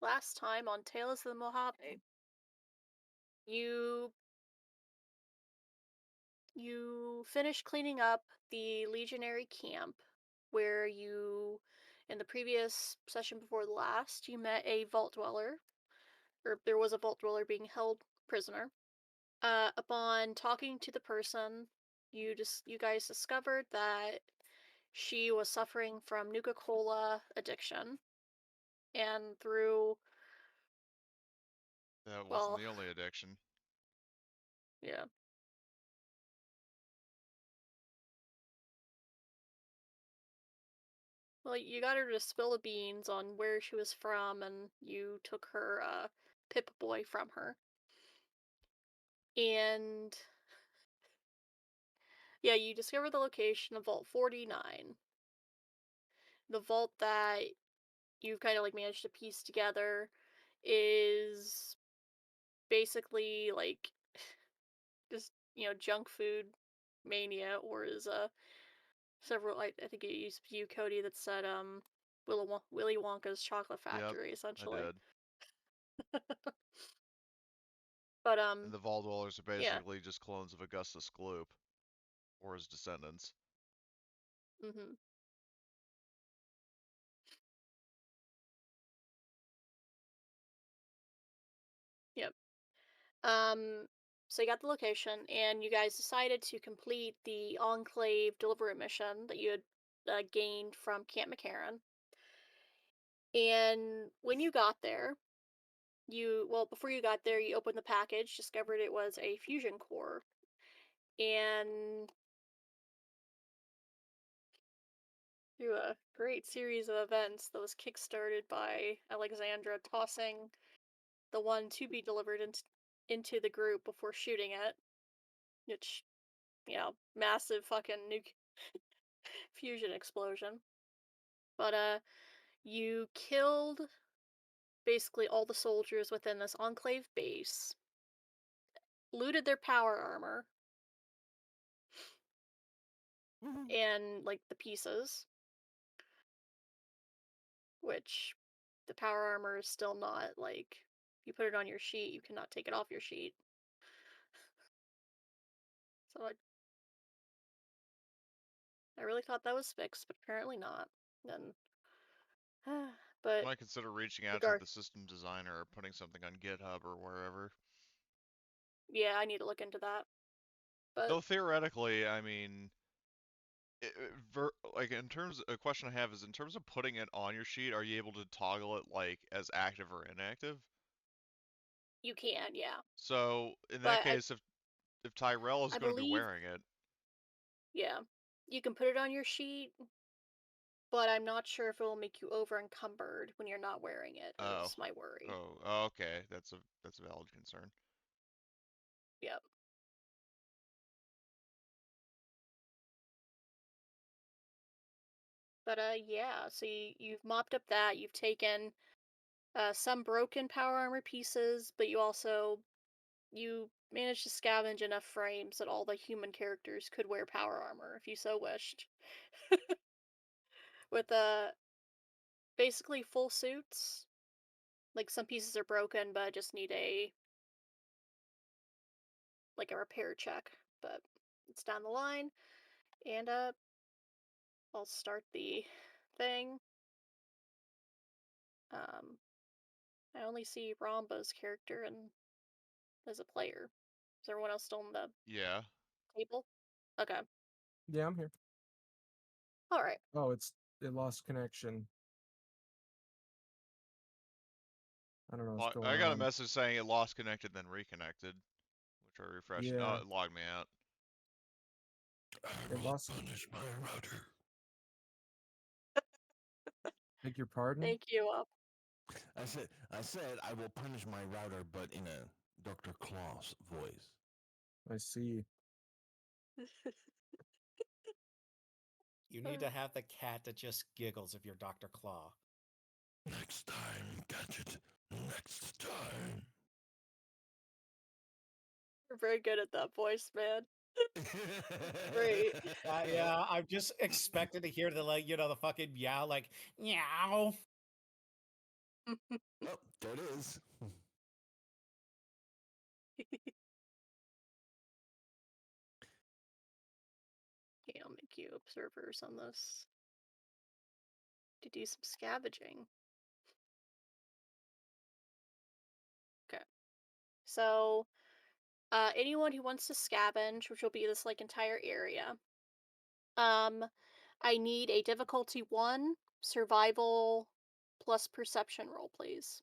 last time on Tales of the Mojave, you you finished cleaning up the legionary camp where in the previous session before the last, you met a vault dweller, or there was a vault dweller being held prisoner. Upon talking to the person, you guys discovered that she was suffering from Nuka-Cola addiction, and That wasn't well, the only addiction. yeah. Well, you got her to spill the beans on where she was from, and you took her Pip-Boy from her. And yeah, you discovered the location of Vault 49. The vault that you've kind of like managed to piece together is basically like just, junk food mania, or is several I think it used to be you, Cody, that said Willy Wonka's chocolate Yep, factory I essentially. did. But And the Vault Dwellers are yeah. basically just clones of Augustus Gloop, or his descendants. Mhm. Yep. Um, so you got the location, and you guys decided to complete the Enclave delivery mission that you had gained from Camp McCarran. And when you got there, before you got there, you opened the package, discovered it was a fusion core, and through a great series of events that was kickstarted by Alexandra tossing the one to be delivered into the group before shooting it, which, massive fucking nuke fusion explosion. But you killed basically all the soldiers within this enclave base, looted their power armor and like the pieces, which the power armor is still not like you put it on your sheet, you cannot take it off your sheet. So I really thought that was fixed, but apparently not. Then but Might consider reaching out to regard the system designer or putting something on GitHub or wherever. yeah, I need to look into that. But Though theoretically, I mean, like in terms, a question I have is in terms of putting it on your sheet, are you able to toggle it like as active or inactive? you can, yeah. So in that But case, if Tyrell is I going to be believe, wearing it, yeah, you can put it on your sheet, but I'm not sure if it will make you over encumbered when you're not wearing it, oh, is my worry. okay, that's a valid concern. Yep. But yeah, so you've mopped up that, you've taken some broken power armor pieces, but you managed to scavenge enough frames that all the human characters could wear power armor if you so wished. With basically full suits. Like some pieces are broken but just need a repair check, but it's down the line. And I'll start the thing. Um, I only see Ramba's character and as a player. Is everyone else still on the Yeah. table? Okay. Yeah, I'm here. All right. Oh, it lost connection. I don't know what's Well, going I got a on. message saying it lost connected then reconnected, which I refreshed. Oh, Yeah, it logged me out. I it will lost. punish my router. Beg your pardon? Thank you. I said I will punish my router, but in a Dr. Claus voice. I see. You need to have the cat that just giggles if you're Dr. Claw. Next time, Gadget. Next time. You're very good at that voice, man. Great. Yeah, I'm just expecting to hear the the fucking meow, like meow. Oh, there it is. Okay, I'll make you observers on this to do some scavenging. Okay. So, anyone who wants to scavenge, which will be this like entire area, I need a difficulty 1 survival plus perception roll, please.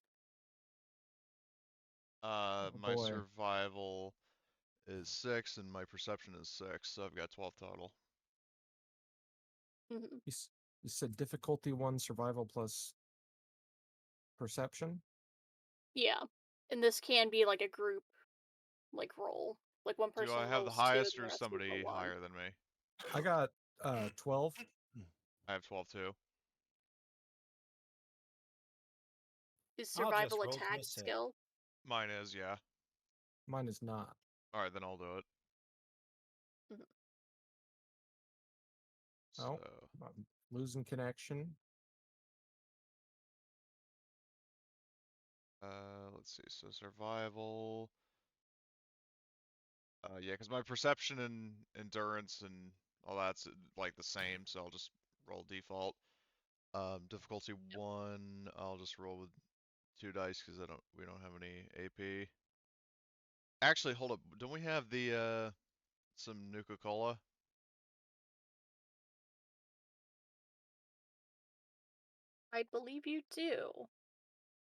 Oh, My boy. survival is 6 and my perception is 6, so I've got 12 total. Mhm. You said difficulty 1 survival plus perception? Yeah. And this can be like a group like roll. Like one Do person I have the rolls 2 and highest the or rest of you roll somebody 1. higher than me? I got 12. I have 12 too. Is I'll just survival roll to attack assist. skill? Mine is, yeah. Mine is not. Alright, then I'll do it. Mhm. Oh, So, I'm losing connection. let's see. So survival. Yeah, because my perception and endurance and all that's like the same, so I'll just roll default. Difficulty 1, I'll just roll with 2 dice because we don't have any AP. Actually, hold up. Don't we have the some Nuka-Cola? I believe you do.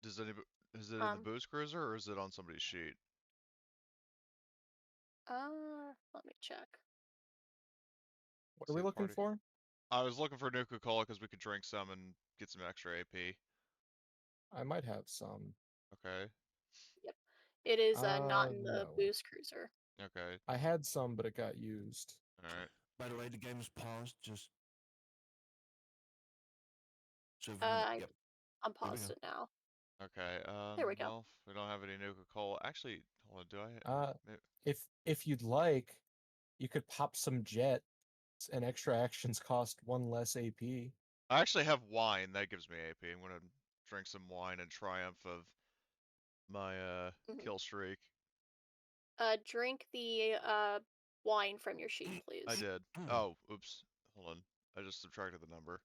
Is it in the Um, booze cruiser or is it on somebody's sheet? let me check. What are See we a looking party. for? I was looking for Nuka-Cola because we could drink some and get some extra AP. I might have some. Okay. Yep. It is not in the No. booze cruiser. Okay. I had some, but it got used. Alright. By the way, the game is paused. Just so everyone. Yep. I'm Here we paused go. it now. Okay, There we go. well, if we don't have any Nuka-Cola. Actually, hold on, do I? Uh, may- if you'd like, you could pop some jet, and extra actions cost 1 less AP. I actually have wine. That gives me AP. I'm gonna drink some wine in triumph of my Mhm. kill streak. Drink the wine from your sheet, please. I did. Oh, oops. Hold on. I just subtracted the number.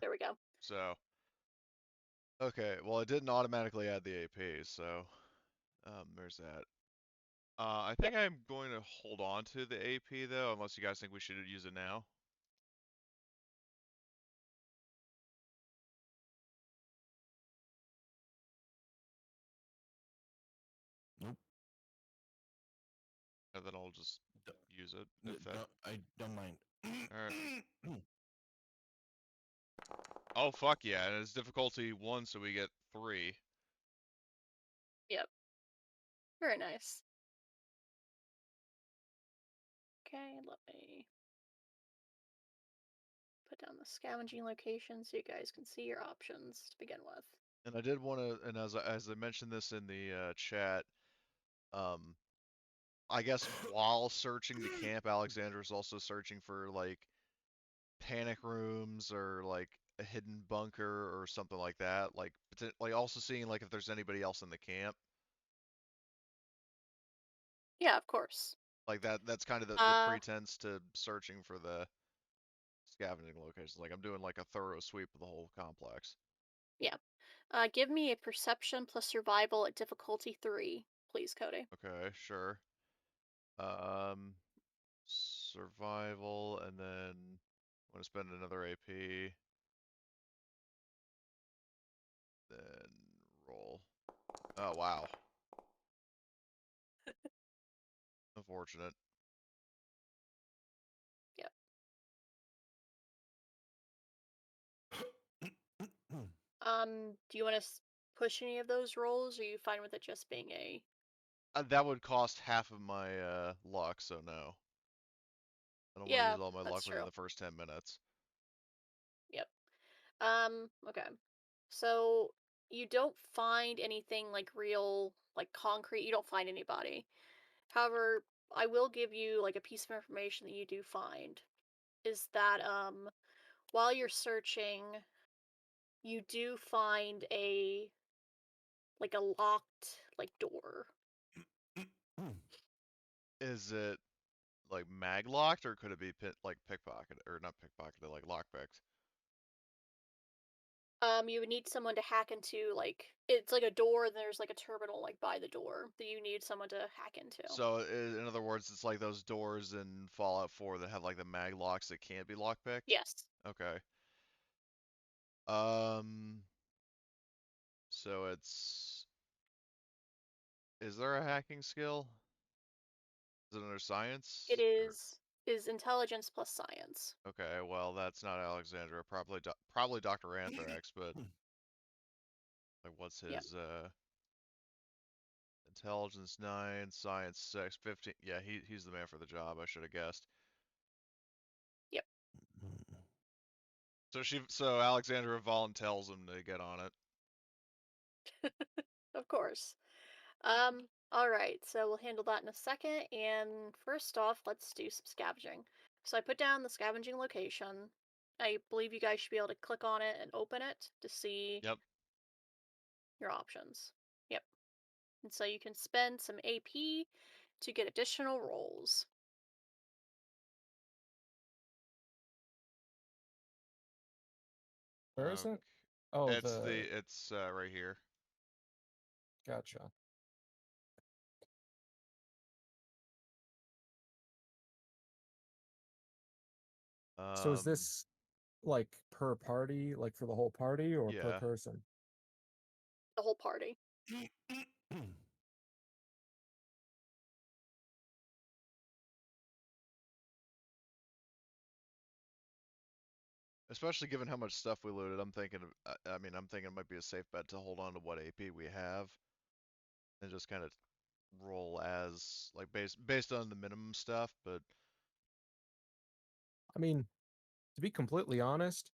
There we go. So, okay. Well, it didn't automatically add the AP, so there's that. I think I'm going to hold on to the AP though, unless you guys think we should use it now. Nope. And then I'll just use it if that. No, I don't mind. Alright. Oh fuck yeah! And it's difficulty 1, so we get 3. Yep. Very nice. Okay, let me put down the scavenging location so you guys can see your options to begin with. And I did want to, and as I mentioned this in the chat, I guess while searching the camp, Alexander's also searching for like panic rooms or like a hidden bunker or something like that. Like also seeing like if there's anybody else in the camp. Yeah, of course. Like that's kind of the Uh, pretense to searching for the scavenging locations. Like I'm doing like a thorough sweep of the whole complex. yeah. Give me a perception plus survival at difficulty 3, please, Cody. Okay, sure. Survival, and then I'm gonna spend another AP. Then roll. Oh wow. Unfortunate. Yep. Do you want to push any of those rolls, or are you fine with it just being a? That would cost half of my luck, so no. I don't want to Yeah, use all my that's luck within true. the first 10 minutes. Yep. Okay. So you don't find anything like real, like concrete. You don't find anybody. However, I will give you like a piece of information that you do find is that while you're searching, you do find a locked door. Is it like mag locked, or could it be like pickpocketed, or not pickpocketed, like lockpicked? You would need someone to hack into, it's like a door, and there's like a terminal by the door that you need someone to hack into. So in other words, it's like those doors in Fallout 4 that have like the mag locks that can't be lockpicked? Yes. Okay. So is there a hacking skill? Is it under science? It is intelligence plus science. Okay, well that's not Alexandra. Probably Dr. Anthrax, but like what's Yep. his intelligence 9, science 6, 15. Yeah, he's the man for the job, I should have guessed. Yep. So Alexandra voluntells him to get on it. Of course. All right, so we'll handle that in a second. And first off, let's do some scavenging. So I put down the scavenging location. I believe you guys should be able to click on it and open it to see Yep. your options. Yep. And so you can spend some AP to get additional rolls. Where is it? Oh, It's right here. Gotcha. So is this like per party, like for the whole party, or per Yeah. person? The whole party. Especially given how much stuff we looted, I'm thinking it might be a safe bet to hold on to what AP we have and just kind of roll as like based on the minimum stuff, but I mean, to be completely honest,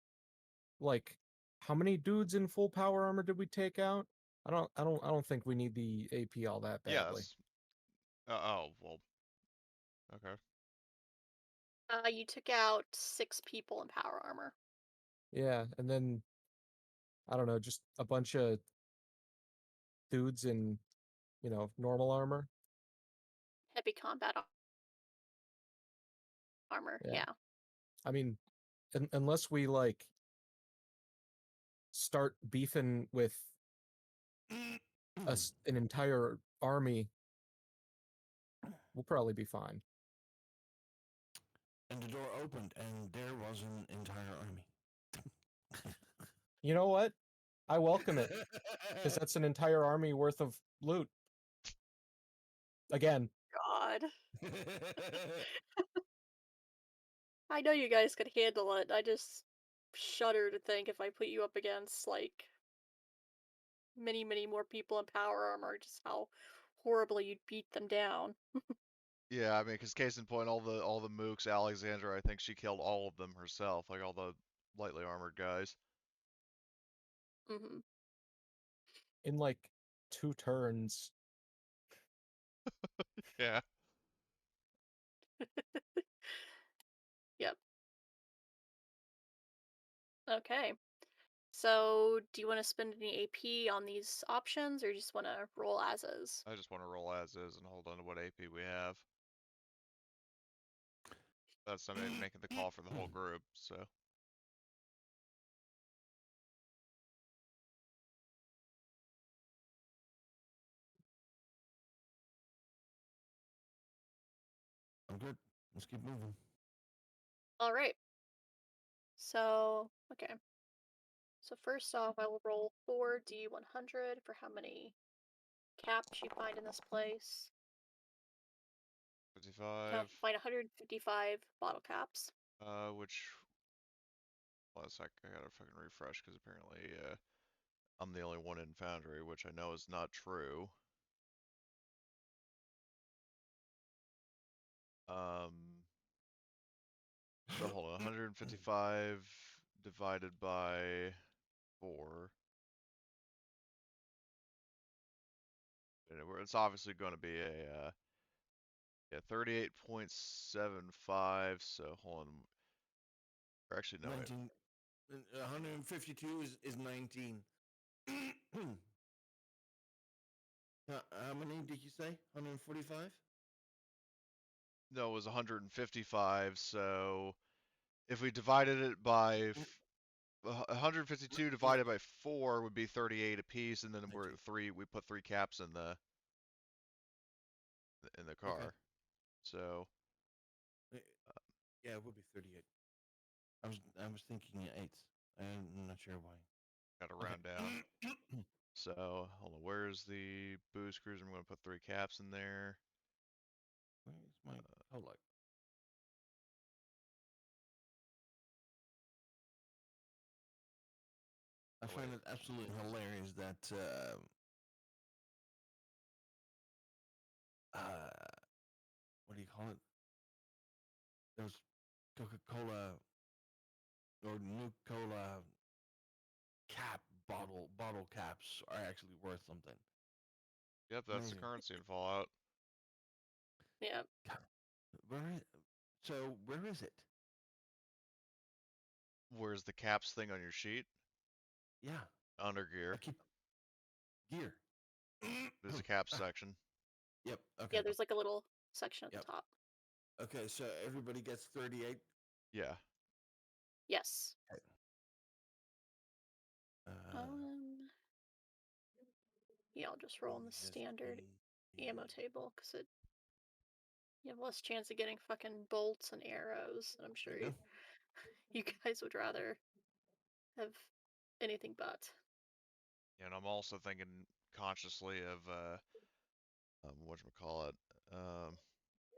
like how many dudes in full power armor did we take out? I don't think we need the AP all that badly. yes. Oh, well. Okay. You took out 6 people in power armor. Yeah, and then I don't know, just a bunch of dudes in, normal armor. Heavy combat armor. Yeah. Yeah. I mean, unless we like start beefing with an entire army, we'll probably be fine. And the door opened, and there was an entire army. You know what? I welcome it, because that's an entire army worth of loot. Again. God. I know you guys could handle it. I just shudder to think if I put you up against many, many more people in power armor, just how horribly you'd beat them down. Yeah, I mean, because case in point, all the mooks, Alexandra, I think she killed all of them herself, like all the lightly armored guys. Mm-hmm. In like 2 turns. Yeah. Yep. Okay. So, do you want to spend any AP on these options, or just want to roll as is? I just want to roll as is and hold on to what AP we have. That's not making the call for the whole group, so. I'm good. Let's keep moving. All right. So, okay. So first off, I will roll 4d100 for how many caps you find in this place. 55. Find 155 bottle caps. Which. Well, a sec, I gotta fucking refresh because apparently, I'm the only one in Foundry, which I know is not true. So hold on, 155 divided by 4. It's obviously going to be a, yeah, 38.75, so hold on. Or actually, no, wait. 152 is 19. How many did you say? 145? No, it was 155. So if we divided it by 152 divided by 4 would be 38 apiece, and then we're at 3. We put 3 caps in the car. Okay. So Yeah, it would be 38. I was thinking eighths. I'm not sure why. got to round down. So hold on, where's the booze cruiser? I'm going to put 3 caps in there. Where's my color? I find it absolutely hilarious that what do you call it? Those Coca-Cola or Nucola bottle caps are actually worth something. Yep, that's the currency in Fallout. Yeah. Where is it? Where's the caps thing on your sheet? Yeah. Under gear. Gear. There's a caps section. Yep. Okay. Yeah, there's like a little section at the top. Okay, so everybody gets 38. Yeah. Yes. Okay. Yeah, I'll just roll in the standard ammo table because you have less chance of getting fucking bolts and arrows. And I'm sure you guys would rather have anything but. Yeah, and I'm also thinking consciously of whatchamacallit,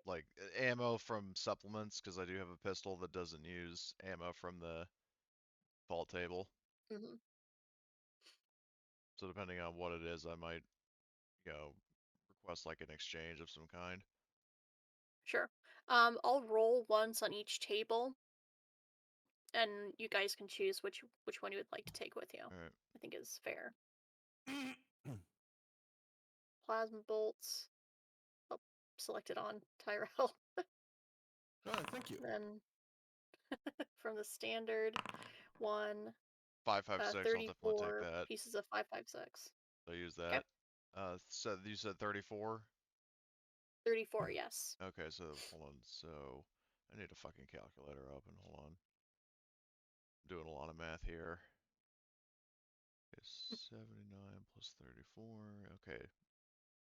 like ammo from supplements, because I do have a pistol that doesn't use ammo from the vault table. Mm-hmm. So depending on what it is, I might, request like an exchange of some kind. Sure. I'll roll once on each table, and you guys can choose which one you would like to take with you. All right. I think is fair. Plasma bolts. I'll select it on Tyrell. Oh, thank you. Then from the standard one, 5.56. I'll definitely take 34 that. pieces of 5.56. So use that. So you said 34? 34, yes. Okay, so hold on. So I need a fucking calculator open. Hold on. I'm doing a lot of math here. Okay, 79 plus 34. Okay,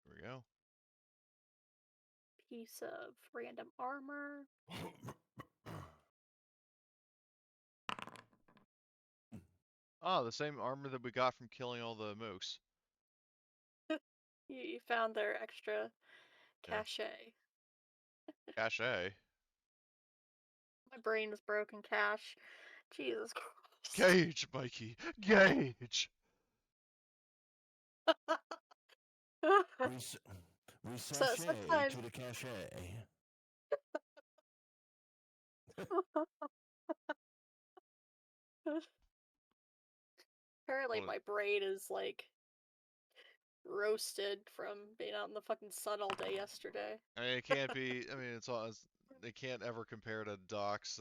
here we go. Piece of random armor. Oh, the same armor that we got from killing all the mooks. You found their extra cachet. Cachet? My brain is broken. Cash. Jesus Christ. Gauge, Mikey! Gauge! We So sashay sometimes to the cachet. apparently Well, my brain is like roasted from being out in the fucking sun all day yesterday. I mean, it can't be. I mean, they can't ever compare to Doc's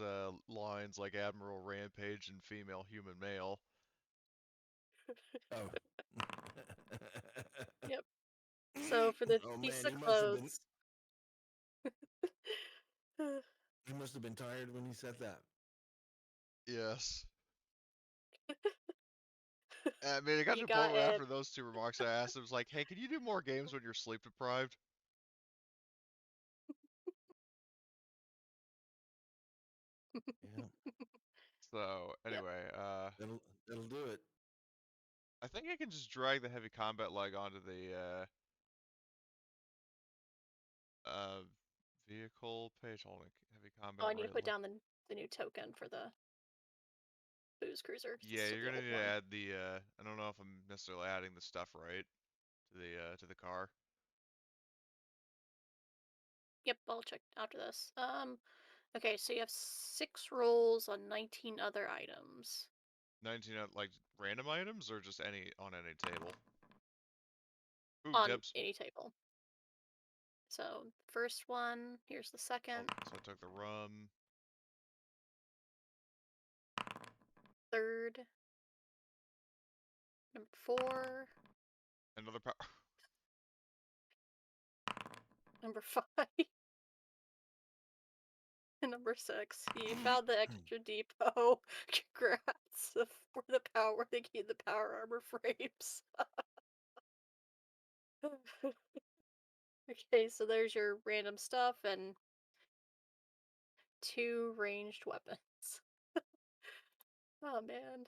lines like Admiral Rampage and female human male. Oh. Yep. So for the piece of clothes. He must have been tired when he said that. Yes. I mean, it got to You the point got where it. after those 2 remarks I asked, it was like, hey, can you do more games when you're sleep deprived? Yeah. So, anyway, That'll do it. I think I can just drag the heavy combat leg onto the vehicle page. Hold on, heavy combat. Oh, I need to right put leg. down the new token for the booze cruiser. Yeah, This is you're the gonna old need to one. add the. I don't know if I'm necessarily adding the stuff right to the car. Yep, I'll check after this. Okay, so you have 6 rolls on 19 other items. 19 like random items or just on any table. Ooh, On dibs. any table. So, first one, here's the second. So I took the rum. 3rd. Number 4. Another power. Number 5. And number 6. You found the extra depot. Congrats. For the power where they keep the power armor frames. Okay, so there's your random stuff and 2 ranged weapons. Oh man.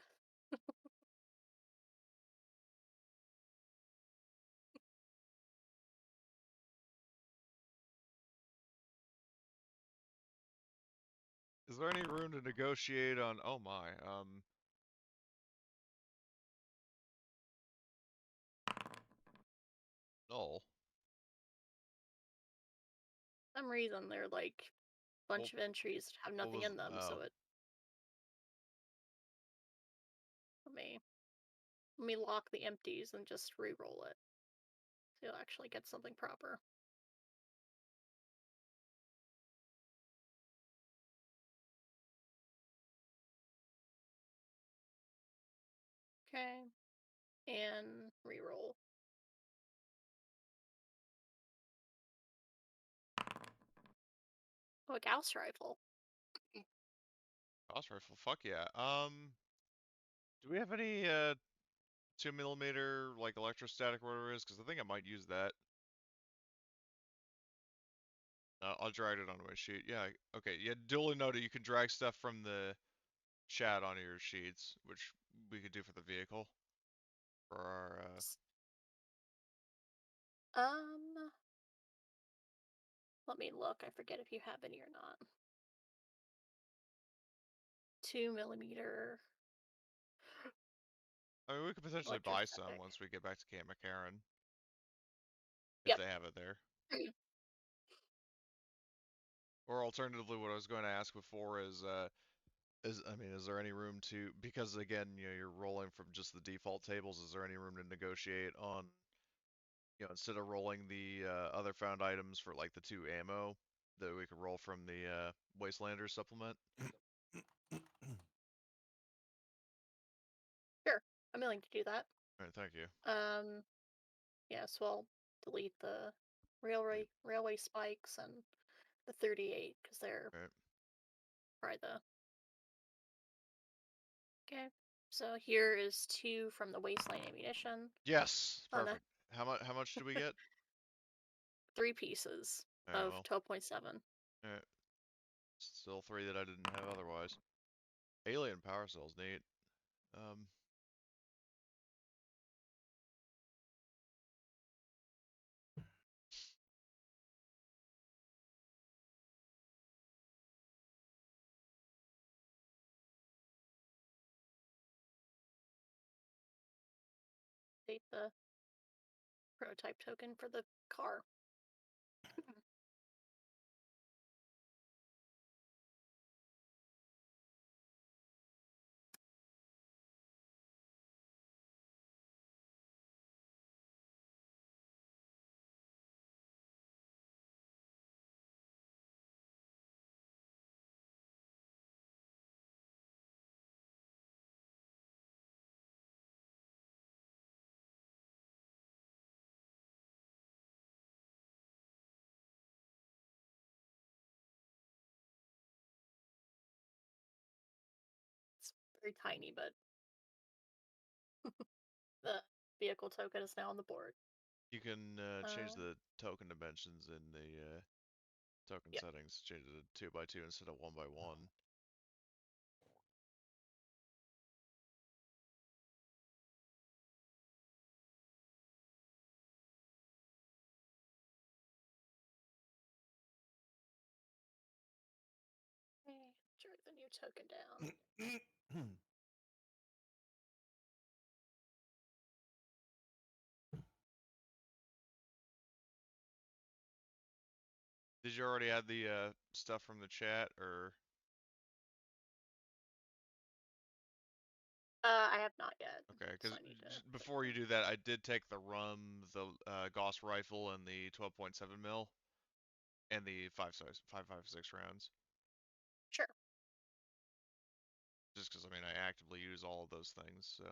Is there any room to negotiate on? Oh my. No. For some reason they're like a bunch of entries that have nothing was- in them, oh. so it let me lock the empties and just re-roll it. So you'll actually get something proper. Okay. And re-roll. Oh, a Gauss rifle. Gauss rifle. Fuck yeah. Do we have any 2mm like electrostatic or whatever it is? Because I think I might use that. I'll drag it onto my sheet. Yeah. Okay. Yeah. Duly noted. You can drag stuff from the chat onto your sheets, which we could do for the vehicle. For our Let me look. I forget if you have any or not. 2mm. I mean, we could potentially buy some Electrostatic. once we get back to Camp McCarran. If Yep. they have it there. Or alternatively, what I was going to ask before is is there any room to, because again, you're rolling from just the default tables, is there any room to negotiate on, instead of rolling the other found items for like the 2 ammo, that we could roll from the Wastelander supplement? Sure. I'm willing to do that. Alright, thank you. Yeah, so I'll delete the railway spikes and the 38 because they're Right. probably the. Okay, so here is 2 from the wasteland ammunition. Yes, Oh, no. perfect. How much do we get? 3 pieces Alright, of well, 12.7. alright. Still 3 that I didn't have otherwise. Alien power cells, neat. Take the prototype token for the car. It's very tiny, but the vehicle token is now on the board. You can change the token dimensions in the token settings. Change it to 2x2 instead of 1x1. Okay, drag the new token down. Did you already add the stuff from the chat, or? I have not yet. Okay, because so before you do that, I did take the rum, the Gauss rifle, and the 12.7 mil, and the 5.56 rounds. Sure. Just because, I mean, I actively use all of those things, so.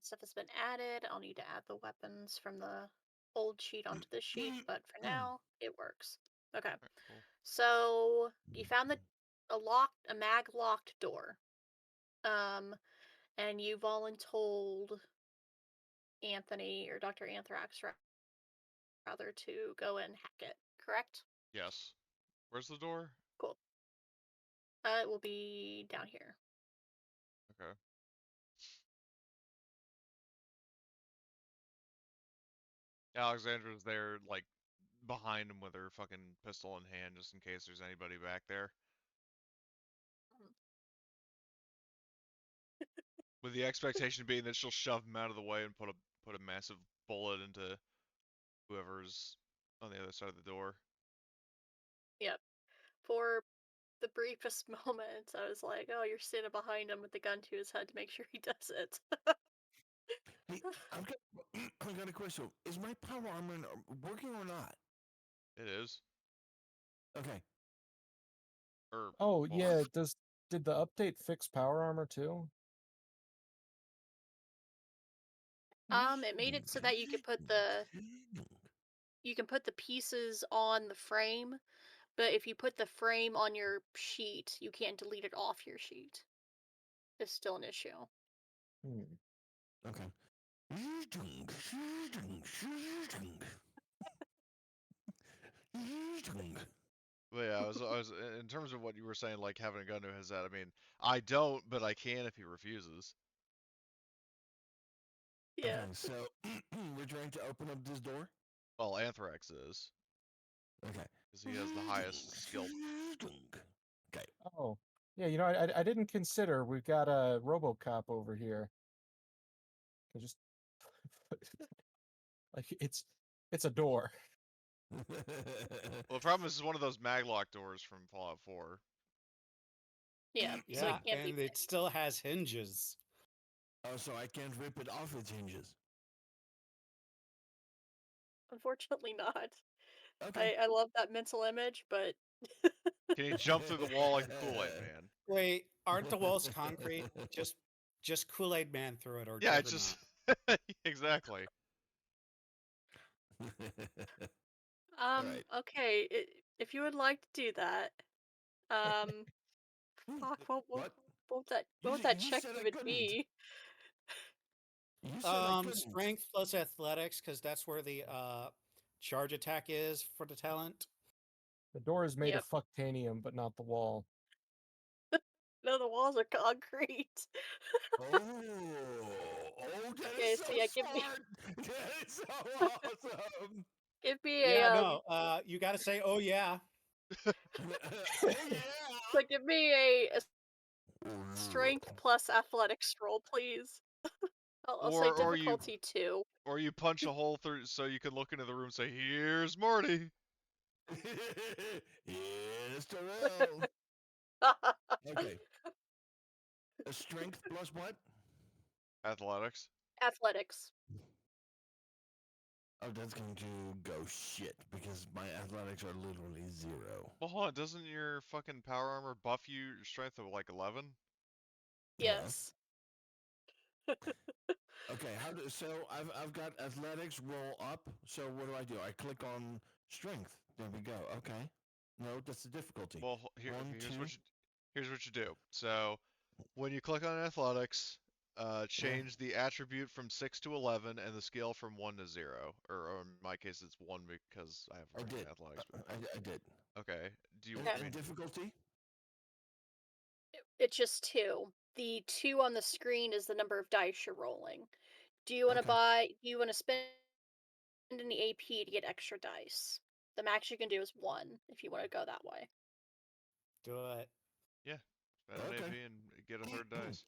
Stuff has been added. I'll need to add the weapons from the old sheet onto this sheet, but for now, it works. Okay. Alright, cool. So you found a mag locked door. And you voluntold Anthony or Dr. Anthrax rather to go and hack it, correct? Yes. Where's the door? Cool. It will be down here. Okay. Alexandra's there, like, behind him with her fucking pistol in hand, just in case there's anybody back there. With the expectation being that she'll shove him out of the way and put a massive bullet into whoever's on the other side of the door. Yep. For the briefest moment, I was like, oh, you're standing behind him with the gun to his head to make sure he does it. Hey, I've got a question. Is my power armor working or not? It is. Okay. Oh Well, yeah, did the update fix power armor too? It made it so that you can put the pieces on the frame, but if you put the frame on your sheet, you can't delete it off your sheet. It's still an issue. Okay. But yeah, I was in terms of what you were saying, like having a gun to his head. I mean, I don't, but I can if he refuses. Yeah. Okay, so we're trying to open up this door? Well, Anthrax is, Okay. because he has the highest skill. Okay. Oh, yeah. You know, I didn't consider we've got a RoboCop over here. I just like it's a door. Well, the problem is it's one of those maglock doors from Fallout 4. Yeah, so Yeah, it can't be and it still has hinges. Oh, so I can't rip it off its hinges. Unfortunately not. Okay. I love that mental image, but Can he jump through the wall like the Kool-Aid Man? Wait, aren't the walls concrete? Just Kool-Aid Man through it or Yeah, it's just Juggernaut. exactly. Alright. okay, if you would like to do that, fuck, What? what would that You check said I even couldn't. be? You said I couldn't. Strength plus athletics, because that's where the charge attack is for the talent. The door is made Yep. of fucktanium, but not the wall. No, the walls are concrete. Oh, that Okay, is so so yeah, smart. That is so awesome. give me Yeah, a no, you got to say, oh yeah. Oh yeah. so give me a strength plus athletics roll, please. I'll say Or you difficulty 2. or you punch a hole through so you can look into the room and say, "Here's Morty." Yes, Terrell. Okay. A strength plus what? Athletics. Athletics. Oh, that's going to go shit because my athletics are literally 0. Well, hold on, doesn't your fucking power armor buff you your strength of like 11? Yes. Okay, so I've got athletics roll up. So what do? I click on strength. There we go. Okay. No, that's the difficulty. Well, here, One, okay, two. here's what you do. So, when you click on athletics, change the attribute from 6 to 11 and the scale from 1 to 0. Or in my case, it's 1 because I have I rank did. athletics. But I did. okay, do you? And, I and mean, difficulty? It's just 2. The 2 on the screen is the number of dice you're rolling. Do you want to Okay. do you want to spend spend any AP to get extra dice. The max you can do is 1 if you want to go that way. Do it. Spend an Okay. AP and get a third dice.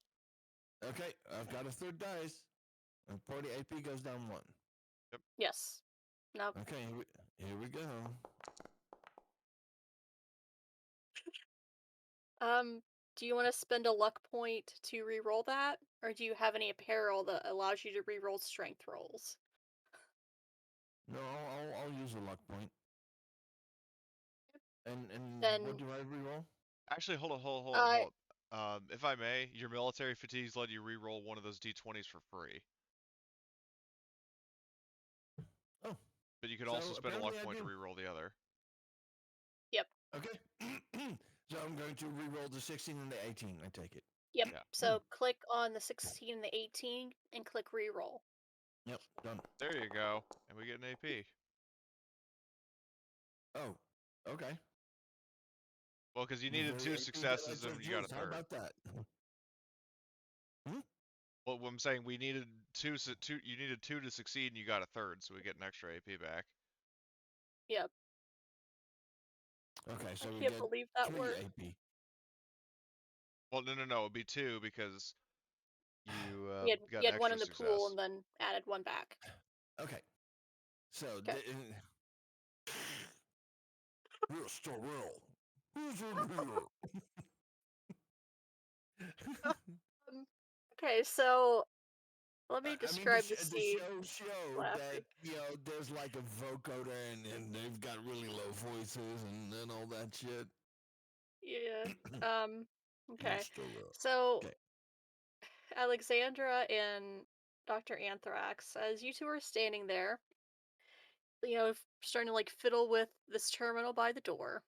Okay, I've got a third dice. And party AP goes down 1. Yes. Now, Okay, here we go. do you want to spend a luck point to re-roll that, or do you have any apparel that allows you to re-roll strength rolls? No, I'll use a luck point. And Then, what do I reroll? Actually, hold uh, on. If I may, your military fatigues let you re-roll one of those d20s for free. Oh, But you could So also spend a luck apparently I point to do. re-roll the other. okay. So I'm going to reroll the 16 and the 18. I take it. yep. Yeah. So click on the 16 and the 18 and click re-roll. Yep, done. There you go. And we get an AP. Oh, okay. Well, because you The needed very 2 AP that I successes and just you got a used. How third. about that? Well, what I'm saying, we needed two. You needed 2 to succeed, and you got a third, so we get an extra AP back. Yep. Okay, so I we can't get believe that 3 worked. AP. Well, no, it'd be 2 because you got You an had 1 extra in the pool success. and then added 1 back. Okay. So, Okay. Mr. Will, who's in here? Okay, so let me I mean, describe the the scene. show Laughing. that there's like a vocoder and they've got really low voices and all that shit. Yeah. Okay. Mr. Will. So Okay. Alexandra and Dr. Anthrax, as you two are standing there, starting to like fiddle with this terminal by the door.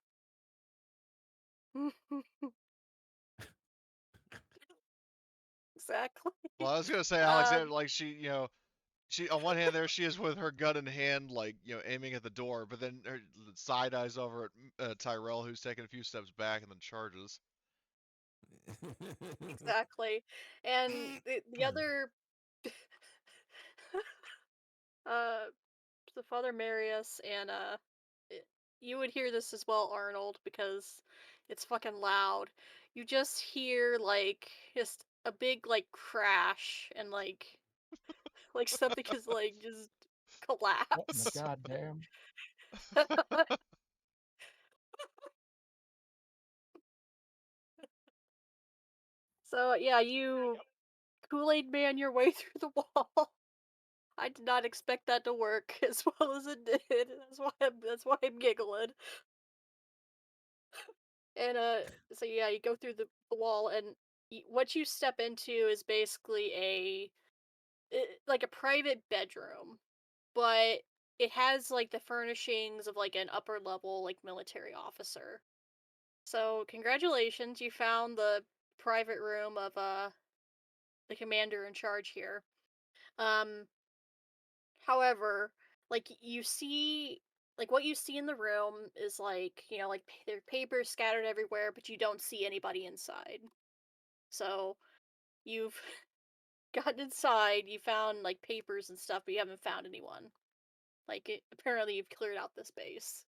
Exactly. Well, I was gonna say Um, Alexander, like she on one hand there she is with her gun in hand, like aiming at the door, but then her side eyes over at Tyrell, who's taking a few steps back and then charges. exactly. And the other, uh, the Father Marius and i- you would hear this as well, Arnold, because it's fucking loud. You just hear like just a big like crash and like something is like just What in the collapsed. goddamn? So yeah, you Kool-Aid man your way through the wall. I did not expect that to work as well as it did. That's why I'm giggling. And so yeah, you go through the wall, and what you step into is basically like a private bedroom, but it has like the furnishings of like an upper level like military officer. So congratulations, you found the private room of the commander in charge here. Um, However, what you see in the room is like there are papers scattered everywhere, but you don't see anybody inside. So you've gotten inside, you found like papers and stuff, but you haven't found anyone. Apparently you've cleared out this base.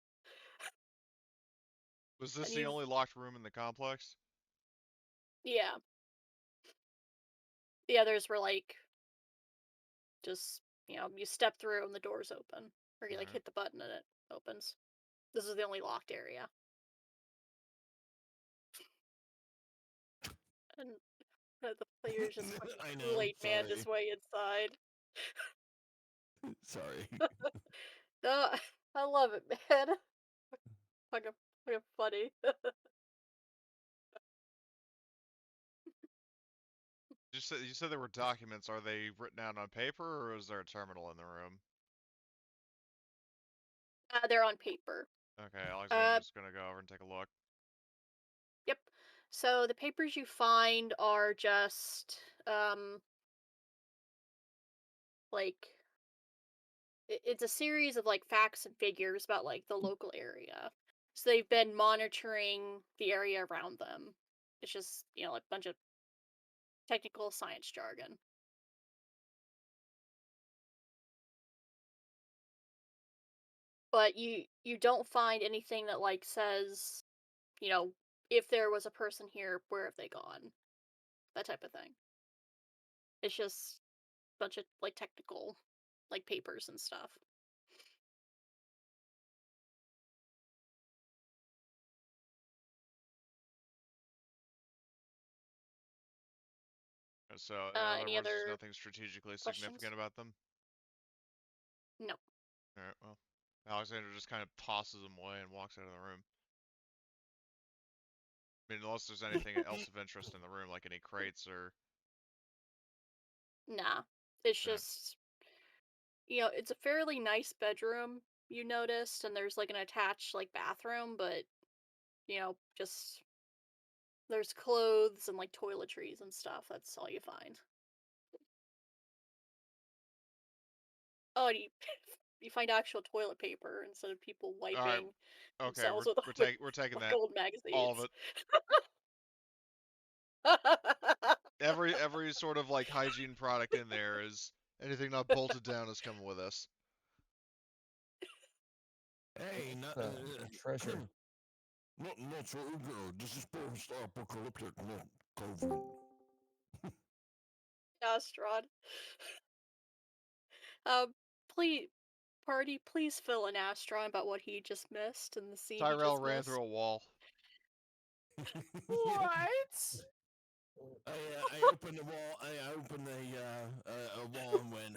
Was this And the you've only locked room in the complex? Yeah. The others were like just you step through and the doors open. Or you like Alright. hit the button and it opens. This is the only locked area. And the players just fucking I know. Kool-Aid man Sorry. his way inside. Sorry. No, I love it, man. Fucking funny. You said there were documents. Are they written out on paper, or is there a terminal in the room? They're on paper. Okay, Uh, Alexander's gonna go over and take a look. yep. So the papers you find are just like it's a series of like facts and figures about like the local area. So they've been monitoring the area around them. It's just like a bunch of technical science jargon. but you don't find anything that like says, you know, if there was a person here, where have they gone? That type of thing. It's just a bunch of like technical like papers and stuff. So, in other Any words, there's other nothing strategically questions? significant about them? No. Alright, well. Alexander just kind of tosses them away and walks out of the room. I mean, unless there's anything else of interest in the room, like any crates or... Nah. It's Yeah. just, you know, it's a fairly nice bedroom, you noticed, and there's like an attached like bathroom, but you know, just there's clothes and like toiletries and stuff. That's all you find. Oh, and you you find actual toilet paper instead of people Alright, wiping okay, themselves with we're taking like that. old All of magazines. it. Every sort of like hygiene product in there is anything not bolted down is coming with us. Hey, not, treasure. not so good. This is post-apocalyptic, not COVID. Astrod. Please, party, please fill an Astron about what he just missed and the scene he Tyrell just ran missed. through a wall. What? I opened the wall. I opened a wall and went,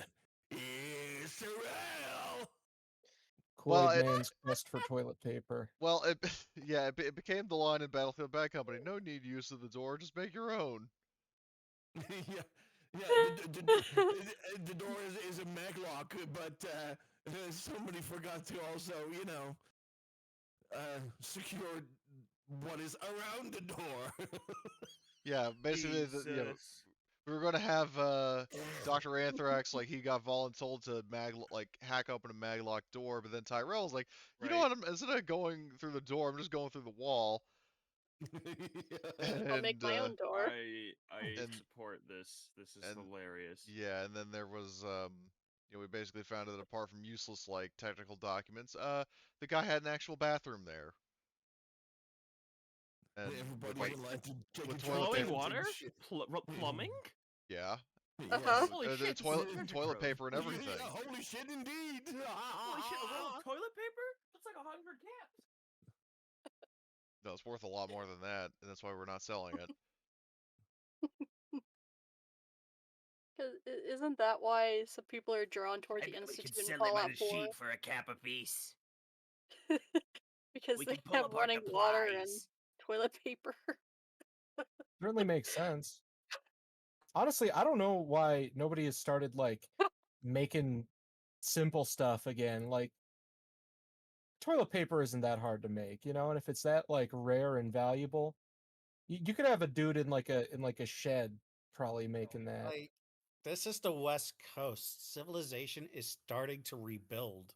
Israel! Kool-Aid Well, Man's quest for toilet paper. Well, yeah, it became the line in Battlefield Bad Company. No need use of the door, just make your own. Yeah, the door is a maglock, but somebody forgot to also, secure what is around the door. Yeah, basically, Jesus. we were going to have Dr. Anthrax, like, he got voluntold to hack open a maglock door, but then Tyrell's like, you know Right. what, instead of going through the door, I'm just going through the wall. I'll make my own door. I and- support this. This is and- hilarious. Yeah, and then there was, we basically found that apart from useless, like, technical documents, the guy had an actual bathroom there. And Everybody with, would like to take with a toilet Flowing paper. water? Plumbing? Yeah. Uh-huh. Holy The shit! toilet paper and everything. Yeah, holy shit, indeed! Holy shit! A roll of toilet paper? That's like 100 caps. No, it's worth a lot more than that, and that's why we're not selling it. 'Cause isn't that why some people are drawn towards I the bet we could Institute in sell them on Fallout a 4? sheet for a cap apiece. Because We they could pull have apart running the water and plies. toilet paper. Certainly makes sense. Honestly, I don't know why nobody has started like making simple stuff again. Like toilet paper isn't that hard to make, and if it's that like rare and valuable, you could have a dude in like a shed probably making that. Like, this is the West Coast. Civilization is starting to rebuild.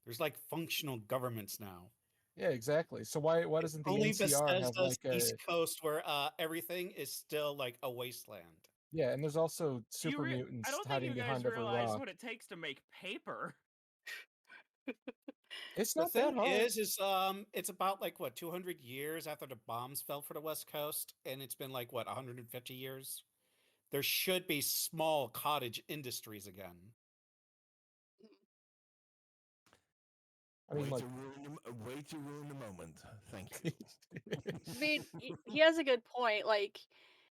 There's like functional governments now. Yeah, exactly. So why doesn't the Only NCR have Bethesda's like East a Coast, where everything is still like a wasteland. yeah, and there's also super I mutants don't think hiding you guys behind every realize rock. what it takes to make paper. It's The not that thing hard. is it's about like what 200 years after the bombs fell for the West Coast, and it's been like what 150 years. There should be small cottage industries again. I mean, way, like, way to ruin the moment. Thank you. I mean, he has a good point, like,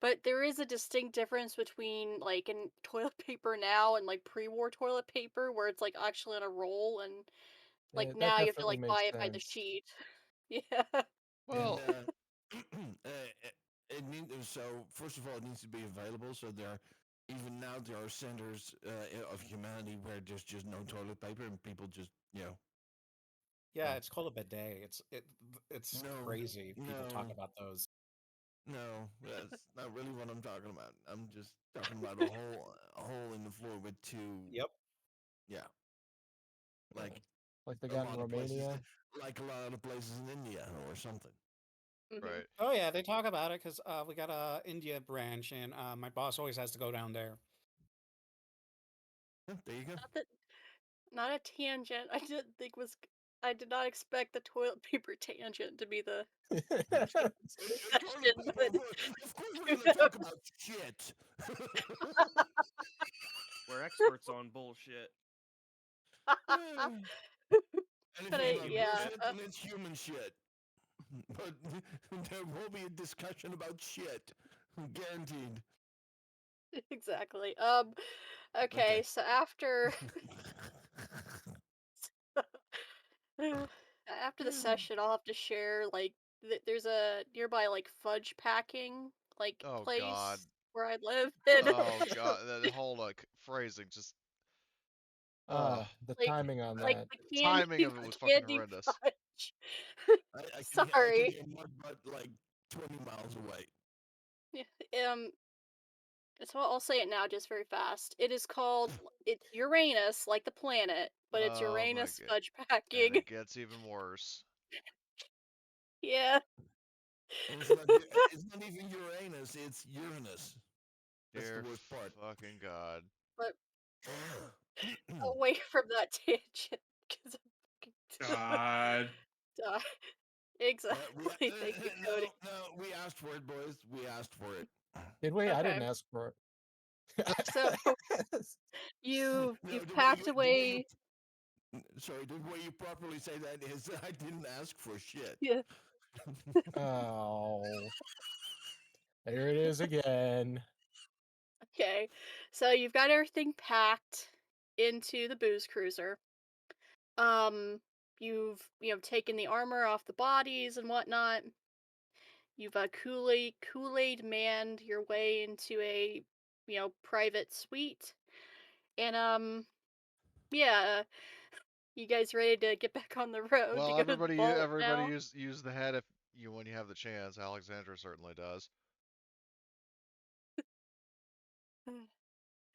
but there is a distinct difference between, like, in toilet paper now and, like, pre-war toilet paper, where it's, like, actually on a roll, and, like, that now you have to, definitely like, makes buy it by the sense. sheet. Yeah. Well, it needs so first of all, it needs to be available. So even now there are centers of humanity where there's just no toilet paper and people just Yeah, Oh. it's called a bidet. It's No, crazy. People talk no. about those. No, that's not really what I'm talking about. I'm just talking about a hole in the floor with two. Yep. Yeah, like Like they a got in lot of places, Romania. like a lot of places in India or something. Mhm. right. Oh yeah, they talk about it because we got a India branch, and my boss always has to go down there. Yeah, there you go. Not a tangent. I didn't think was I did not expect the toilet paper tangent to be the Toilet session, paper. but Of course, we're gonna talk about shit. We're experts on bullshit. Anything but about yeah, bullshit, and it's human shit. But there will be a discussion about shit, guaranteed. exactly. Okay. Okay, so after after the session, I'll have to share like there's a nearby like fudge packing like Oh God. place where I live, and Oh God. That whole phrasing just. The like timing on like that. the candy Timing of it was the fucking candy horrendous. fudge. I can Sorry. hear mud butt like 20 miles away. Yeah, so I'll say it now just very fast. It is called it's Uranus, like the planet, but it's Oh my Uranus God. fudge And packing. it gets even worse. Yeah. And it's not even Uranus, it's Uranus. That's the Dear worst part. fucking God. But away from that tangent because I'm fucking God. die. Exactly. Thank you, Cody. no, we asked for it, boys. We asked for it. Did we? I Okay. didn't ask for So it. you've No, you've packed away. sorry, the way you properly say that is I didn't ask for shit. Yeah. Oh, there it is again. Okay. So you've got everything packed into the booze cruiser. You've taken the armor off the bodies and whatnot. You've Kool-Aid manned your way into a private suite. And yeah, you guys ready to get back on the road to Well, go to the vault everybody now? use the head if you when you have the chance. Alexandra certainly does.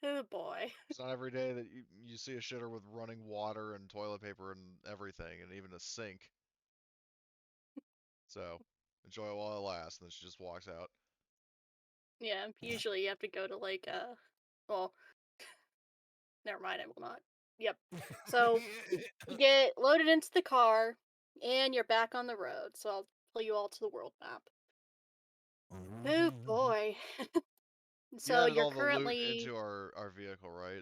Oh boy. It's not every day that you see a shitter with running water and toilet paper and everything, and even a sink. So enjoy it while it lasts. And then she just walks out. Yeah, usually you have to go to like well, never mind, I will not. Yep. So you get loaded into the car and you're back on the road. So I'll pull you all to the world map. Oh boy. You So added you're all the loot currently into our vehicle, right?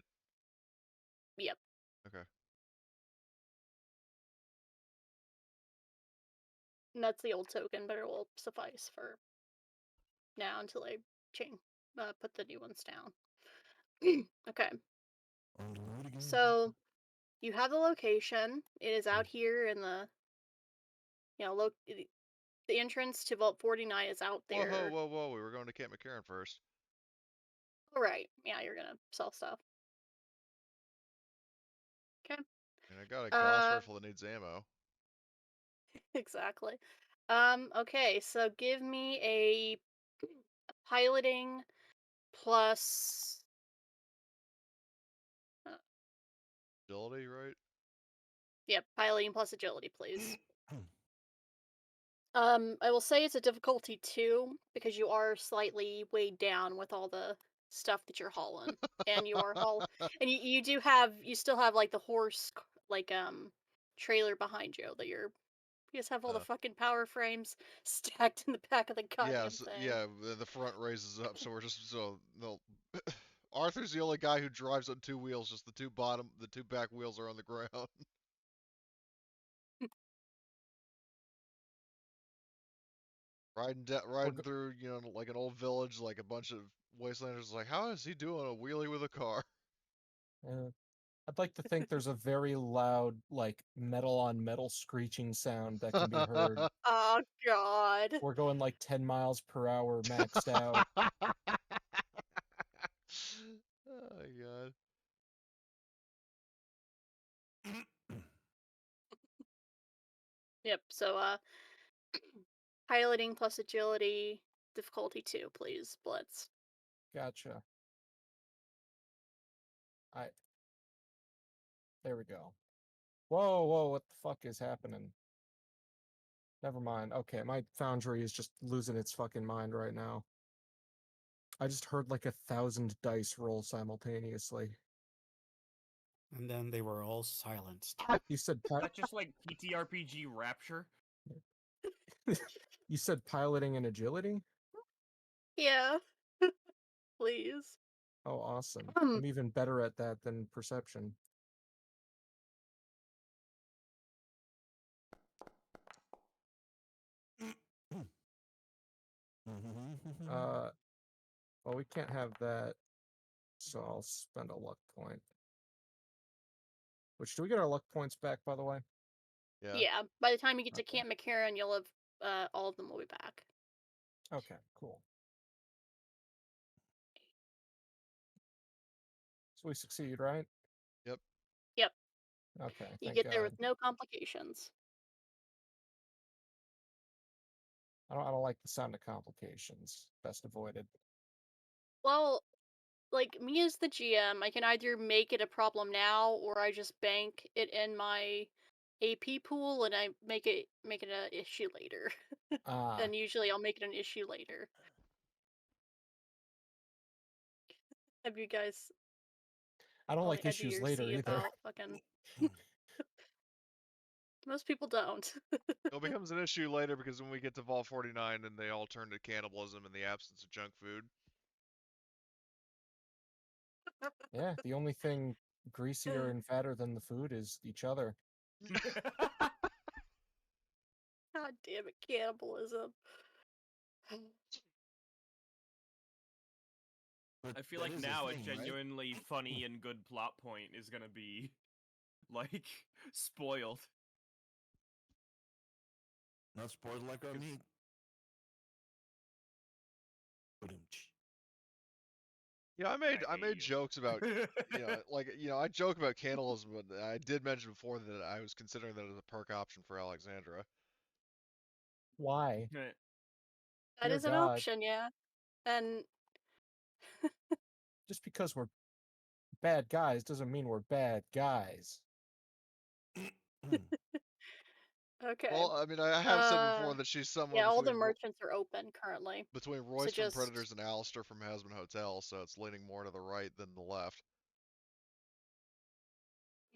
yep. Okay. And that's the old token, but it will suffice for now until I change put the new ones down. Okay. On the road again. So you have the location. It is out here in the the entrance to Vault 49 is out Whoa, there. whoa, whoa! We were going to Camp McCarran first. All right. Yeah, you're gonna sell stuff. Okay. And I got a Gauss Uh, rifle that needs ammo. exactly. Okay, so give me a piloting plus uh, Agility, right? yep, piloting plus agility, please. I will say it's a difficulty 2 because you are slightly weighed down with all the stuff that you're hauling. And and you still have like the like trailer behind you that you just have all the Uh, fucking power frames stacked in the back of the yeah, goddamn thing. yeah. The front raises up, so we're just so they'll. Arthur's the only guy who drives on two wheels. Just the two back wheels are on the ground. We're Riding through, like an old village, like a bunch of wastelanders. Like, how is he doing a wheelie with a car? I'd like to think there's a very loud, like metal on metal screeching sound that can be heard. Oh god. We're going like 10 miles per hour maxed out. Oh my god. Yep, so piloting plus agility, difficulty 2, please, Blitz. Gotcha. There we go. Whoa, whoa, what the fuck is happening? Never mind. Okay, my foundry is just losing its fucking mind right now. I just heard like 1,000 dice roll simultaneously. And then they were all silenced. You said That's just like TTRPG Rapture. you said piloting and agility? Yeah. Please. Oh, awesome. I'm even better at that than perception. Well, we can't have that, so I'll spend a luck point. Which, do we get our luck points back, by the way? Yeah. By the time you get to Okay. Camp McCarran, you'll have all of them will be back. Okay, cool. So we succeed, right? Yep. Yep. Okay, You thank get there God. with no complications. I don't like the sound of complications. Best avoided. Well, like me as the GM, I can either make it a problem now, or I just bank it in my AP pool and I make it an issue later. Ah, And usually I'll make it an issue later. Have you guys I don't on like the edge of issues your later seat either. about fucking? Most people don't. It becomes an issue later because when we get to Vault 49 and they all turn to cannibalism in the absence of junk food. Yeah, the only thing greasier and fatter than the food is each other. God damn it, cannibalism. I feel like now a genuinely funny and good plot point is gonna be like spoiled. Not spoiled like our meat. Yeah, I hate made you. jokes about I joke about cannibalism, but I did mention before that I was considering that as a perk option for Alexandra. Why? That Dear is an God. option, yeah. And Just because we're bad guys doesn't mean we're bad guys. okay. Well, I mean, I have said before that she's somewhere Yeah, all the between merchants are open currently. Royce So from just Predators and Alistair from Hasman Hotel, so it's leaning more to the right than the left.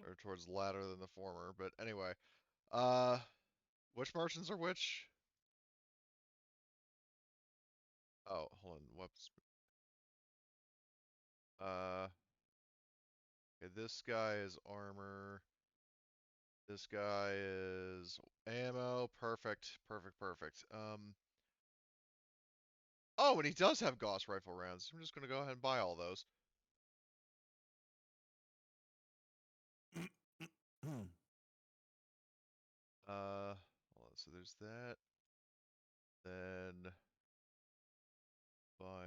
Or towards the latter than the former. But anyway, which merchants are which? Oh, hold on. Whoops. Okay, this guy is armor. This guy is ammo. Perfect, perfect, perfect. Oh, and he does have Gauss rifle rounds. I'm just gonna go ahead and buy all those. Hold on, so there's that. Then buy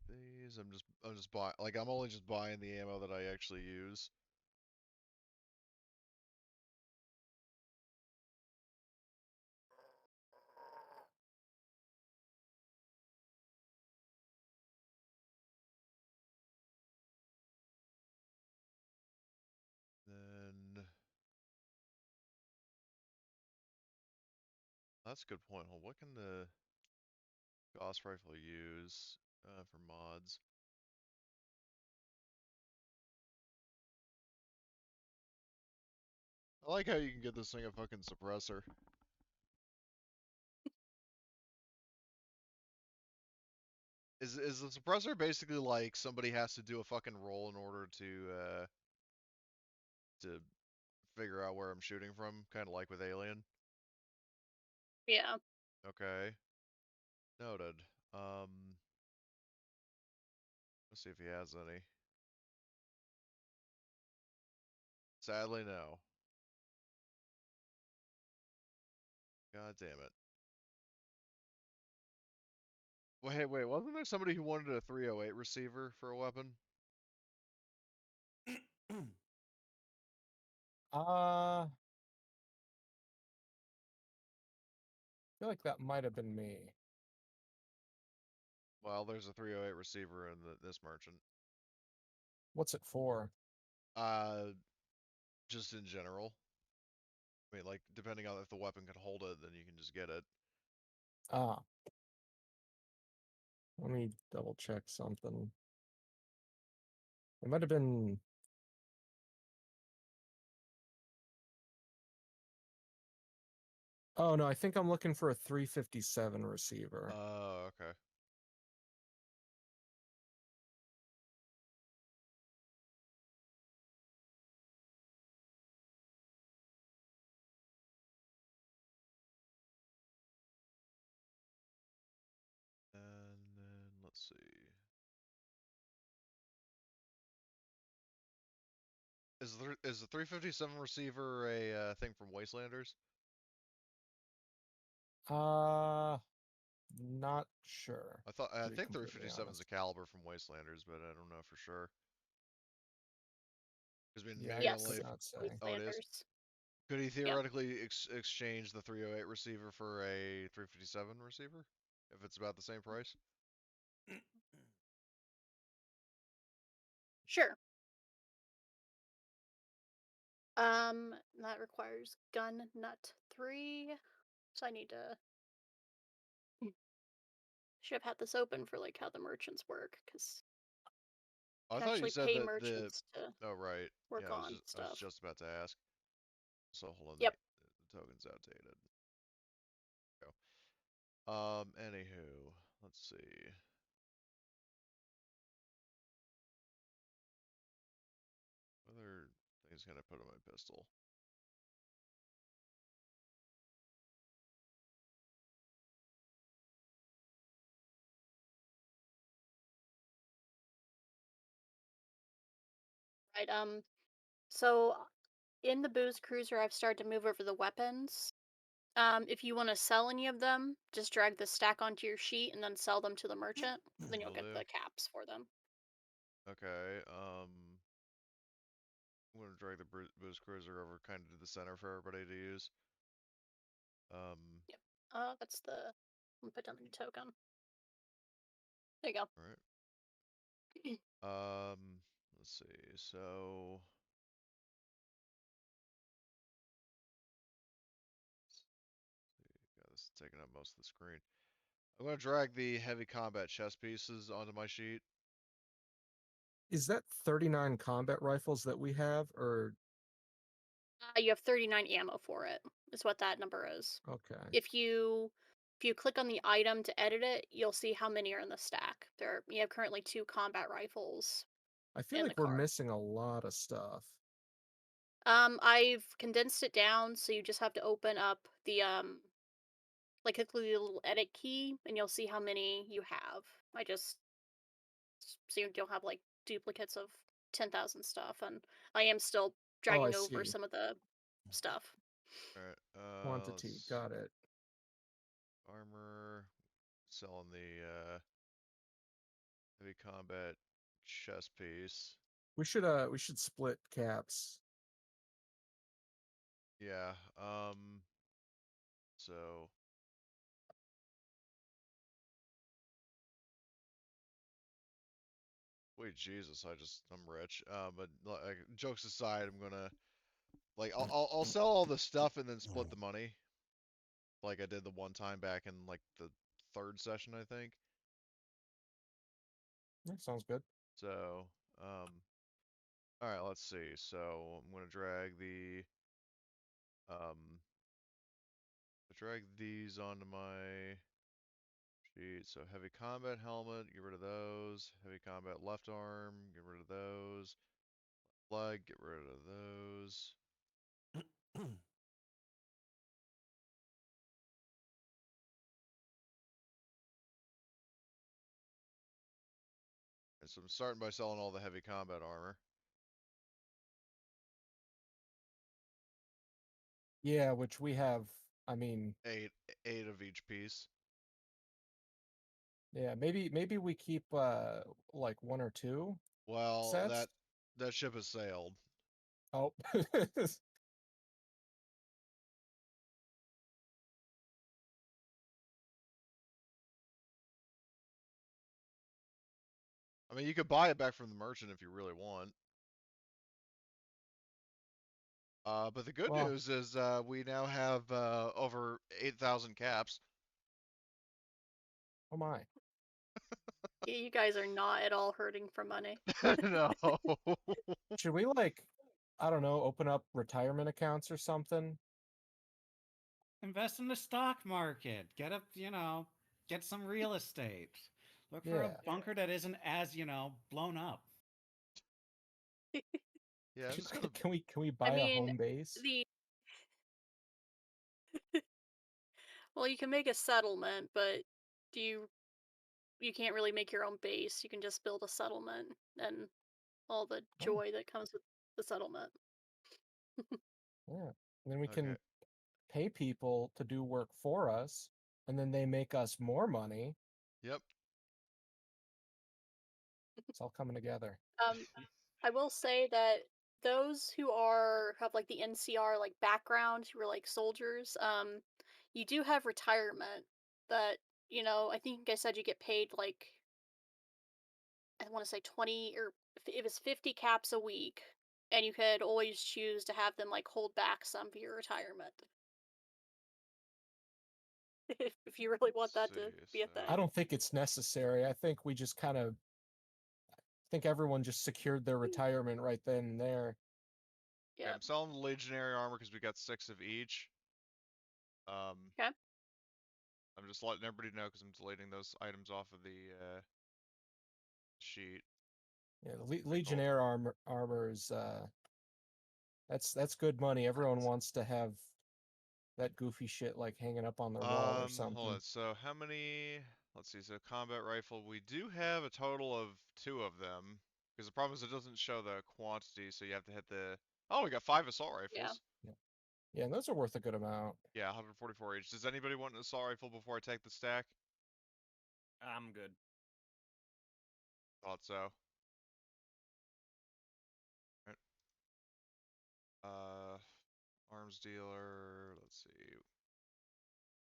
these. I'm just buying, like, I'm only just buying the ammo that I actually use. Then that's a good point. Hold, what can the Gauss rifle use for mods? I like how you can get this thing a fucking suppressor. Is the suppressor basically like somebody has to do a fucking roll in order to figure out where I'm shooting from, kind of like with Alien? yeah. Okay. Noted. Let's see if he has any. Sadly, no. God damn it. Well, hey, wait, wasn't there somebody who wanted a 308 receiver for a weapon? I feel like that might have been me. Well, there's a 308 receiver in this merchant. What's it for? Just in general. I mean, like, depending on if the weapon can hold it, then you can just get it. Ah. Let me double check something. It might have been Oh no, I think I'm looking for a 357 receiver. Oh, okay. And then let's see. Is the 357 receiver a thing from Wastelanders? Not sure. I To be think completely 357 is a honest. caliber from Wastelanders, but I don't know for sure. Because we Yeah, I Yes. could only. not say. Oh, it is. Wastelanders. Could he theoretically exchange the 308 receiver for a 357 receiver if it's about the same price? Sure. That requires gun nut 3. So I need to. Should have had this open for like how the merchants work, because I you can thought you actually said pay that the. merchants to Oh right. work Yeah, on I was stuff. just about to ask. So hold on. Yep. The token's outdated. Go. Anywho, let's see. What other things can I put on my pistol? Right. So in the booze cruiser, I've started to move over the weapons. If you want to sell any of them, just drag the stack onto your sheet and then sell them to the merchant. Then you'll Will get do. the caps for them. Okay. I'm gonna drag the booze cruiser over kind of to the center for everybody to use. Yep. That's the. I'm gonna put down the new token. There you go. All right. Let's see. So. Yeah, this is taking up most of the screen. I'm gonna drag the heavy combat chest pieces onto my sheet. Is that 39 combat rifles that we have, or You have 39 ammo for it. Is what that number is. okay? If you click on the item to edit it, you'll see how many are in the stack. You have currently 2 combat rifles I feel in like the we're car. missing a lot of stuff. I've condensed it down, so you just have to open up the like click the little edit key, and you'll see how many you have. So you don't have like duplicates of 10,000 stuff, and I am still Oh, I dragging over see. some of the stuff. All right. Quantity, got it. Armor. Selling the heavy combat chest piece. We should split caps. Yeah. So. Wait, Jesus! I'm rich. But like, jokes aside, I'm gonna like I'll sell all the stuff and then split the money, like I did the one time back in like the third session, I think. Yeah, sounds good. So, all right, let's see. So I'm gonna drag these onto my sheet. So heavy combat helmet, get rid of those. Heavy combat left arm, get rid of those. Leg, get rid of those. And so I'm starting by selling all the heavy combat armor. Yeah, which we have. I mean, Eight of each piece. yeah, maybe we keep like 1 or 2 Well, sets. that ship has sailed. Oh. I mean, you could buy it back from the merchant if you really want. But the good Well, news is we now have over 8,000 caps. oh my. You guys are not at all hurting for money. No. Should we like, I don't know, open up retirement accounts or something? Invest in the stock market. Get up, get some real estate. Look for a Yeah. bunker that isn't as, blown up. Yeah, I'm just gonna. Can we I buy a mean, home base? well, you can make a settlement, but do you can't really make your own base. You can just build a settlement and all the Oh, joy that comes with the settlement. yeah. And then we Okay. can pay people to do work for us, and then they make us more money. Yep. It's all coming together. I will say that those who have like the NCR like background, who are like soldiers, you do have retirement that, I think I said you get paid like I want to say 20 or it was 50 caps a week, and you could always choose to have them like hold back some for your retirement. If you really want that to See, be a I thing. don't think it's necessary. I think we just kind of think everyone just secured their retirement right then and there. Okay, Yeah. I'm selling the legionary armor because we got 6 of each. Okay. I'm just letting everybody know because I'm deleting those items off of the sheet. Yeah, the Legionnaire armor is that's good money. Everyone wants to have that goofy shit like hanging up on their wall or something. Hold on. So how many? Let's see. So combat rifle, we do have a total of 2 of them. Because the problem is it doesn't show the quantity, so you have to hit the. Oh, we got 5 assault rifles. Yeah, and those are worth a good amount. Yeah, 144 each. Does anybody want an assault rifle before I take the stack? I'm good. Thought so. Right. Arms dealer. Let's see.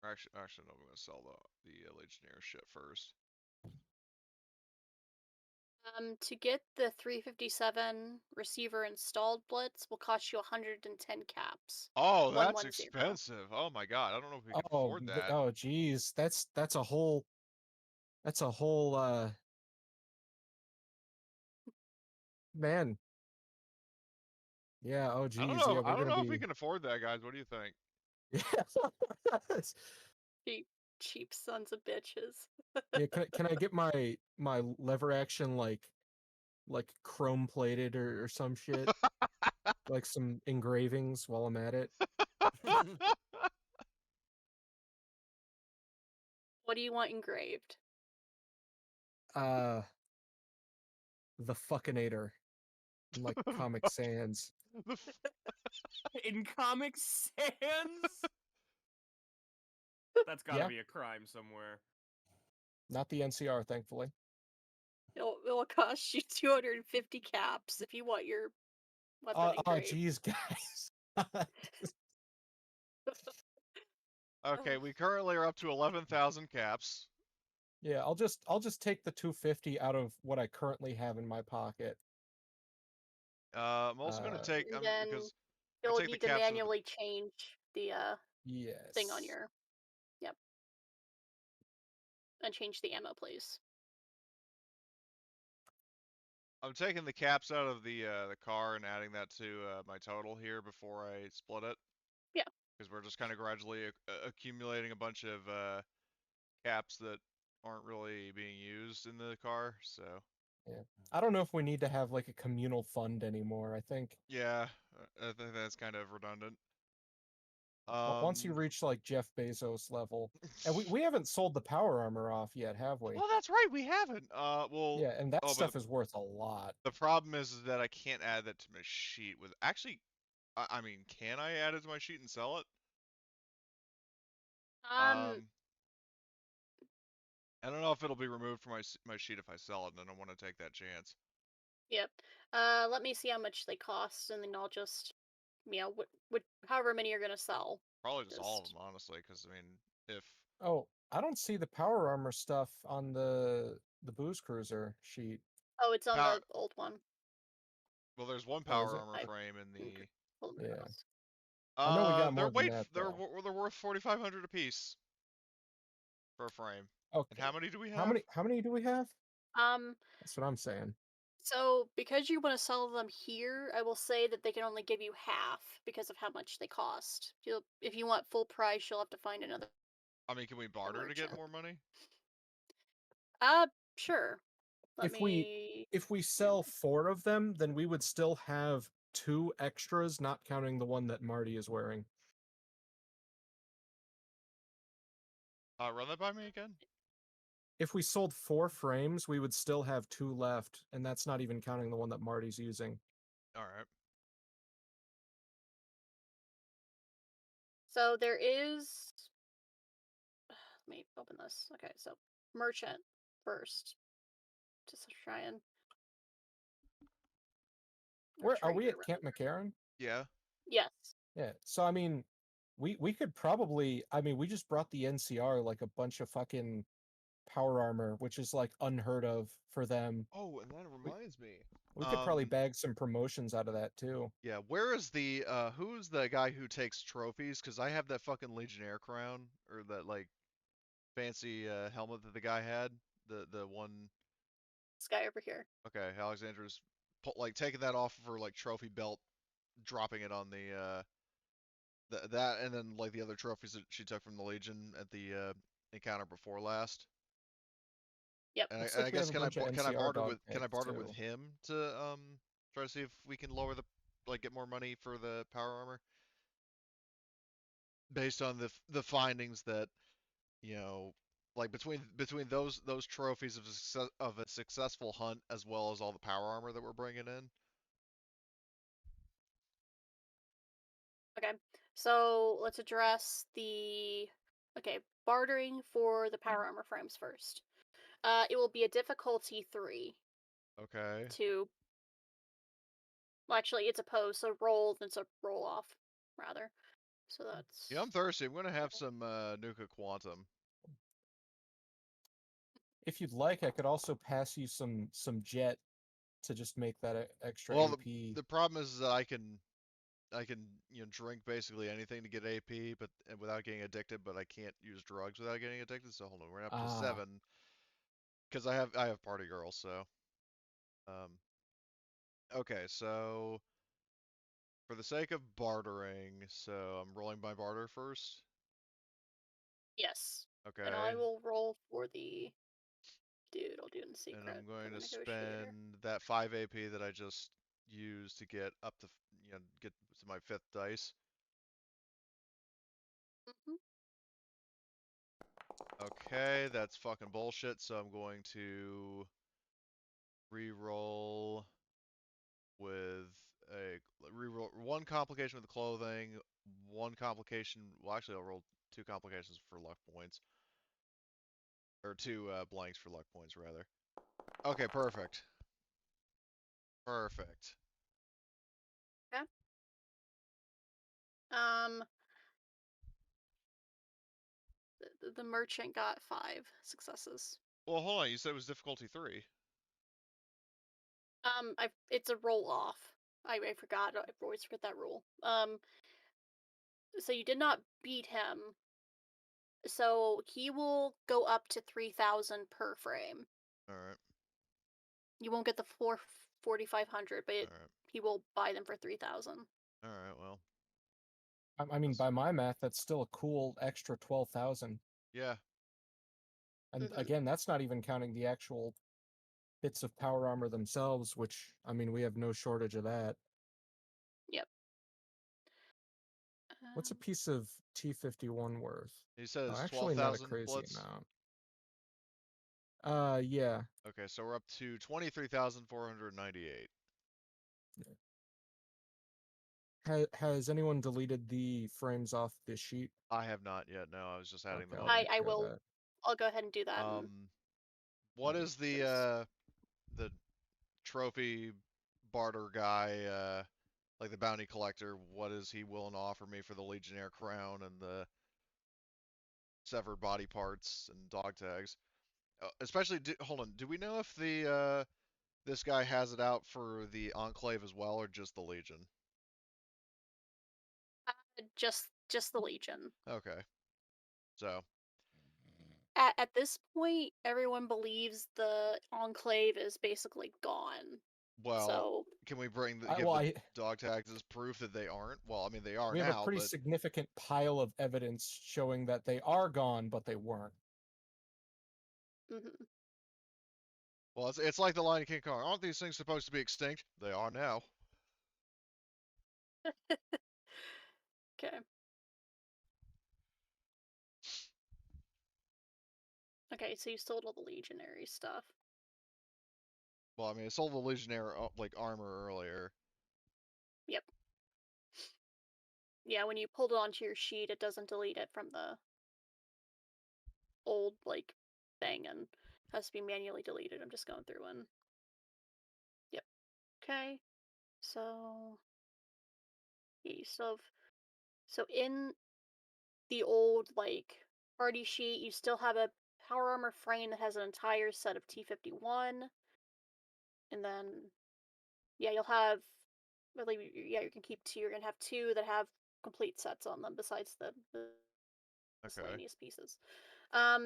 Actually, no. I'm gonna sell the legionnaire shit first. To get the 357 receiver installed blitz will cost you 110 caps. Oh, that's 110. expensive. Oh my god, I don't know if we can Oh, afford that. oh, geez, that's a whole man. Yeah. Oh, I don't geez. know. Yeah, I we're don't gonna know if we be. can afford that, guys. What do you think? Cheap sons of bitches. Yeah. Can I get my lever action like chrome plated or some shit, like some engravings while I'm at it? What do you want engraved? The fuckinator, in, like Comic Sans. In Comic Sans? That's gotta Yeah. be a crime somewhere. Not the NCR, thankfully. It'll cost you 250 caps if you want your weapon Oh, engraved. geez, guys. Okay, we currently are up to 11,000 caps. Yeah, I'll just take the 250 out of what I currently have in my pocket. I'm also gonna take And then because you'll take the need to caps of the manually change the thing on Yes. your and change the ammo, please. I'm taking the caps out of the car and adding that to my total here before I split it. Yeah. Because we're just kind of gradually accumulating a bunch of caps that aren't really being used in the car. So. Yeah. I don't know if we need to have like a communal fund anymore. I think. Yeah, I think that's kind of redundant. Once you reach like Jeff Bezos level, and we haven't sold the power armor off yet, have we? Well, that's right, we haven't. Well. Yeah, and that stuff but is worth a lot. the problem is that I can't add that to my sheet. With actually, I mean, can I add it to my sheet and sell it? I don't know if it'll be removed from my sheet if I sell it, and I don't want to take that chance. Yep. Let me see how much they cost, and then I'll just, however many you're gonna sell. Probably just all of them, honestly, because I mean, if Oh, I don't see the power armor stuff on the booze cruiser sheet. Oh, it's on the old one. Well, there's one Oh, is power it? armor frame in the. Yeah. I know we got more than that, they're though. they're worth 4,500 apiece for a frame. Okay. And how many do we have? How many do we have? Um, That's what I'm saying. So, because you want to sell them here, I will say that they can only give you half because of how much they cost. If you want full price, you'll have to find another I mean, can we barter to get merchant. more money? Sure. If we sell 4 of them, then we would still have 2 extras, not counting the one that Marty is wearing. Run that by me again. If we sold 4 frames, we would still have 2 left, and that's not even counting the one that Marty's using. All right. So there is. Let me open this. Okay, so merchant first. Just try and. Where are we trader, at Camp McCarran? Yeah. Yes. Yeah. So I mean, we could probably. I mean, we just brought the NCR like a bunch of fucking power armor, which is like unheard of for them. Oh, and that reminds me. We could probably bag some promotions out of that too. Yeah, where is the who's the guy who takes trophies? Because I have that fucking Legionnaire crown or that like fancy helmet that the guy had. The one. This guy over here. Okay, Alexandra's like taking that off of her like trophy belt, dropping it on the that and then like the other trophies that she took from the Legion at the encounter before last. Yep. And Looks I like we have a can I bunch of can I NCR barter dog with tags, too. him to try to see if we can lower the like get more money for the power armor based on the findings that like between those trophies of a successful hunt as well as all the power armor that we're bringing in. Okay. So let's address the. Okay, bartering for the power armor frames first. It will be a difficulty 3 Okay. to. Well, actually, it's opposed, so roll, it's a roll off, rather. So that's. Yeah, I'm thirsty. I'm gonna have some Nuka Quantum. If you'd like, I could also pass you some jet to just make that extra Well, AP. the problem is that I can drink basically anything to get AP, but without getting addicted. But I can't use drugs without getting addicted. So hold on, we're up to 7 because I have party girls. So, okay, so for the sake of bartering, so I'm rolling my barter first. Yes. Okay. And I will roll for the dude. I'll do it in secret. And I'm going to negotiator. spend that 5 AP that I just used to get up to get to my 5th dice. Mm-hmm. Okay, that's fucking bullshit, so I'm going to re-roll with re-roll 1 complication with the clothing, 1 complication, well actually I'll roll 2 complications for luck points. Or 2 blanks for luck points rather. Okay, perfect. Perfect. Okay. The merchant got 5 successes. Well, hold on, you said it was difficulty 3. It's a roll off. I forgot. I always forget that rule. So you did not beat him. So he will go up to 3,000 per frame. All right. You won't get the 4,500, but he will buy them for 3,000. All right. Well. I mean, by my math, that's still a cool extra 12,000. Yeah. And again, that's not even counting the actual bits of power armor themselves, which, I mean, we have no shortage of that. Yep. What's a piece of T51 worth? He says actually not a 12,000 crazy blitz. amount. Yeah. Okay, so we're up to 23,498. Has anyone deleted the frames off this sheet? I have not yet. No, I was just adding them. I will. I'll go ahead and do that. What is the trophy barter guy, like the bounty collector? What is he willing to offer me for the Legionnaire crown and the severed body parts and dog tags? Especially, hold on. Do we know if the this guy has it out for the Enclave as well, or just the Legion? Just the Legion. Okay. So. at this point, everyone believes the Enclave is basically gone. Well, So can we bring the, I- give well, the I- dog tags as proof that they aren't? Well, I mean, they are we have now, a pretty but significant pile of evidence showing that they are gone, but they weren't. mhm. well, it's like the line of King Kong. Aren't these things supposed to be extinct? They are now. Okay. Okay, so you sold all the Legionary stuff. Well, I mean, I sold the Legionnaire like armor earlier. Yep. Yeah, when you pulled it onto your sheet, it doesn't delete it from the old like thing and has to be manually deleted. I'm just going through and yep. Okay. So yeah, you still have so in the old like party sheet, you still have a power armor frame that has an entire set of T-51, and then yeah, you'll have really yeah you can keep two. You're gonna have two that have complete sets on them besides the Okay. miscellaneous pieces. Let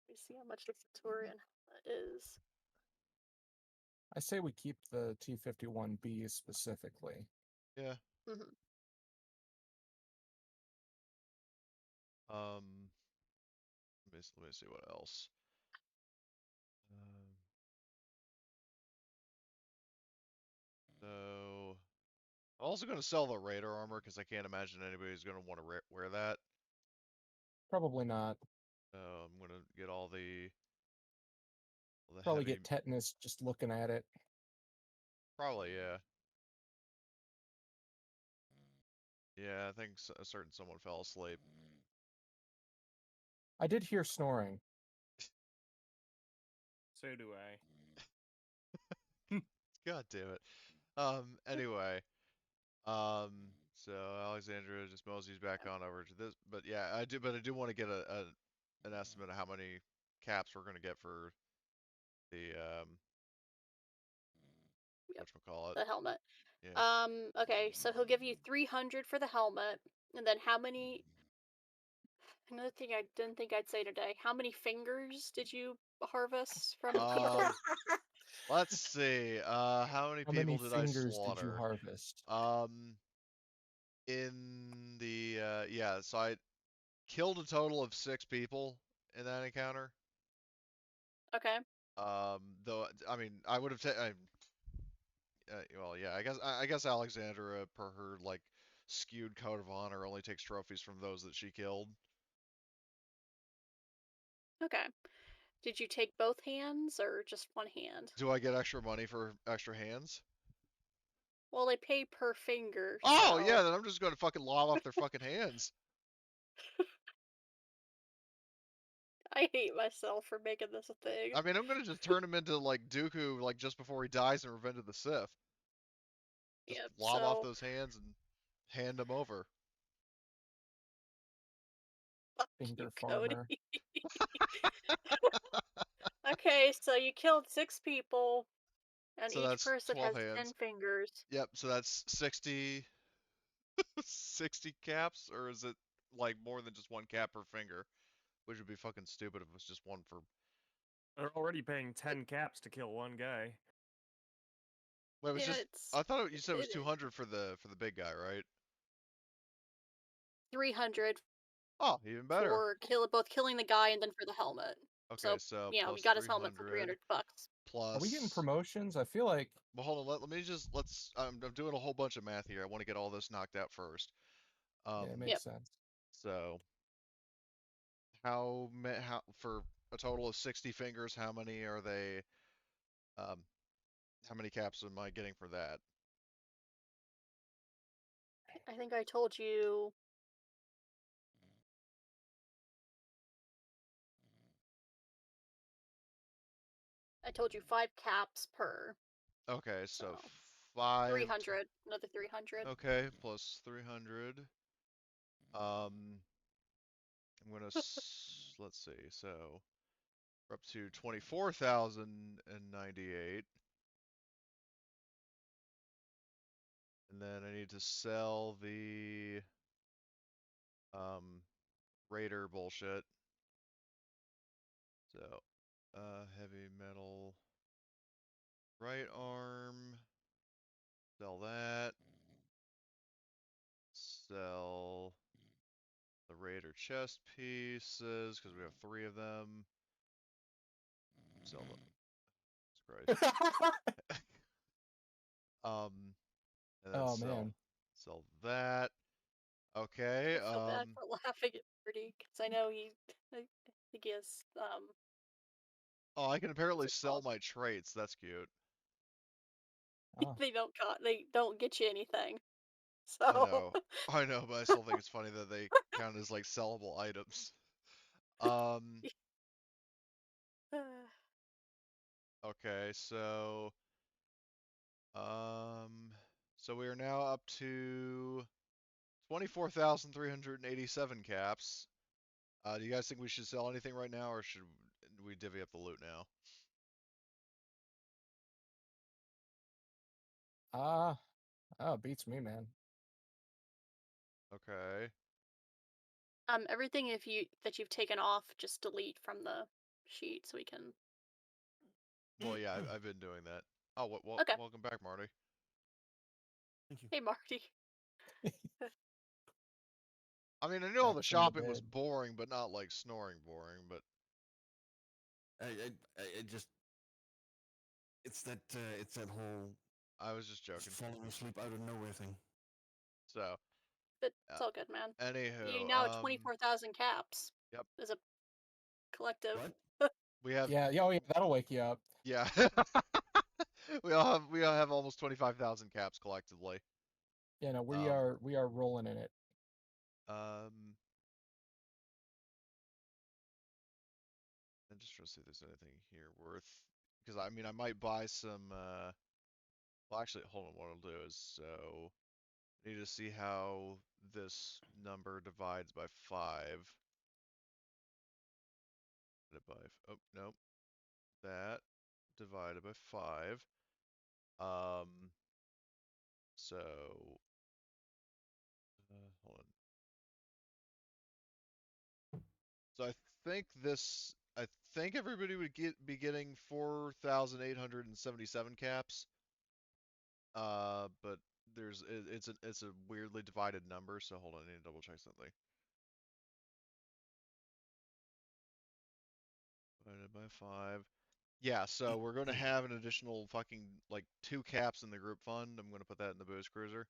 me see how much the Centurion is. I say we keep the T-51B specifically. Yeah. Mm-hmm. Let me see what else. So I'm also going to sell the Raider armor because I can't imagine anybody's going to want to wear that. Probably not. I'm going to get all the Probably heavy. get tetanus just looking at it. Probably, yeah. Yeah, I think a certain someone fell asleep. I did hear snoring. So do I. God damn it. Anyway. So Alexandra just moseys back on over to this, but yeah, I do want to get an estimate of how many caps we're gonna get for the Yep, whatchamacallit. the helmet. Yeah. Okay, so he'll give you 300 for the helmet, and then how many? Another thing I didn't think I'd say today. How many fingers did you harvest from people? Let's see. How many How people many did I fingers did you slaughter? harvest? In the yeah, so I killed a total of 6 people in that encounter. Okay. Though I mean, I would have taken. Well, yeah, I guess Alexandra, per her like skewed code of honor, only takes trophies from those that she killed. Okay. Did you take both hands or just one hand? Do I get extra money for extra hands? Well, they pay per finger. Oh so... yeah, then I'm just going to fucking lob off their fucking hands. I hate myself for making this a thing. I mean, I'm gonna just turn him into like Dooku, like just before he dies in Revenge of the Sith. Just Yep, lob off so... those hands and hand them over. Fuck Finger you, Cody. farmer. Okay, so you killed 6 people, and So each that's person 12 has 10 hands. fingers. Yep, so that's 60 60 caps, or is it like more than just one cap per finger? Which would be fucking stupid if it was just one for. They're already paying 10 caps to kill one guy. Wait, it was Yeah, just. it's I thought you said it was 200 for the big guy, right? 300 Oh, even better. for both killing the guy and then for the helmet. Okay, So, so yeah, we plus got his helmet for 300 $300. plus. Are we getting promotions? I feel like. Well, hold on. Let me just let's. I'm doing a whole bunch of math here. I want to get all this knocked out first. Yeah, it makes Yep. sense. So how for a total of 60 fingers? How many are they? How many caps am I getting for that? I think I told you. I told you 5 caps per. Okay, so So 5. 300, another 300. Okay, plus 300. I'm gonna let's see. So we're up to 24,098, and then I need to sell the raider bullshit. So, heavy metal right arm. Sell that. Sell the raider chest pieces because we have 3 of them. Sell them. Christ. And then Oh sell man. sell that. Okay. I feel bad for laughing at Marty because I know I think he has Oh, I can apparently what's it sell called? my traits. That's cute. Oh. They don't get you anything. I So know. I know, but I still think it's funny that they count as like sellable items. Okay, so we are now up to 24,387 caps. Do you guys think we should sell anything right now, or should we divvy up the loot now? Beats me, man. Okay. everything that you've taken off, just delete from the sheet so we can. Well, yeah, I've been doing that. Oh, Okay. welcome back, Marty. Thank you. Hey, Marty. I mean, I knew all Back the from the shopping was dead. boring, but not like snoring boring, but I just it's that whole I was just joking. falling asleep out of nowhere thing. So, But it's all good, man. You anywho, now have 24,000 caps. Yep. As a collective. What? We have Yeah, oh yeah, that'll wake you up. Yeah. we all have almost 25,000 caps collectively. Yeah, no, we Um, are rolling in it. I'm just trying to see if there's anything here worth, because I mean I might buy some well actually hold on, what I'll do is, so I need to see how this number divides by 5. Divided by, oh nope, that divided by 5. So hold on. So I think everybody would be getting 4,877 caps. But it's a weirdly divided number, so hold on, I need to double check something. Divided by 5. Yeah, so we're going to have an additional fucking like 2 caps in the group fund. I'm going to put that in the booze cruiser.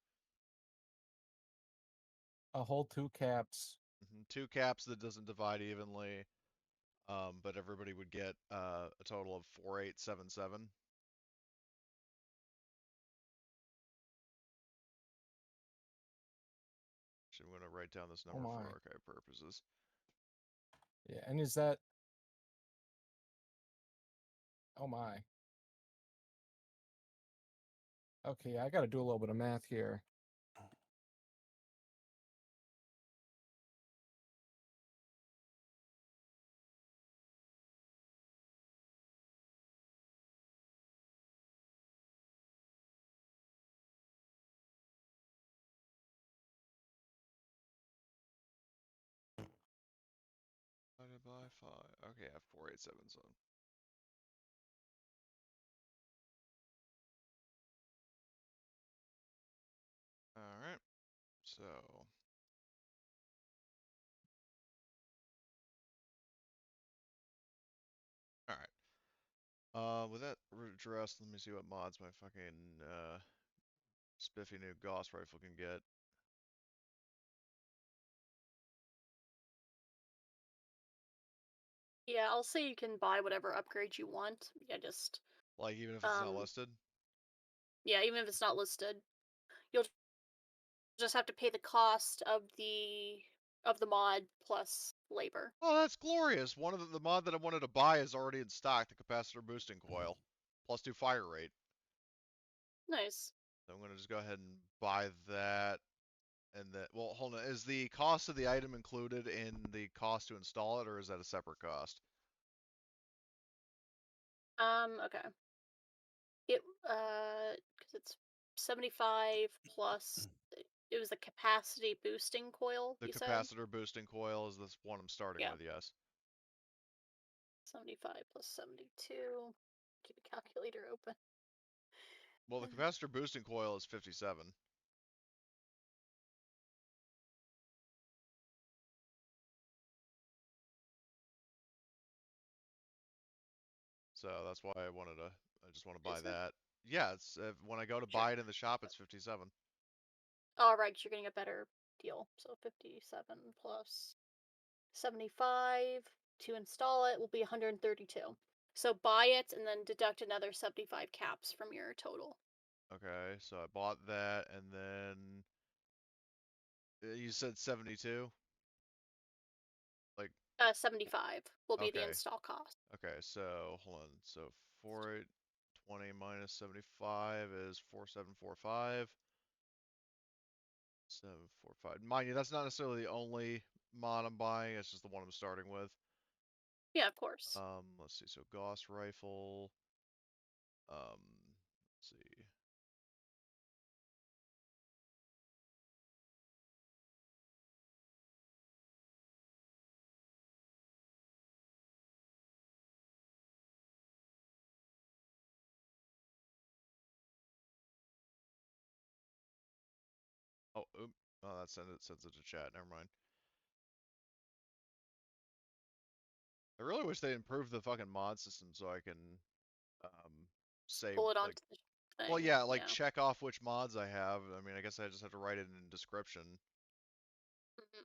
A whole 2 caps. 2 caps that doesn't divide evenly. But everybody would get a total of 4,877. Actually, I'm going to write down this number for archive purposes. Yeah, and is that? Oh my. Okay, I got to do a little bit of math here. Divided by 5. Okay, I have 4,877. Alright, so alright. With that addressed, let me see what mods my fucking spiffy new Gauss rifle can get. Yeah, I'll say you can buy whatever upgrade you want. Yeah, just Like even if it's not listed? Yeah, even if it's not listed. You'll just have to pay the cost of the mod plus labor. Oh, that's glorious. One of the mod that I wanted to buy is already in stock, the capacitor boosting coil. Plus 2 fire rate. Nice. So I'm gonna just go ahead and buy that. And then, well, hold on. Is the cost of the item included in the cost to install it, or is that a separate cost? Okay. It because it's 75 plus it was the capacity boosting coil. The you said? capacitor boosting coil is this one I'm starting Yeah. with, yes. 75 plus 72. Keep a calculator open. Well, the capacitor boosting coil is 57. So that's why I just want to buy Is it? that. Yeah, it's when I go to buy it in the shop, it's 57. All right, you're getting a better deal. So 57 plus 75 to install it will be 132. So buy it and then deduct another 75 caps from your total. Okay, so I bought that, and then you said 72? Like, 75 will be the okay. install cost. Okay, so hold on. So 420 minus 75 is 4745. 745. Mind you, that's not necessarily the only mod I'm buying, it's just the one I'm starting with. Yeah, of course. Let's see, so Gauss rifle. Let's see. Oh, oh, that sends it to chat. Never mind. I really wish they improved the fucking mod system so I can say Pull it like, onto the thing. well, yeah, like check off which mods I have. I mean, I guess I just have to write it in description. Mhm.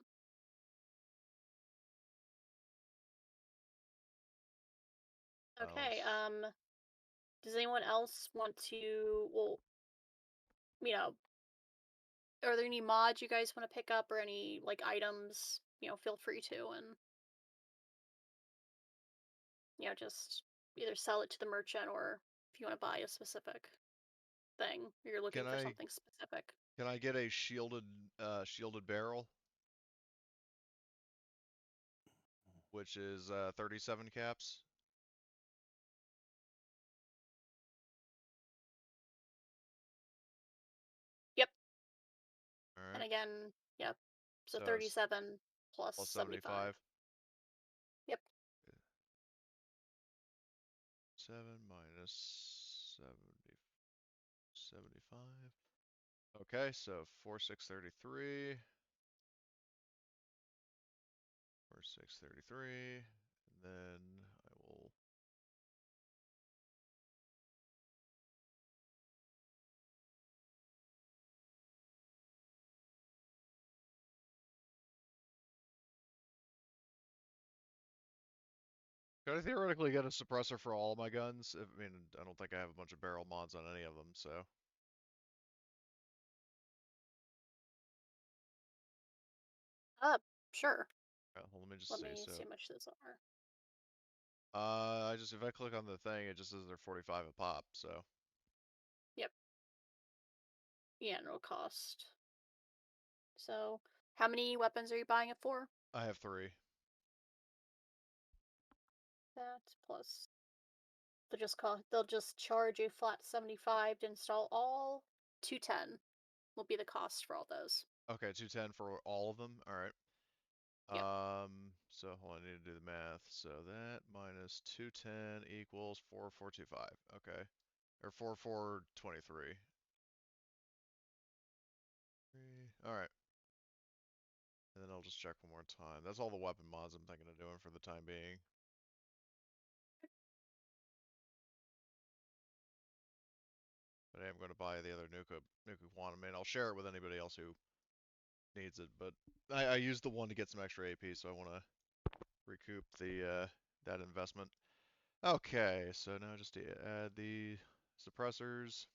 Okay. Does anyone else want to? Well, are there any mods you guys want to pick up or any like items? Feel free to, and just either sell it to the merchant or if you want to buy a specific thing, or you're looking for something specific. Can I get a shielded barrel? Which is 37 caps. Yep. All And right. again, yep. So So 37 plus plus 75. Yep. 7 minus 75. Okay, so 4633. 4633. And then I will. Could I theoretically get a suppressor for all my guns? I mean, I don't think I have a bunch of barrel mods on any of them, so. Sure. Let me just Let see. me So, see how much those are. if I click on the thing, it just says they're 45 a pop. So. Yep. Yeah, no cost. So, how many weapons are you buying it for? I have 3. That plus they'll just charge a flat 75 to install all. 210 will be the cost for all those. Okay, 210 for all of them. All right. Yep. So hold on, I need to do the math. So that minus 210 equals 4425. Okay. Or 4423. All right. And then I'll just check one more time. That's all the weapon mods I'm thinking of doing for the time being. But I am going to buy the other Nuka Quantum, and I'll share it with anybody else who needs it. But I used the one to get some extra AP, so I want to recoup the that investment. Okay, so now just to add the suppressors.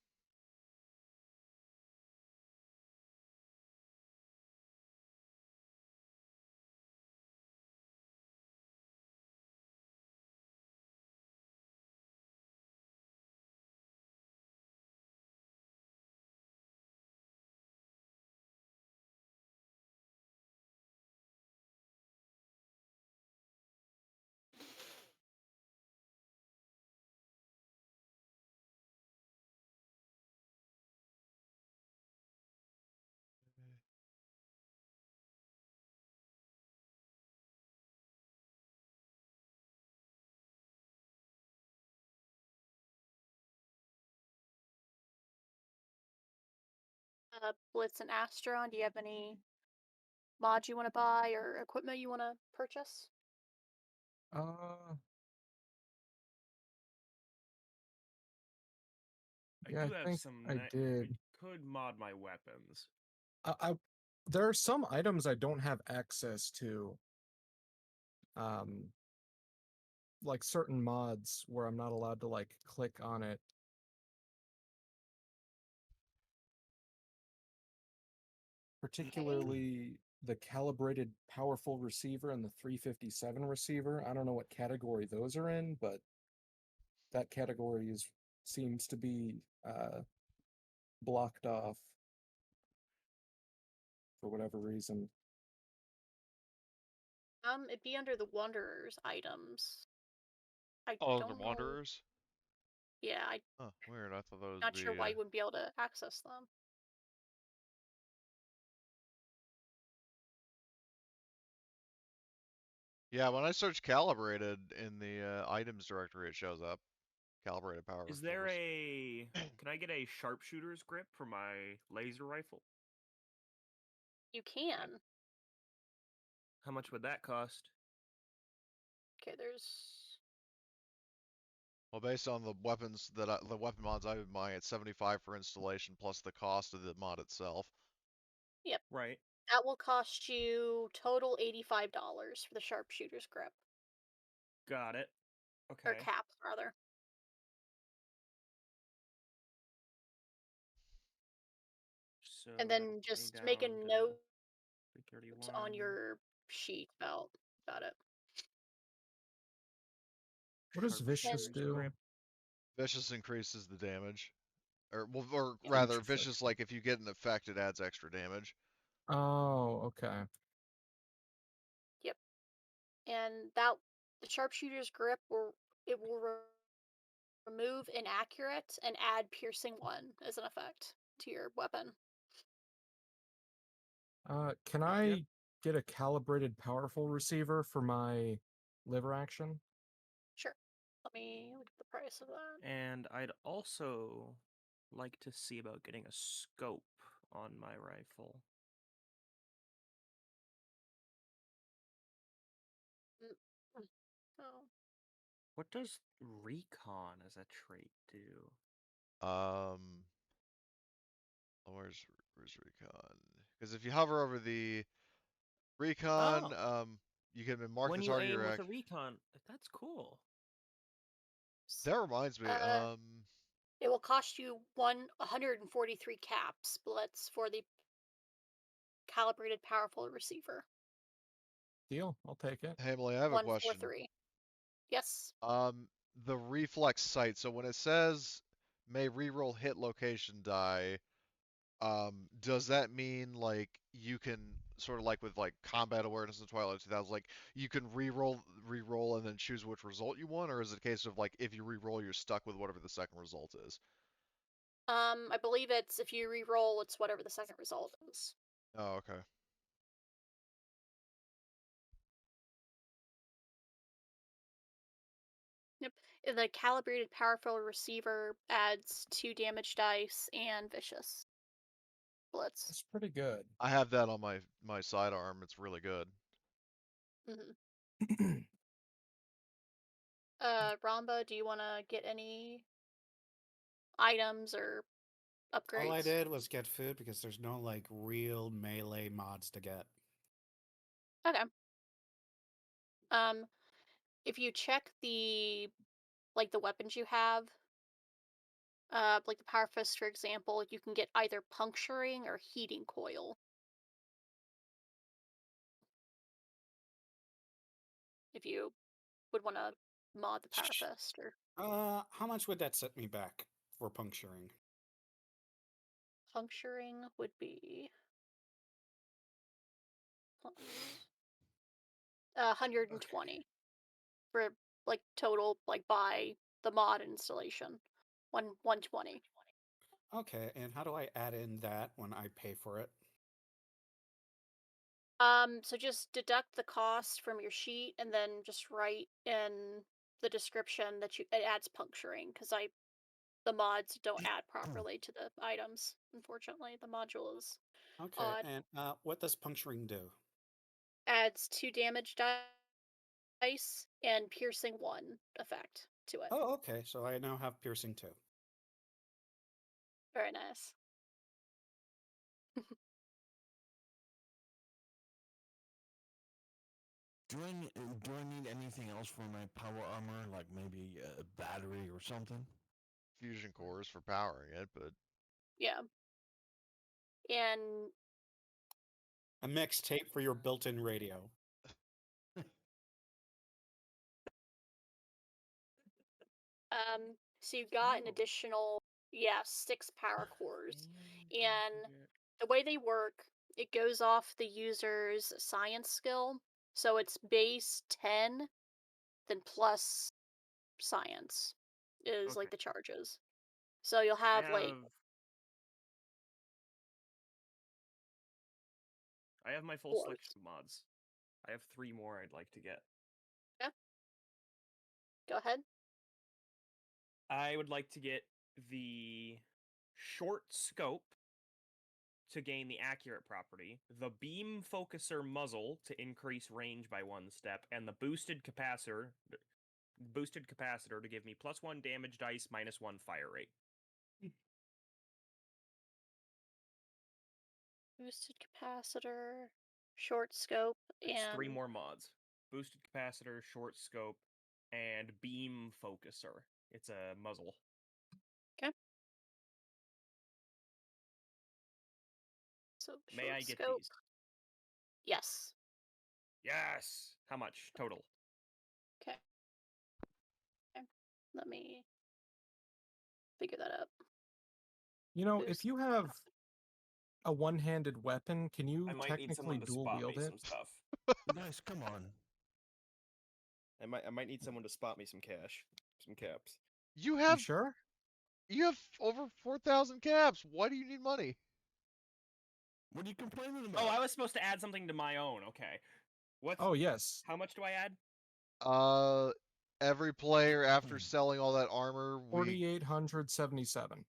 Blitz and Astron, do you have any mods you want to buy or equipment you want to purchase? Yeah, I do I have think some. I did. Could mod my weapons. There are some items I don't have access to. Like certain mods where I'm not allowed to like click on it. Particularly the calibrated powerful receiver and the 357 receiver. I don't know what category those are in, but that category seems to be blocked off for whatever reason. It'd be under the Wanderers items. I Oh, the don't know. Wanderers? Yeah, Huh, weird. I thought that was not sure why you wouldn't be able to access them. Yeah, when I search calibrated in the items directory, it shows up. Calibrated power. Is there a... Can I get a sharpshooter's grip for my laser rifle? You can. How much would that cost? Okay, there's... Well, based on the weapons the weapon mods I've been buying, it's 75 for installation plus the cost of the mod itself. Yep. Right. That will cost you total $85 for the sharpshooter's grip. Got it. Okay. Or caps, rather. So and then just make a note on 331. your sheet about it. What does Vicious Sharpshooter's do? grip. Vicious increases the damage. Or Yeah. rather, Vicious, like, if you get an effect, it adds extra damage. Oh, okay. Yep. And the sharpshooter's grip will remove inaccurate and add piercing 1 as an effect to your weapon. Can I get a calibrated powerful receiver for my liver action? Sure. Let me look at the price of that. And I'd also like to see about getting a scope on my rifle. Oh. What does recon as a trait do? Where's recon? Because if you hover over the recon, you can mark when the you target aim you're with a recon, that's cool. That reminds me, it will cost you 143 caps blitz for the calibrated powerful receiver. Deal, I'll take it. hey, Emily, I have a question. 143. Yes. The reflex sight. So when it says may reroll hit location die, does that mean like you can sort of like with like combat awareness in Twilight 2000, like you can reroll and then choose which result you want, or is it a case of like if you reroll, you're stuck with whatever the second result is? I believe it's if you reroll, it's whatever the second result is. Oh, okay. Yep. The calibrated powerful receiver adds 2 damage dice and vicious blitz. That's pretty good. I have that on my sidearm. It's really good. Mm-hmm. Ramba, do you want to get any items or upgrades? All I did was get food because there's no like real melee mods to get. Okay. If you check the weapons you have, like the Power Fist, for example, you can get either puncturing or heating coil. If you would want to mod the Power Fist, or how much would that set me back for puncturing? Puncturing would be 120 for like total, like by the mod installation. 120. Okay, and how do I add in that when I pay for it? So just deduct the cost from your sheet and then just write in the description that it adds puncturing, because the mods don't add properly to the items. Unfortunately, the module is Okay, odd. and what does puncturing do? Adds 2 damage dice and piercing 1 effect to it. Oh, okay. So I now have piercing too. Very nice. Do I need anything else for my power armor, like maybe a battery or something? Fusion cores for powering it, but Yeah. And A mixtape for your built-in radio. so you got an additional 6 power cores. And the way they work, it goes off the user's science skill. So it's base 10, then plus science is like Okay. the charges. So you'll have like I have my full cores. selection of mods. I have 3 more I'd like to get. Yeah. Go ahead. I would like to get the short scope to gain the accurate property, the beam focuser muzzle to increase range by 1 step, and the boosted capacitor to give me +1 damage dice, -1 fire rate. Boosted capacitor, short scope, It's and 3 more mods. Boosted capacitor, short scope, and beam focuser. It's a muzzle. okay. So May I get scope. these? Yes. Yes! How much total? Okay. Let me figure that out. You know, if Boost. you have a one-handed weapon, can you I might need technically someone to dual spot wield me it? some stuff. Guys, come on. I might need someone to spot me some cash, some caps. you You have sure? over 4,000 caps. Why do you need money? What are you complaining about? Oh, I was supposed to add something to my own. Okay. What's? Oh, yes. How much do I add? Every player after selling all that armor, 4,877.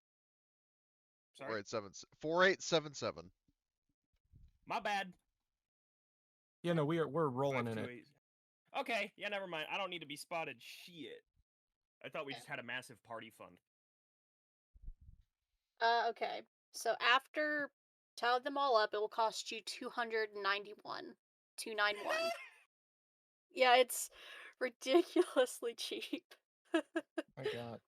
Sorry. 4877. My bad. Yeah, no, we're rolling in it. 528. Okay, yeah, never mind. I don't need to be spotted. Shit. I thought we just had a massive party fund. Okay. So after tally them all up, it will cost you 291. 291. Yeah, it's ridiculously cheap. My God.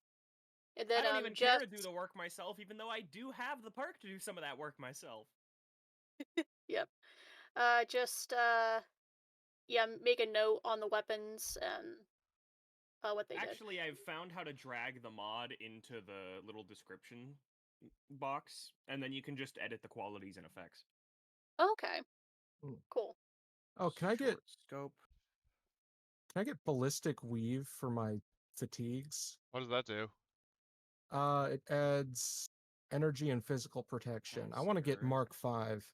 And then I don't even care to do the work myself, even though I do have the perk to do some of that work myself. Yep. Make a note on the weapons and what they did. Actually, I've found how to drag the mod into the little description box, and then you can just edit the qualities and effects. Okay. Ooh. Cool. Oh, can I get scope? Can I get ballistic weave for my fatigues? What does that do? It adds energy and physical protection. I want to get Mark 5.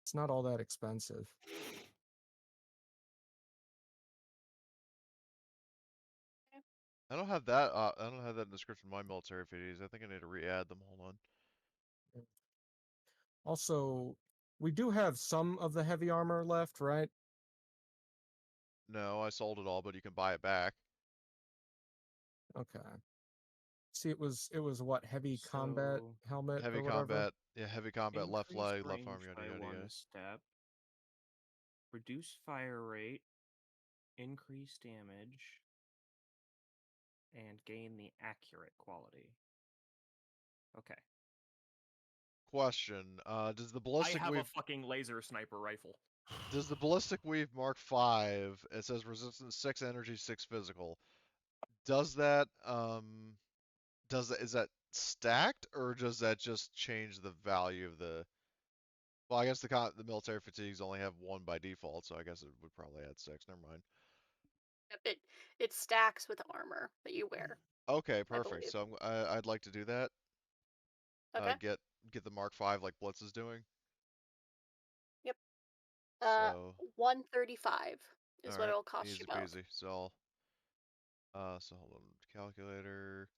It's not all that expensive. I don't have that. I don't have that in the description of my military fatigues. I think I need to re-add them. Hold on. Also, we do have some of the heavy armor left, right? No, I sold it all, but you can buy it back. Okay. See, it was what, heavy combat helmet Heavy or whatever? combat. Yeah, heavy combat, left Increase leg, left range arm, yada by yada 1 yada. step. Reduce fire rate. Increase damage. And gain the accurate quality. Okay. Question: does the ballistic I have weave? a fucking laser sniper rifle. Does the ballistic weave Mark 5? It says resistance 6, energy 6, physical. Does that is that stacked, or does that just change the value of the? Well, I guess the military fatigues only have 1 by default, so I guess it would probably add 6. Never mind. Yep, it stacks with armor that you wear. Okay, perfect. So I'd like to do that. Okay. Get the Mark 5 like Blitz is doing. Yep. So 135 is what it'll cost easy you both. peasy. So so hold on, calculator.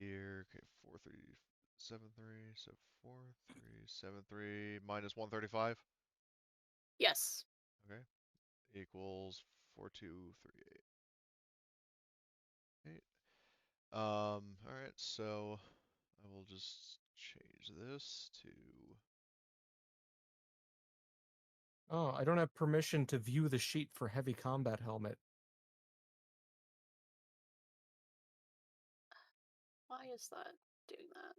here. Okay, 4373. So 4373 minus 135. Yes. Okay, equals 4238. All right, so I will just change this to. Oh, I don't have permission to view the sheet for heavy combat helmet. Why is that doing that?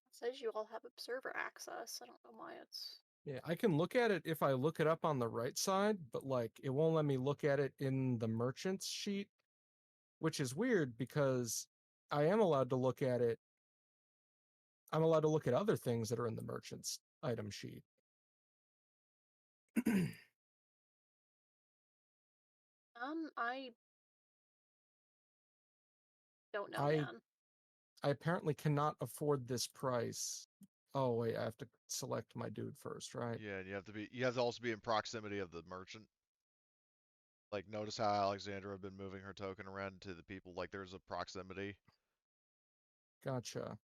It says you all have observer access. I don't know why it's. Yeah, I can look at it if I look it up on the right side, but like it won't let me look at it in the merchant's sheet, which is weird because I am allowed to look at it. I'm allowed to look at other things that are in the merchant's item sheet. I don't know, I man. I apparently cannot afford this price. Oh wait, I have to select my dude first, right? Yeah, and you have to also be in proximity of the merchant. Like, notice how Alexandra had been moving her token around to the people. Like, there's a proximity. Gotcha.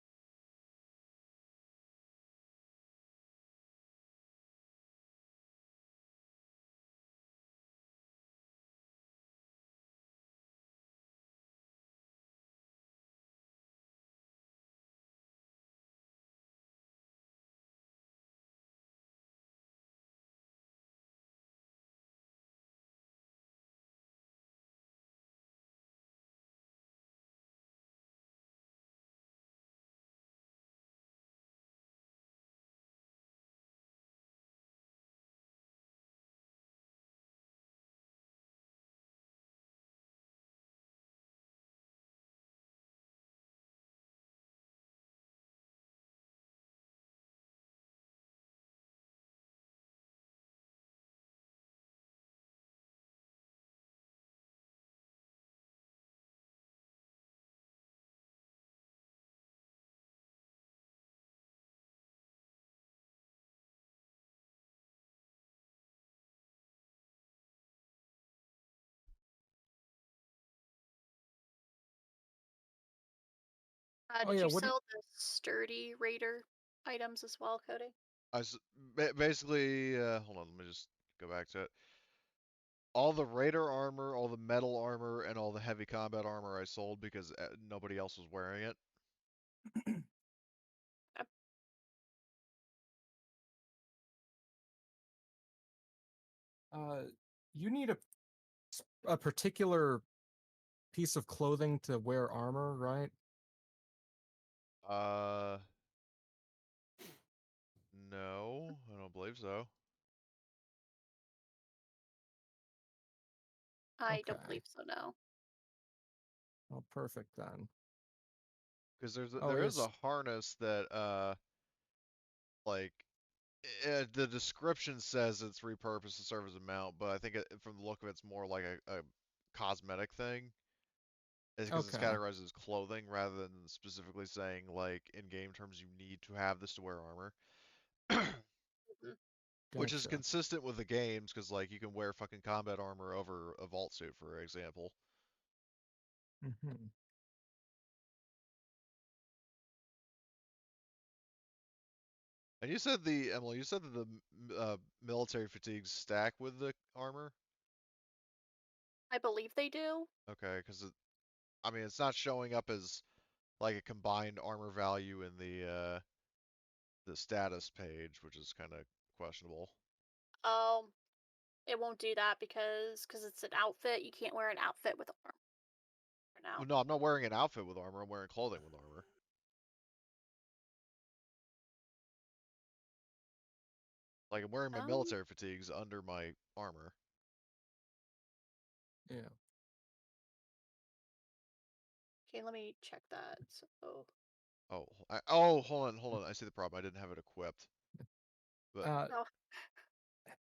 Oh Did yeah, you what? sell the sturdy raider items as well, Cody? Basically, hold on, let me just go back to it. All the raider armor, all the metal armor, and all the heavy combat armor I sold because nobody else was wearing it. You need a particular piece of clothing to wear armor, right? No, I don't believe so. I don't Okay. believe so, no. Oh, perfect then. Because Oh, there is is a harness that like the description says it's repurposed to serve as a mount, but I think from the look of it, it's more like a cosmetic thing. It's because it's okay. categorized as clothing rather than specifically saying like in game terms you need to have this to wear armor. Mhm. Which is Gotcha. consistent with the games because like you can wear fucking combat armor over a vault suit, for example. Mm-hmm. And Emily, you said that the military fatigues stack with the armor. I believe they do. Okay, because I mean it's not showing up as like a combined armor value in the status page, which is kind of questionable. It won't do that because it's an outfit. You can't wear an outfit with armor for now. Well, no, I'm not wearing an outfit with armor. I'm wearing clothing with armor. Like I'm wearing my Um, military fatigues under my armor. Yeah. okay, let me check that. So, Hold on. I see the problem. I didn't have it equipped. But oh,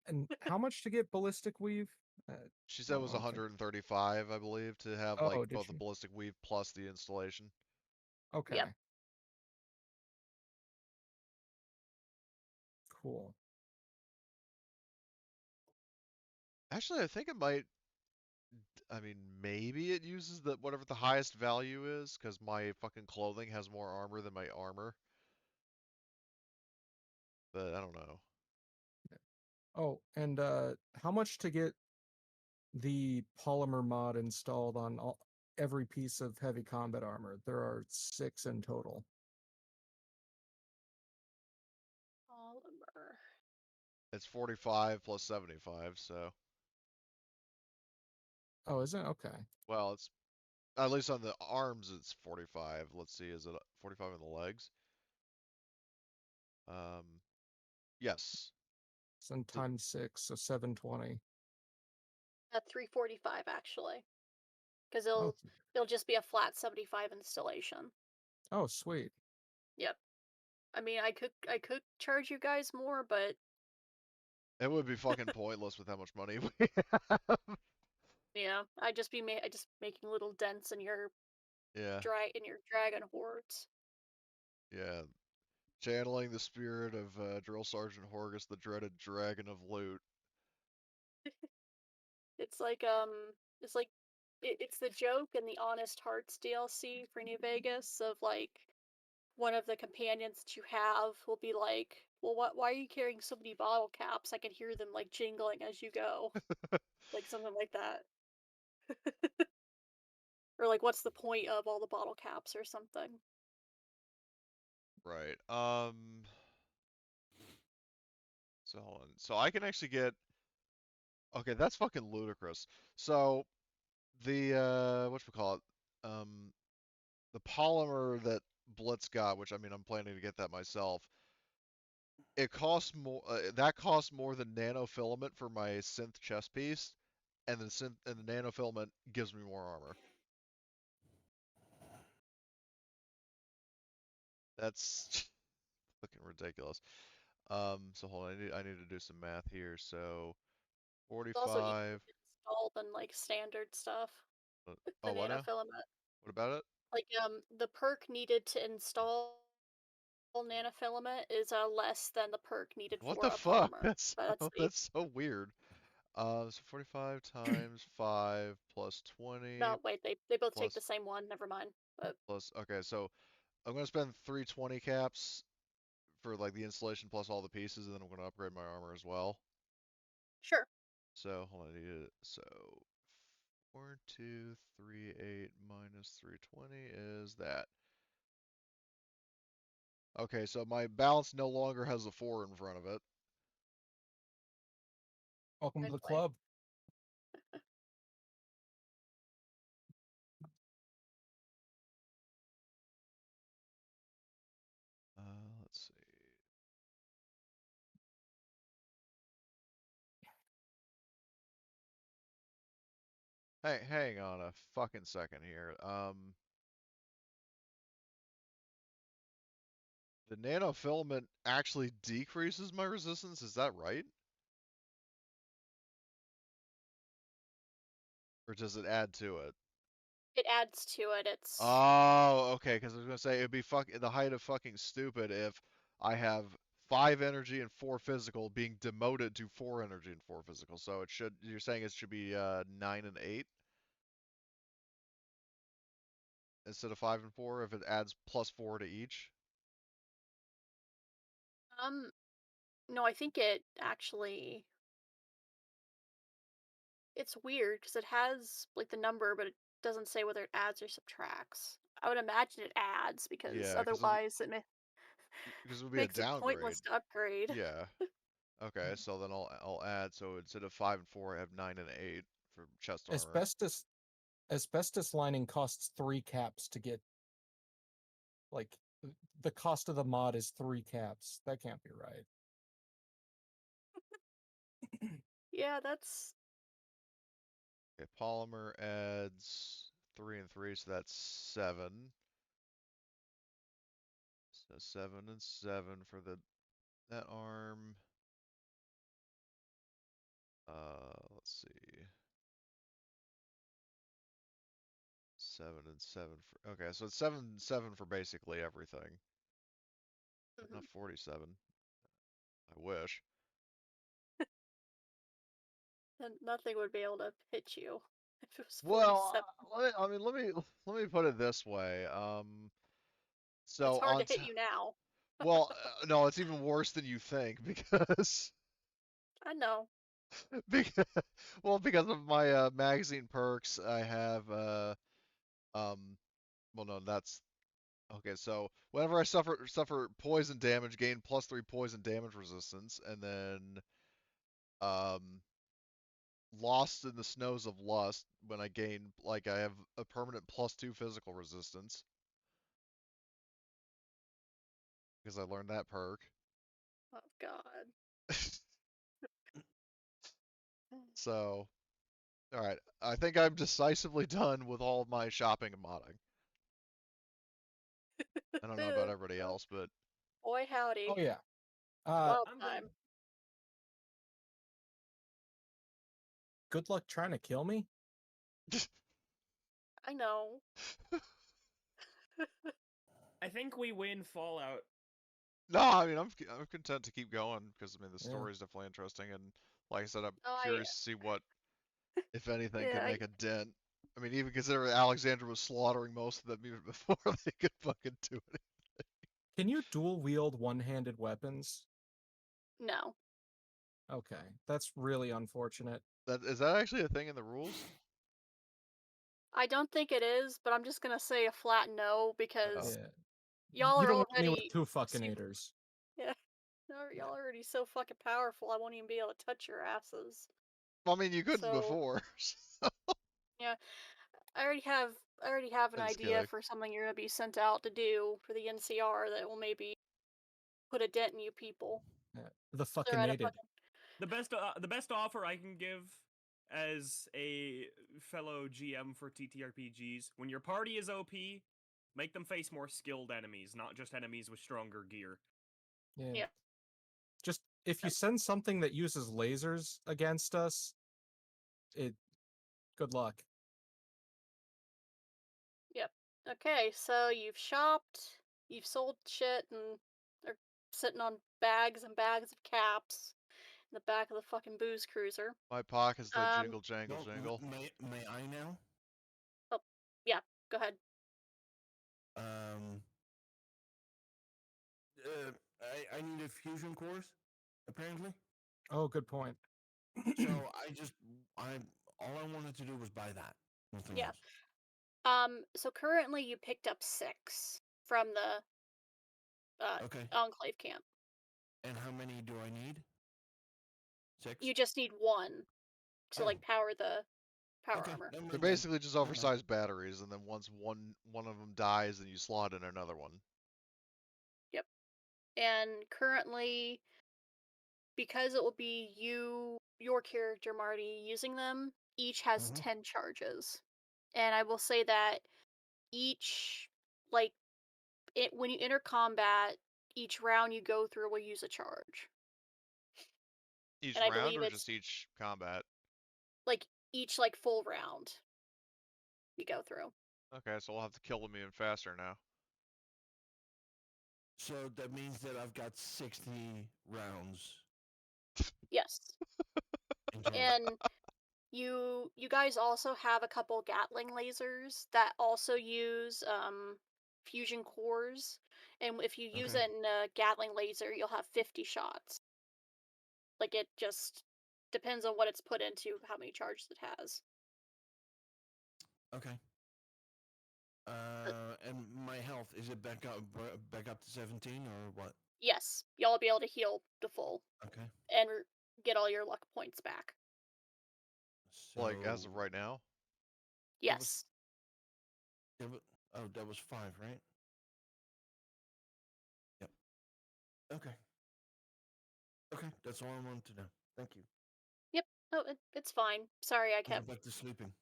And how much to get ballistic weave? she said it was Okay. 135, I believe, to have like Oh, did both the she? ballistic weave plus the installation. Okay. Cool. Actually, I think it might. I mean, maybe it uses the whatever the highest value is, because my fucking clothing has more armor than my armor. But I don't know. Oh, and how much to get the polymer mod installed on every piece of heavy combat armor? There are 6 in total. Polymer. It's 45 plus 75, so. Oh, is it? Okay. Well, it's at least on the arms it's 45. Let's see, is it 45 on the legs? Yes. So then times 6, so 720. At 345 actually, because Oh, it'll just be a flat 75 installation. oh, sweet. Yep. I mean, I could charge you guys more, but It would be fucking pointless with how much money we have. yeah, I just making little dents in your Yeah, dragon hordes. yeah. Channeling the spirit of Drill Sergeant Horgus, the dreaded dragon of loot. It's like it's the joke in the Honest Hearts DLC for New Vegas of like one of the companions that you have will be like, "Well, why are you carrying so many bottle caps? I can hear them like jingling as you go." Like something like that. Or like, what's the point of all the bottle caps or something? Right. So hold on. So I can actually get. Okay, that's fucking ludicrous. So the whatchamacallit, the polymer that Blitz got, which I mean I'm planning to get that myself. It costs more. That costs more than nanofilament for my synth chest piece, and the nanofilament gives me more armor. That's looking ridiculous. So hold on, I need to do some math here. So It's also easier 45. to install than like standard stuff. The Oh, what now? nanofilament. What about it? Like the perk needed to install nanofilament is less than the perk needed What for the a fuck? polymer. That's But that's the that's so weird. So 45 times 5 plus 20 no wait, they both take the plus same one, never mind. But okay, so I'm gonna spend 320 caps for like the installation plus all the pieces, and then I'm gonna upgrade my armor as well. sure. So hold on, so 4238 minus 320 is that. Okay, so my balance no longer has a 4 in front of it. Welcome to Good the play. club. Let's see. Hey, hang on a fucking second here. The nanofilament actually decreases my resistance, is that right? Or does it add to it? It adds to it. It's Oh, okay, because I was gonna say it'd be the height of fucking stupid if I have 5 energy and 4 physical being demoted to 4 energy and 4 physical. So you're saying it should be 9 and 8 instead of 5 and 4 if it adds plus 4 to each? no, I think it actually it's weird because it has like the number, but it doesn't say whether it adds or subtracts. I would imagine it adds because Yeah, otherwise because it would be a makes it downgrade. pointless to upgrade. Yeah. Okay, so then I'll add. So instead of 5 and 4, I have 9 and 8 for chest armor. Asbestos lining costs 3 caps to get. Like the cost of the mod is 3 caps. That can't be right. Yeah, that's Okay, polymer adds 3 and 3, so that's 7. So 7 and 7 for that arm. Let's see. 7 and 7 for. Okay, so it's 7 and 7 for basically everything. But not 47. I wish. And nothing would be able to hit you if it was Well, 47. let me put it this way. So It's hard on to hit you now. well, no, it's even worse than you think because I know. because because of my magazine perks, I have well no, that's okay. So whenever I suffer poison damage, gain +3 poison damage resistance, and then um Lost in the Snows of Lust when I gain like I have a permanent +2 physical resistance because I learned that perk. Oh God. So, all right, I think I'm decisively done with all of my shopping and modding. I don't know about everybody else, but Boy howdy. Oh yeah. Wild I'm time. Good luck trying to kill me. I know. I think we win Fallout. no, I mean I'm content to keep going because I mean the Yeah. story is definitely interesting, and like I said, I'm Oh, curious to see what, if anything, Yeah, can make a dent. I mean, even considering Alexandra was slaughtering most of them even before they could fucking do it. Can you dual wield one-handed weapons? no. Okay, that's really unfortunate. Is that actually a thing in the rules? I don't think it is, but I'm just gonna say a flat no because Yeah. y'all You are don't want me with already two fucking super. haters. Yeah, y'all are already so fucking powerful. I won't even be able to touch your asses. I mean, you couldn't So before. yeah, I already have an I'm just idea kidding. for something you're gonna be sent out to do for the NCR that will maybe put a dent in you people. Yeah. The They're fucking at a hated. fucking. The best offer I can give as a fellow GM for TTRPGs: when your party is OP, make them face more skilled enemies, not just enemies with stronger gear. Yeah. Yeah. Just if you send something that uses lasers against us, good luck. Yep. Okay, so you've shopped, you've sold shit, and are sitting on bags and bags of caps in the back of the fucking booze cruiser. My pockets the Um. jingle jangle No, jingle. may I now? Oh, yeah. Go ahead. Um, I need a fusion course, apparently. Oh, good point. So all I wanted to do was buy that. Nothing Yeah. else. So currently you picked up 6 from the Okay. Enclave camp. And how many do I need? 6? You just need 1 to like power the power Okay. armor. Never They're mind then. basically just Never mind. oversized batteries, and then once one of them dies, then you slot in another one. Yep. And currently, because it will be your character, Marty, using them, each has Mhm. 10 charges. And I will say that each, like, when you enter combat, each round you go through will use a charge. Each And I round believe or it's just each combat? like each like full round you go through. Okay, so we'll have to kill them even faster now. So that means that I've got 60 rounds Yes. in total. And you guys also have a couple Gatling lasers that also use fusion cores, and if you use Okay. it in a Gatling laser, you'll have 50 shots. Like it just depends on what it's put into, how many charges it has. Okay. And my health, is it back up to 17 or what? Yes, y'all will be able to heal to full Okay. and get all your luck points back. So Like as of right now. Yes. that was 5, right? Yep. Okay. Okay, that's all I wanted to know. Thank you. Yep. Oh, it's fine. Sorry, I Go kept. back to sleeping.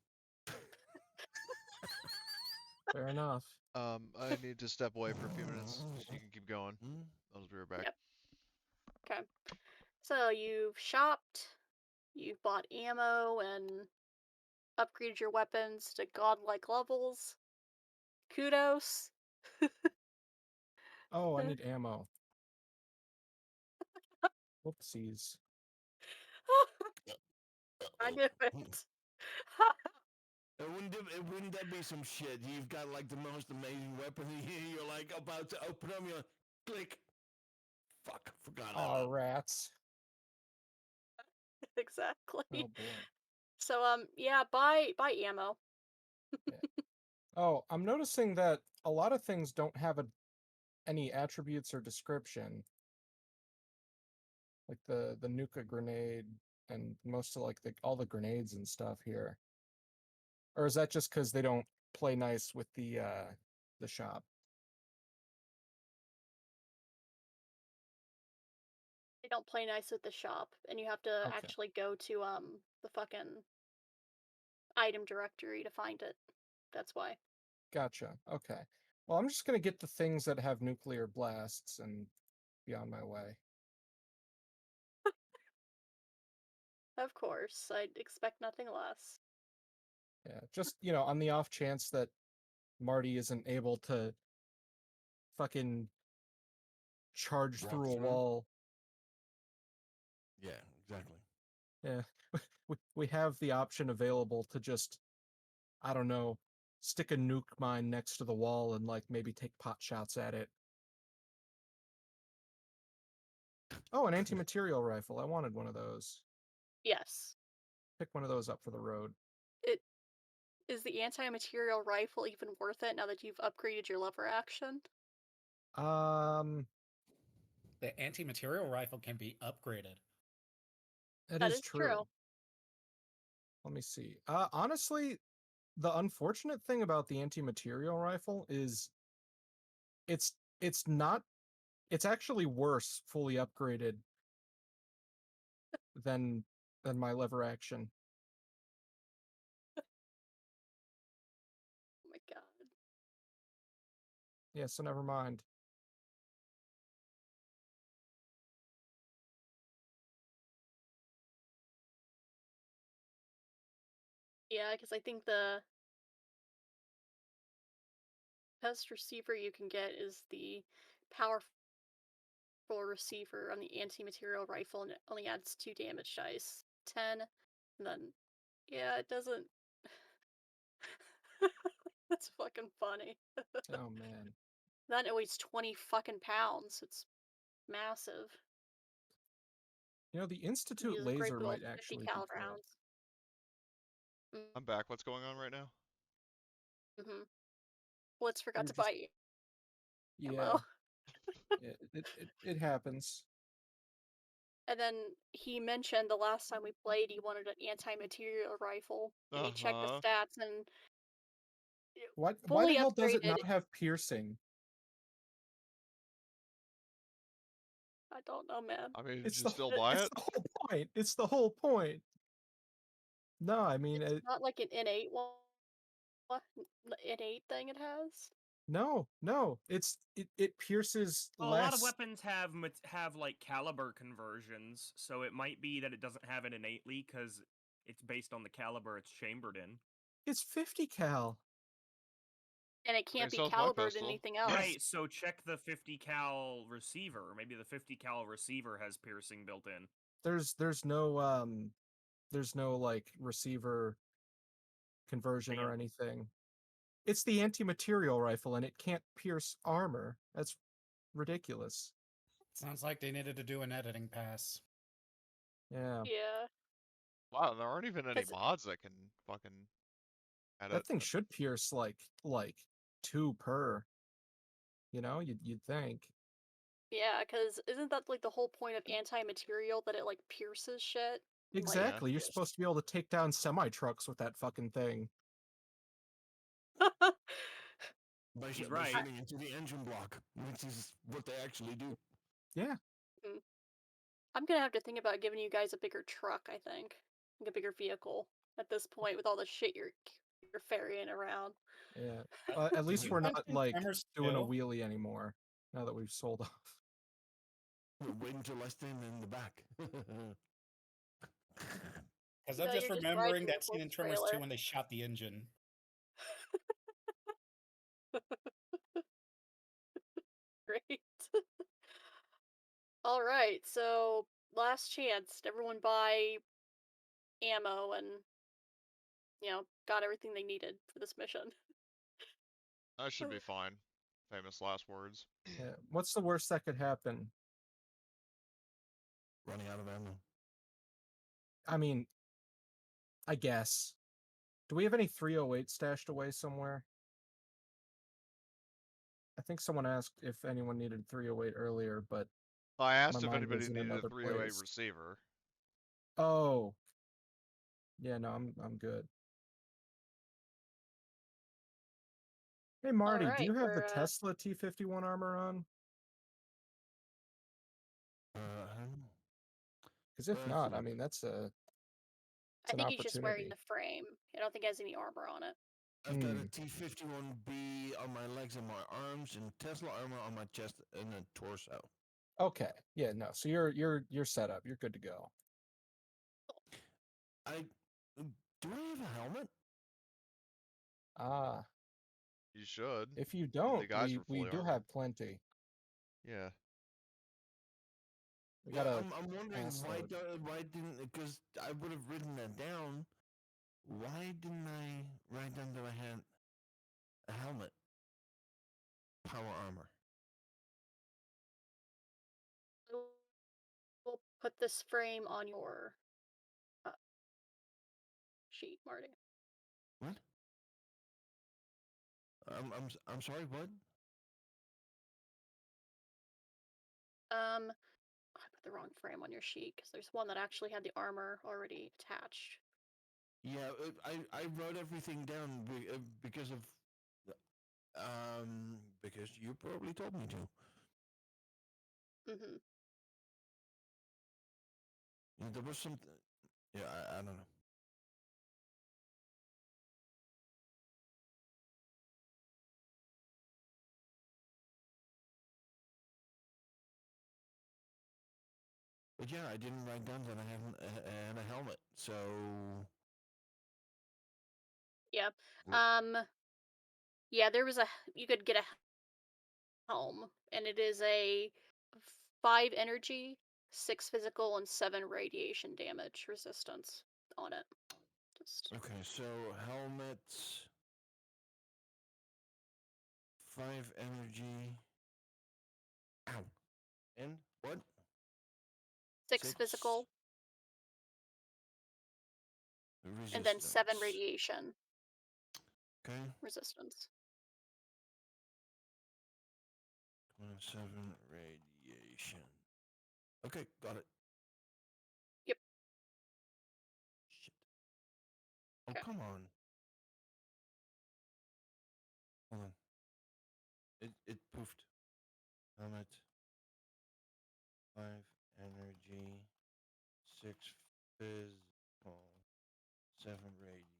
Fair enough. I need to step away for a few minutes. So you can keep going. Hmm? I'll just be right back. Yep. Okay. So you've shopped, you've bought ammo and upgraded your weapons to godlike levels. Kudos. Oh, I need ammo. Whoopsies. I knew it. Wouldn't that be some shit? You've got like the most amazing weapon here. You're like about to open them. You're click. Fuck, forgot Aw, ammo. rats. Exactly. Oh boy. So yeah, buy ammo. Oh, I'm noticing that a lot of things don't have any attributes or description. Like the nuka grenade and most of like all the grenades and stuff here. Or is that just because they don't play nice with the shop? They don't play nice with the shop, and you have to Okay. actually go to the fucking item directory to find it. That's why. Gotcha. Okay. Well, I'm just gonna get the things that have nuclear blasts and be on my way. Of course, I'd expect nothing less. Yeah, just on the off chance that Marty isn't able to fucking charge Walk through a through? wall. Yeah, exactly. Yeah, we have the option available to just, I don't know, stick a nuke mine next to the wall and like maybe take pot shots at it. Oh, an anti-material rifle. I wanted one of those. Yes. Pick one of those up for the road. Is the anti-material rifle even worth it now that you've upgraded your lever action? Um, The anti-material rifle can be upgraded. That is is true. true. Let me see. Honestly, the unfortunate thing about the anti-material rifle is it's not it's actually worse fully upgraded than my lever action. Oh my god. Yeah, so never mind. Yeah, because I think the best receiver you can get is the powerful receiver on the anti-material rifle, and it only adds 2 damage dice. 10, and then, yeah, it doesn't... That's fucking funny. Oh man. Then it weighs 20 fucking pounds. It's massive. The Institute Uses a great laser big old might 50 actually be cal cool. rounds. I'm back. What's going on right now? Mm-hmm. Blitz forgot You're to just buy ammo. Yeah, it happens. And then he mentioned the last time we played he wanted an anti-material rifle. And he checked the stats and Why fully the hell does it upgraded. not have piercing? I don't know, man. I mean, did It's you the still buy it? the whole point. It's the whole point. No, I mean It's not like an innate one. Innate thing it has. no. It pierces Well, less. a lot of weapons have like caliber conversions, so it might be that it doesn't have it innately because it's based on the caliber it's chambered in. It's 50 cal. And it can't be so is my calibered pistol. anything else. Right, so check the 50 cal receiver. Maybe the 50 cal receiver has piercing built in. There's no like receiver conversion or Damn. anything. It's the anti-material rifle and it can't pierce armor. That's ridiculous. Sounds like they needed to do an editing pass. Yeah. Yeah. Wow, there aren't even any 'Cause- mods that can fucking edit. That thing should pierce like 2 per. You'd think. Yeah, because isn't that like the whole point of anti-material, that it like pierces shit? And, like, Exactly. You're Yes. supposed to be able to take down semi-trucks with that fucking thing. By He's by right. shooting into the engine block, which is what they actually do. Yeah. I'm gonna have to think about giving you guys a bigger truck, I think. Like a bigger vehicle at this point with all the shit you're ferrying around. Yeah. Do At least you we're have not some like tremors doing a too? wheelie anymore now that we've sold off. Wait until I stand in the back. Because No, I'm just you're just remembering riding the that scene in horse Tremors 2 trailer. when they shot the engine. Great. All right, so last chance. Did everyone buy ammo and got everything they needed for this mission? I should be fine. Famous last words. Yeah. What's the worst that could happen? Running out of ammo. I mean, I guess. Do we have any 308 stashed away somewhere? I think someone asked if anyone needed 308 earlier, but I my asked if mind anybody was in needed a another 308 place. receiver. Oh. Yeah, no, I'm good. Hey Marty, do right, you have the we're Tesla T51 armor on? I don't know. Because if Let's not, I look. mean it's I an think he's just wearing opportunity. the frame. I don't think he has any armor on it. I've got a T-51B on my legs and my arms, and Tesla armor on my chest and the torso. Okay. Yeah, no. So you're set up. You're good to go. Do I have a helmet? Ah, You should. if you I mean, don't, the guys were we fully do armored. have plenty. Yeah. We Well, got a I'm wondering pass load. why didn't, because I would have written that down. Why didn't I write down that I had a helmet? Power armor. We'll put this frame on your sheet, Marty. What? I'm sorry. What? I put the wrong frame on your sheet because there's one that actually had the armor already attached. Yeah, I wrote everything down because of because you probably told me to. Mm-hmm. Yeah, there was some. Yeah, I don't know. But yeah, I didn't write down that I had a helmet. So Yeah. Yeah, you could get a helm, and it is a 5 energy, 6 physical, and 7 radiation damage resistance on it. Just okay, so helmets, 5 energy. Ow. And what? 6 physical, and then 7 Resistance. radiation Okay. resistance. 27 radiation. Okay, got it. Yep. Shit. Oh, Okay. come on. Hold on. It poofed. Helmet. 5 energy. 6 physical. 7 radiation.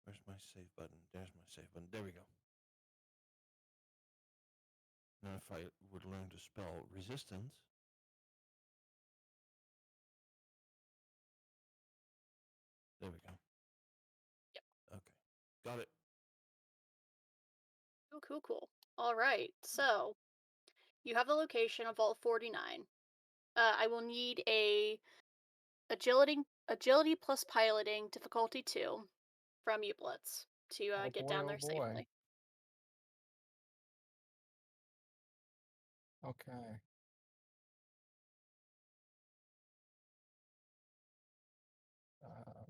Where's my save button? There's my save button. There we go. Now if I would learn to spell resistance. There we go. Yep. Okay. Got it. Oh, cool. All right. So, you have the location of Vault 49. I will need a agility plus piloting difficulty 2 from you, Blitz, to Oh get boy, down oh there boy. safely. Okay. Uh,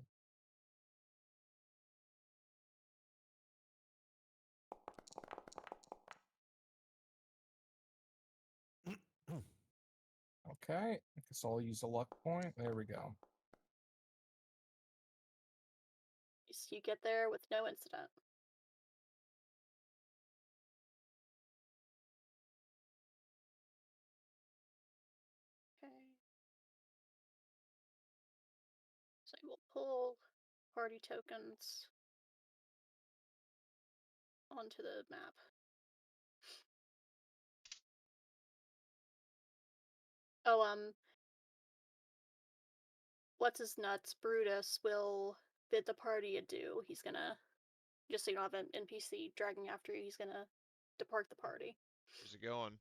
okay. I guess I'll use a luck point. There we go. You get there with no incident. Okay. So we'll pull party tokens onto the map. Oh, what's his nuts? Brutus will bid the party adieu. He's gonna, just so you don't have an NPC dragging after you, he's gonna depart the party. Where's it going?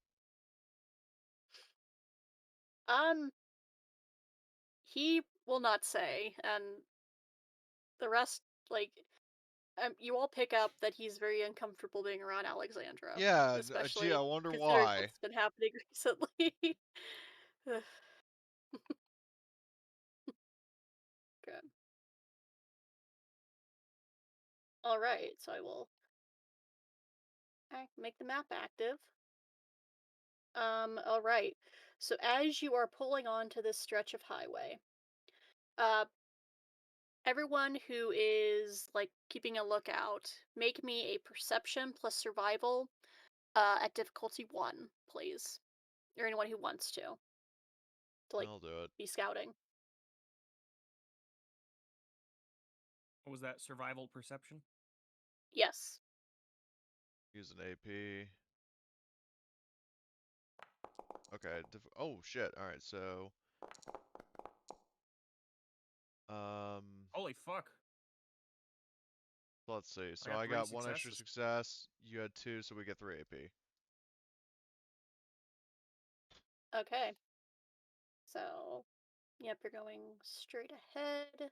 He will not say, and the rest, like, you all pick up that he's very uncomfortable being around Alexandra. Yeah, gee, I Especially wonder considering why. what's been happening recently. Good. Alright, so I will make the map active. Alright. So as you are pulling onto this stretch of highway, uh, everyone who is, like, keeping a lookout, make me a perception plus survival at difficulty 1, please. Or anyone who wants to, like, I'll do it. be scouting. What was that? Survival perception? Yes. Use an AP. Okay. Oh shit. All right. So, Holy fuck. let's see. So got I 3 got 1 extra successes. success. You had 2, so we get 3 AP. Okay. So, yep, you're going straight ahead.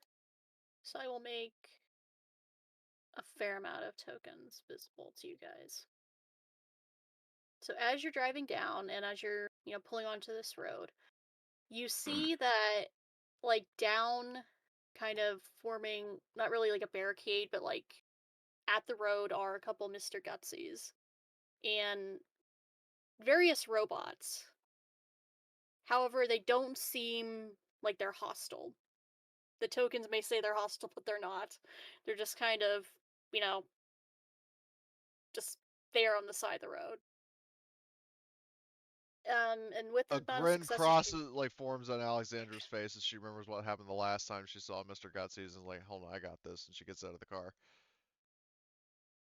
So I will make a fair amount of tokens visible to you guys. So as you're driving down and as you're, pulling onto this road, you see that, like, down, kind of forming, not really like a barricade, but like at the road are a couple Mr. Gutsies and various robots. However, they don't seem like they're hostile. The tokens may say they're hostile, but they're not. They're just kind of, you know, just there on the side of the road. And with A about a grin success, you crosses, like, forms on Alexandra's face as she remembers what happened the last time she saw Mr. Gutsies and like, hold on, I got this, and she gets out of the car.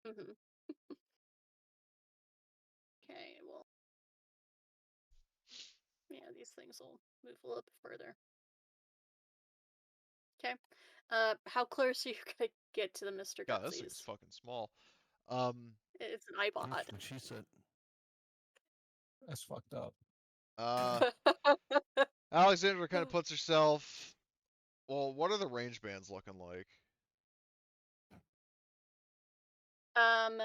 Mm-hmm. Okay, well, yeah, these things will move a little bit further. Okay. How close are you gonna get to the Mr. God, this thing's Gutsies? fucking small. It's an That's iBot. what she said. That's fucked up. Alexandra kind of puts herself. Well, what are the range bands looking like? um,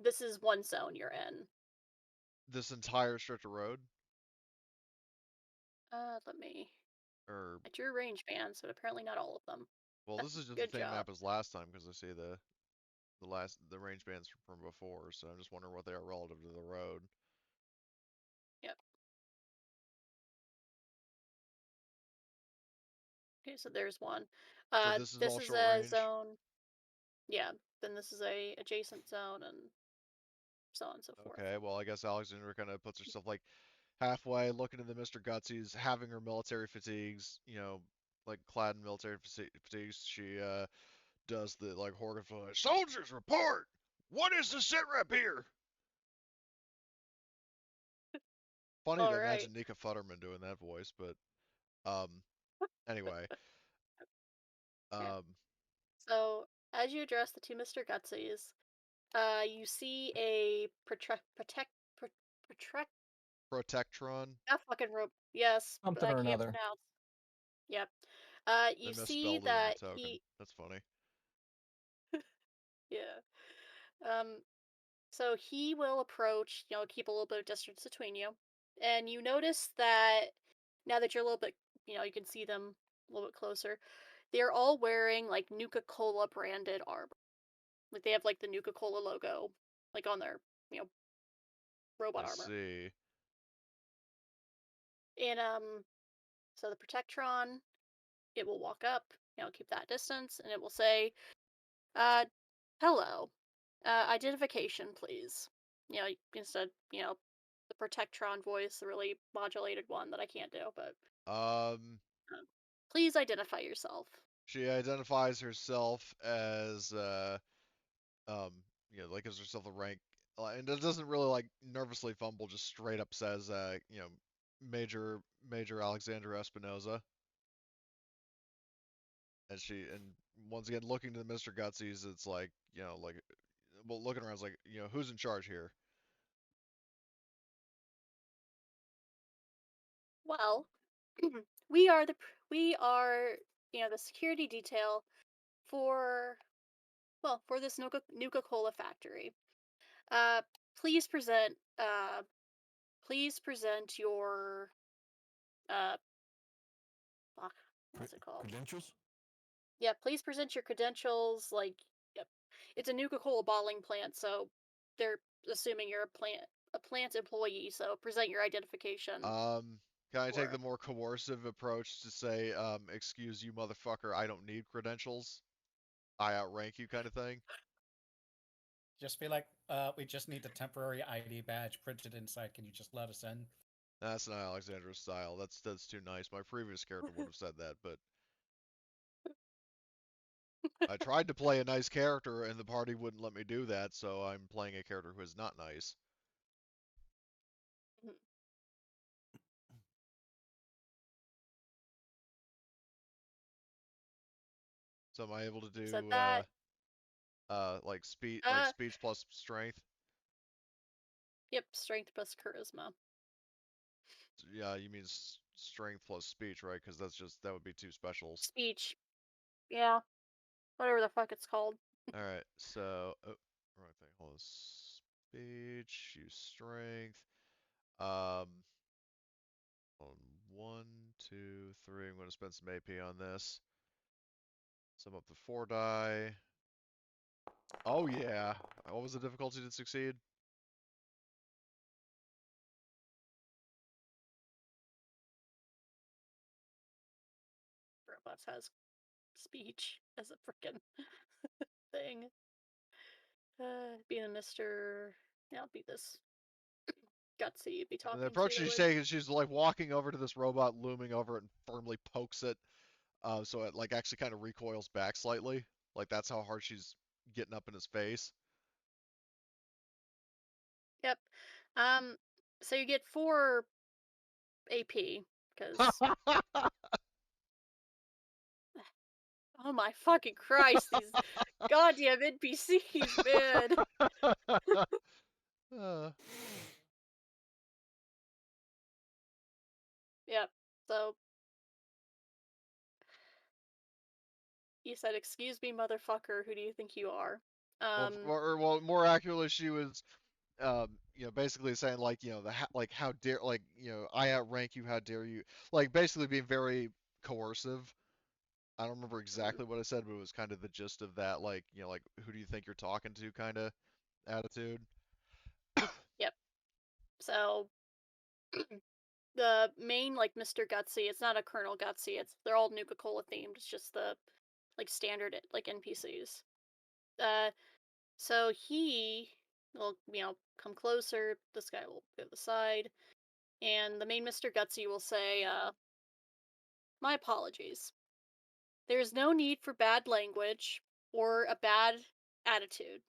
this is one zone you're in. This entire stretch of road? Let me. Or, I drew range bands, but apparently not all of them. well, this is just Good the same job. map as last time because I see the range bands from before, so I'm just wondering what they are relative to the road. Yep. Okay, so there's one. So this is This all is short a range? zone. Yeah, then this is a adjacent zone and so on and so forth. Okay, well, I guess Alexandra kind of puts herself like halfway, looking at the Mr. Gutsies, having her military fatigues, like clad in military fatigues. She does the like horrified soldiers report. What is the sit rep here? Funny All to right. imagine Nika Futterman doing that voice, but anyway, Yeah. um, So as you address the two Mr. Gutsies, you see a Protectron. that fucking rope. Yes, but Something I or can't another. pronounce. Yep. They You see misspelled it in the that token. That's funny. yeah. Um, so he will approach, keep a little bit of distance between you. And you notice that now that you're a little bit, you can see them a little bit closer. They're all wearing like Nuka-Cola branded armor. Like they have like the Nuka-Cola logo like on their, you know, robot I armor. see. And so the Protectron, it will walk up, keep that distance, and it will say, hello. Identification, please. Instead, the Protectron voice, the really modulated one that I can't do, but please identify yourself. She identifies herself as like gives herself a rank, and it doesn't really like nervously fumble, just straight up says, Major Alexandra Espinosa, and once again looking to Mr. Gutsy's, it's like well, looking around, it's like who's in charge here? Well, we are the security detail for for this Nuka-Cola factory. Uh, please present your uh what's it called? Credentials? Yeah, please present your credentials. Like, yep, it's a Nuka-Cola bottling plant, so they're assuming you're a plant employee. So present your identification. Can I take Or the more coercive approach to say, excuse you, motherfucker, I don't need credentials, I outrank you, kind of thing? Just be like, we just need the temporary ID badge printed inside. Can you just let us in? That's not Alexandra's style. That's too nice. My previous character would have said that, but I tried to play a nice character, and the party wouldn't let me do that, so I'm playing a character who is not nice. Mhm. So am I able to Said do that. like speed, Uh, speech plus strength? yep, strength plus charisma. Yeah, you mean strength plus speech, right? Because that would be two specials. Speech. Yeah, whatever the fuck it's called. All right, so right thing. Hold on. Speech, use strength. Um, on 1, 2, 3. I'm going to spend some AP on this. So I'm up to 4 die. Oh yeah. What was the difficulty to succeed? Robots has speech as a freaking thing. Being a Mr. Yeah, I'll be this gutsy you'd be And the talking approach to. she's taking, she's like walking over to this robot, looming over it, and firmly pokes it. So it like actually kind of recoils back slightly. Like that's how hard she's getting up in his face. Yep. So you get 4 AP because oh my fucking Christ, these goddamn NPCs, man. Yep. So you said, "Excuse me, motherfucker. Who do you think you are?" Well, more accurately, she was, basically saying like, like how dare, like, I outrank you, how dare you, like basically being very coercive. I don't remember exactly what I said, but it was kind of the gist of that, like, like who do you think you're talking to, kind of attitude. Yep. So the main like Mr. Gutsy, it's not a Colonel Gutsy. They're all Nuka-Cola themed. It's just the like standard like NPCs. Uh, so he will come closer. This guy will go to the side, and the main Mr. Gutsy will say, "My apologies. There is no need for bad language or a bad attitude.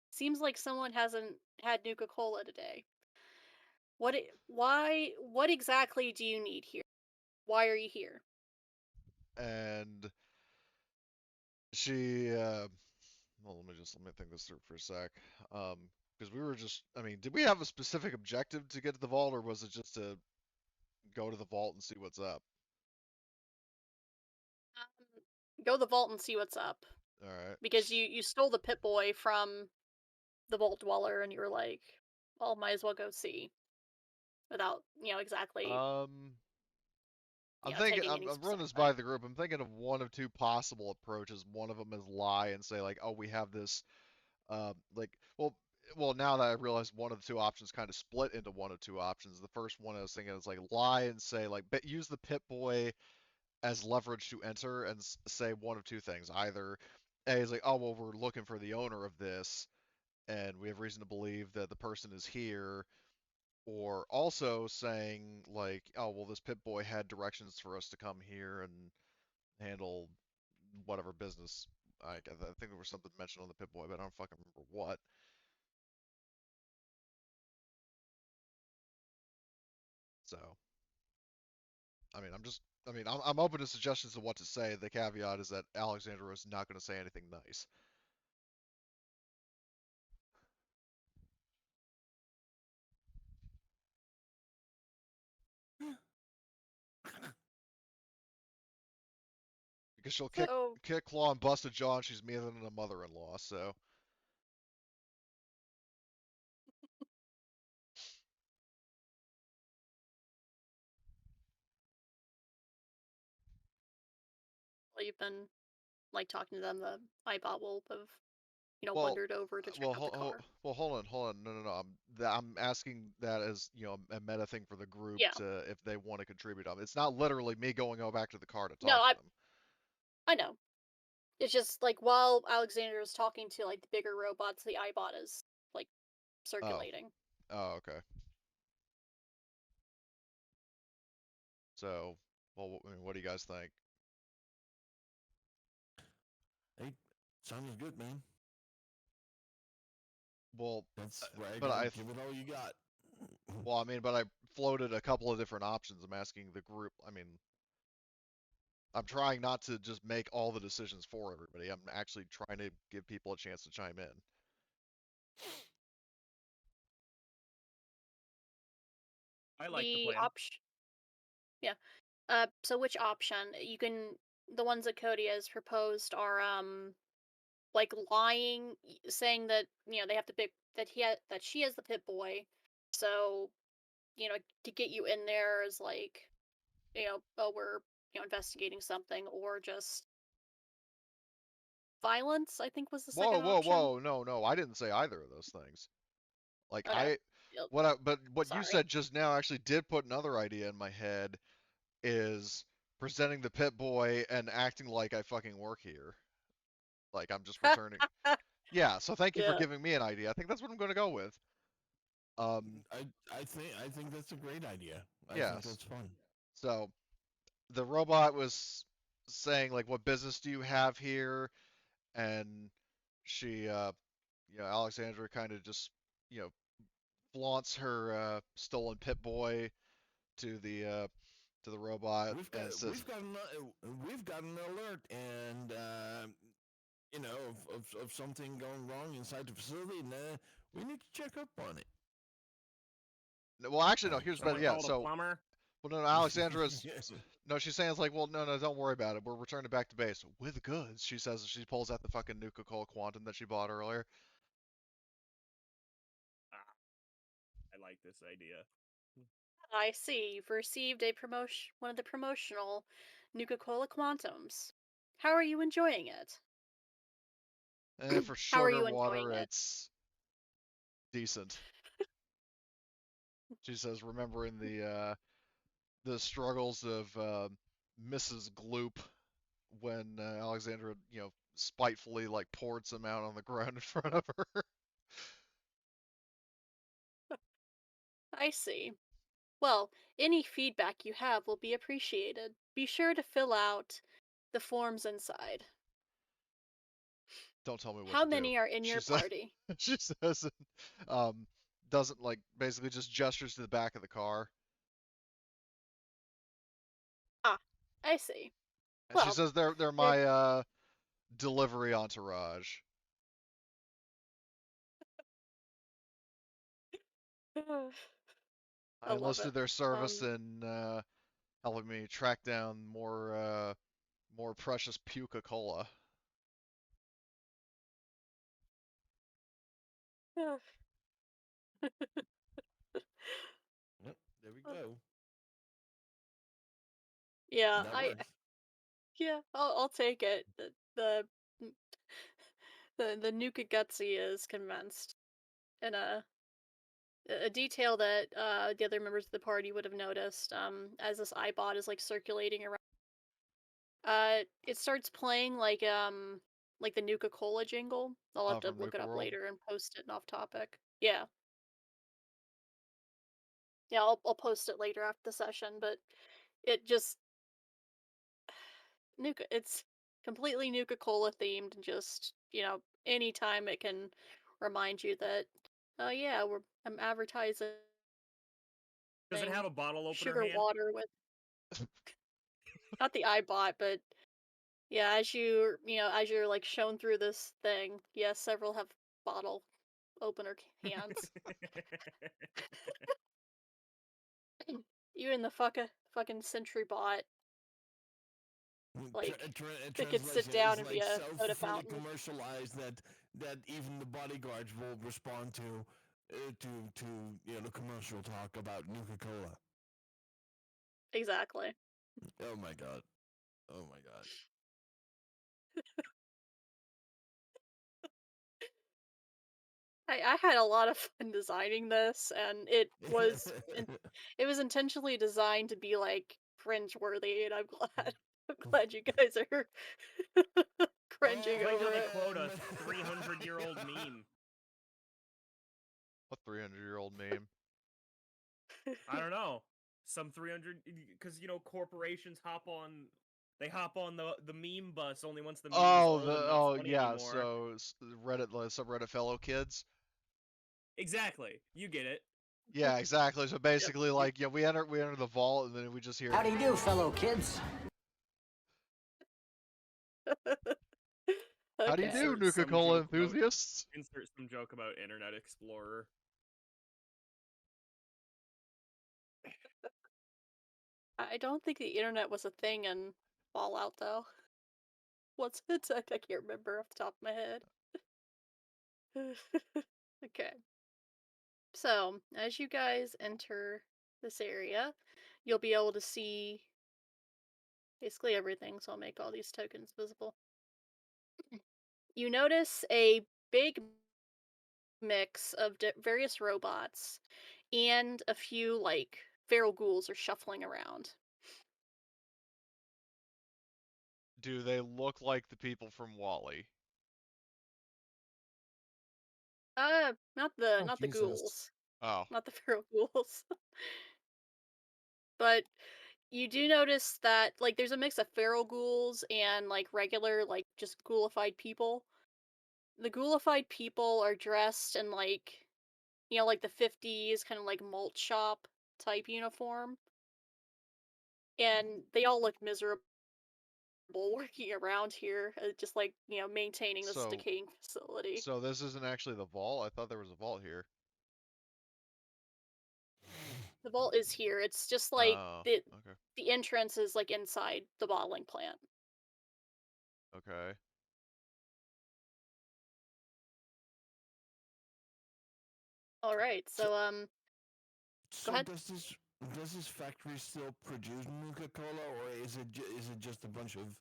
Seems like someone hasn't had Nuka-Cola today. What exactly do you need here? Why are you here?" And she, well, let me think this through for a sec. Because we were just, I mean, did we have a specific objective to get to the vault, or was it just to go to the vault and see what's up? Go to the vault and see what's up. All right. Because you stole the Pip-Boy from the Vault Dweller, and you were like, well, might as well go see. Without, exactly, taking any I'm running specific this by thing. the group. I'm thinking of one of two possible approaches. One of them is lie and say like, oh, we have this, like, now that I realize one of the two options kind of split into one of two options. The first one I was thinking is like lie and say like, use the Pip-Boy as leverage to enter and say one of two things. Either A is like, oh, well, we're looking for the owner of this, and we have reason to believe that the person is here, or also saying like, oh, well, this Pip-Boy had directions for us to come here and handle whatever business. I think there was something mentioned on the Pip-Boy, but I don't fucking remember what. So, I mean, I'm open to suggestions of what to say. The caveat is that Alexandra is not going to say anything nice. Because she'll So, kick claw and bust a jaw, and she's meaner than a mother-in-law. So, well, you've been like talking to them. The iBot will have, well, wandered over to check out the car. hold on. No. I'm asking that as a meta thing for the group Yeah. to if they want to contribute. It's not literally me going back to the car to No, talk to them. I know. It's just like while Alexander is talking to like the bigger robots, the iBot is like circulating. Oh, okay. So, well, I mean, what do you guys think? Hey, sounds good, man. Well, That's where I but gotta I give it all you got. well, I mean, but I floated a couple of different options. I'm asking the group. I mean, I'm trying not to just make all the decisions for everybody. I'm actually trying to give people a chance to chime in. I like the The plan. option, yeah. So which option you can? The ones that Cody has proposed are like lying, saying that they have to pick that that she is the pit boy, so to get you in there is like oh we're investigating something, or just violence. I think was the second option. Whoa! No! I didn't say either of those things. Like Okay. Yep. but what you Sorry. said just now actually did put another idea in my head. Is presenting the pit boy and acting like I fucking work here. Like I'm just returning. Yeah, so thank you for Yeah. giving me an idea. I think that's what I'm going to go with. I think that's a great idea. I think Yes. that's fun. So the robot was saying like, "What business do you have here?" And she, Alexandra kind of just, you know, flaunts her stolen pit boy to the robot and says, we've got an alert, and of something going wrong inside the facility, and we need to check up on it. "Well, actually, no. Here's better. Someone Yeah. called a So, plumber. well, no, Alexandra's no. She's saying it's like, well, no, don't worry about it. We're returning back to base with goods. She says as she pulls out the fucking Nuka-Cola Quantum that she bought earlier. I like this idea. I see. You've received one of the promotional Nuka-Cola Quantums. How are you enjoying it? And for How are sugar you enjoying water, it? it's decent. She says, remembering the struggles of Mrs. Gloop when Alexandra, spitefully like poured some out on the ground in front of her. I see. Well, any feedback you have will be appreciated. Be sure to fill out the forms inside. Don't tell me what How to do. many are in She your says. party? She says, um, doesn't like basically just gestures to the back of the car. Ah, I see. And she Well, says they're it, my delivery entourage. I I love enlisted it. their service in helping me track down more precious Puka Cola. Yep, there we go. Yeah, That works. I'll take it. The Nuka Gutsy is convinced, and a detail that the other members of the party would have noticed, as this iBot is like circulating around, it starts playing like the Nuka Cola jingle. I'll have to From look it Nuka up World. later and post it off topic. Yeah. Yeah, I'll post it later after the session, but it just it's completely Nuka Cola themed, and just, anytime it can remind you that, oh yeah, I'm advertising Does it thing. have a bottle opener Sugar hand? water with not the iBot, but yeah, as you're like shown through this thing, yes, several have bottle opener hands. Even the fucking sentry bot, like, they could sit Translation down is and be like a so soda fully fountain. commercialized that even the bodyguards will respond to the commercial talk about Nuka Cola. Exactly. Oh my god. Oh my god. I had a lot of fun designing this, and it was intentionally designed to be like cringeworthy, and I'm glad I'm glad you guys are cringing When do over they it. quote a 300-year-old meme? What 300-year-old meme? I don't know. Some 300, because corporations hop on the meme bus only once the meme is old and not funny Yeah. anymore. So Reddit subreddit fellow kids. Exactly, you get it. Yeah, exactly. So basically, like, yeah, we enter the vault, and then we just hear. How do you do, fellow kids? How do you Okay. do, Insert Nuka some Cola joke about- enthusiasts? Insert some joke about Internet Explorer. I don't think the internet was a thing in Fallout, though. What's it? I can't remember off the top of my head. Okay. So, as you guys enter this area, you'll be able to see basically everything, so I'll make all these tokens visible. You notice a big mix of various robots, and a few, like, feral ghouls are shuffling around. Do they look like the people from Wall-E? Not Oh, the Jesus. ghouls. Oh, Not the feral ghouls. But you do notice that, like, there's a mix of feral ghouls and, like, regular, like, just ghoulified people. The ghoulified people are dressed in, like, like the 50s, kind of like malt shop type uniform. And they all look miserable working around here, just like, maintaining this so decaying facility. this isn't actually the vault? I thought there was a vault here. The vault is here. It's just like Oh, the okay. the entrance is like inside the bottling plant. Okay. All right. So- So go So ahead. does this factory still produce Nuka Cola, or is it just a bunch of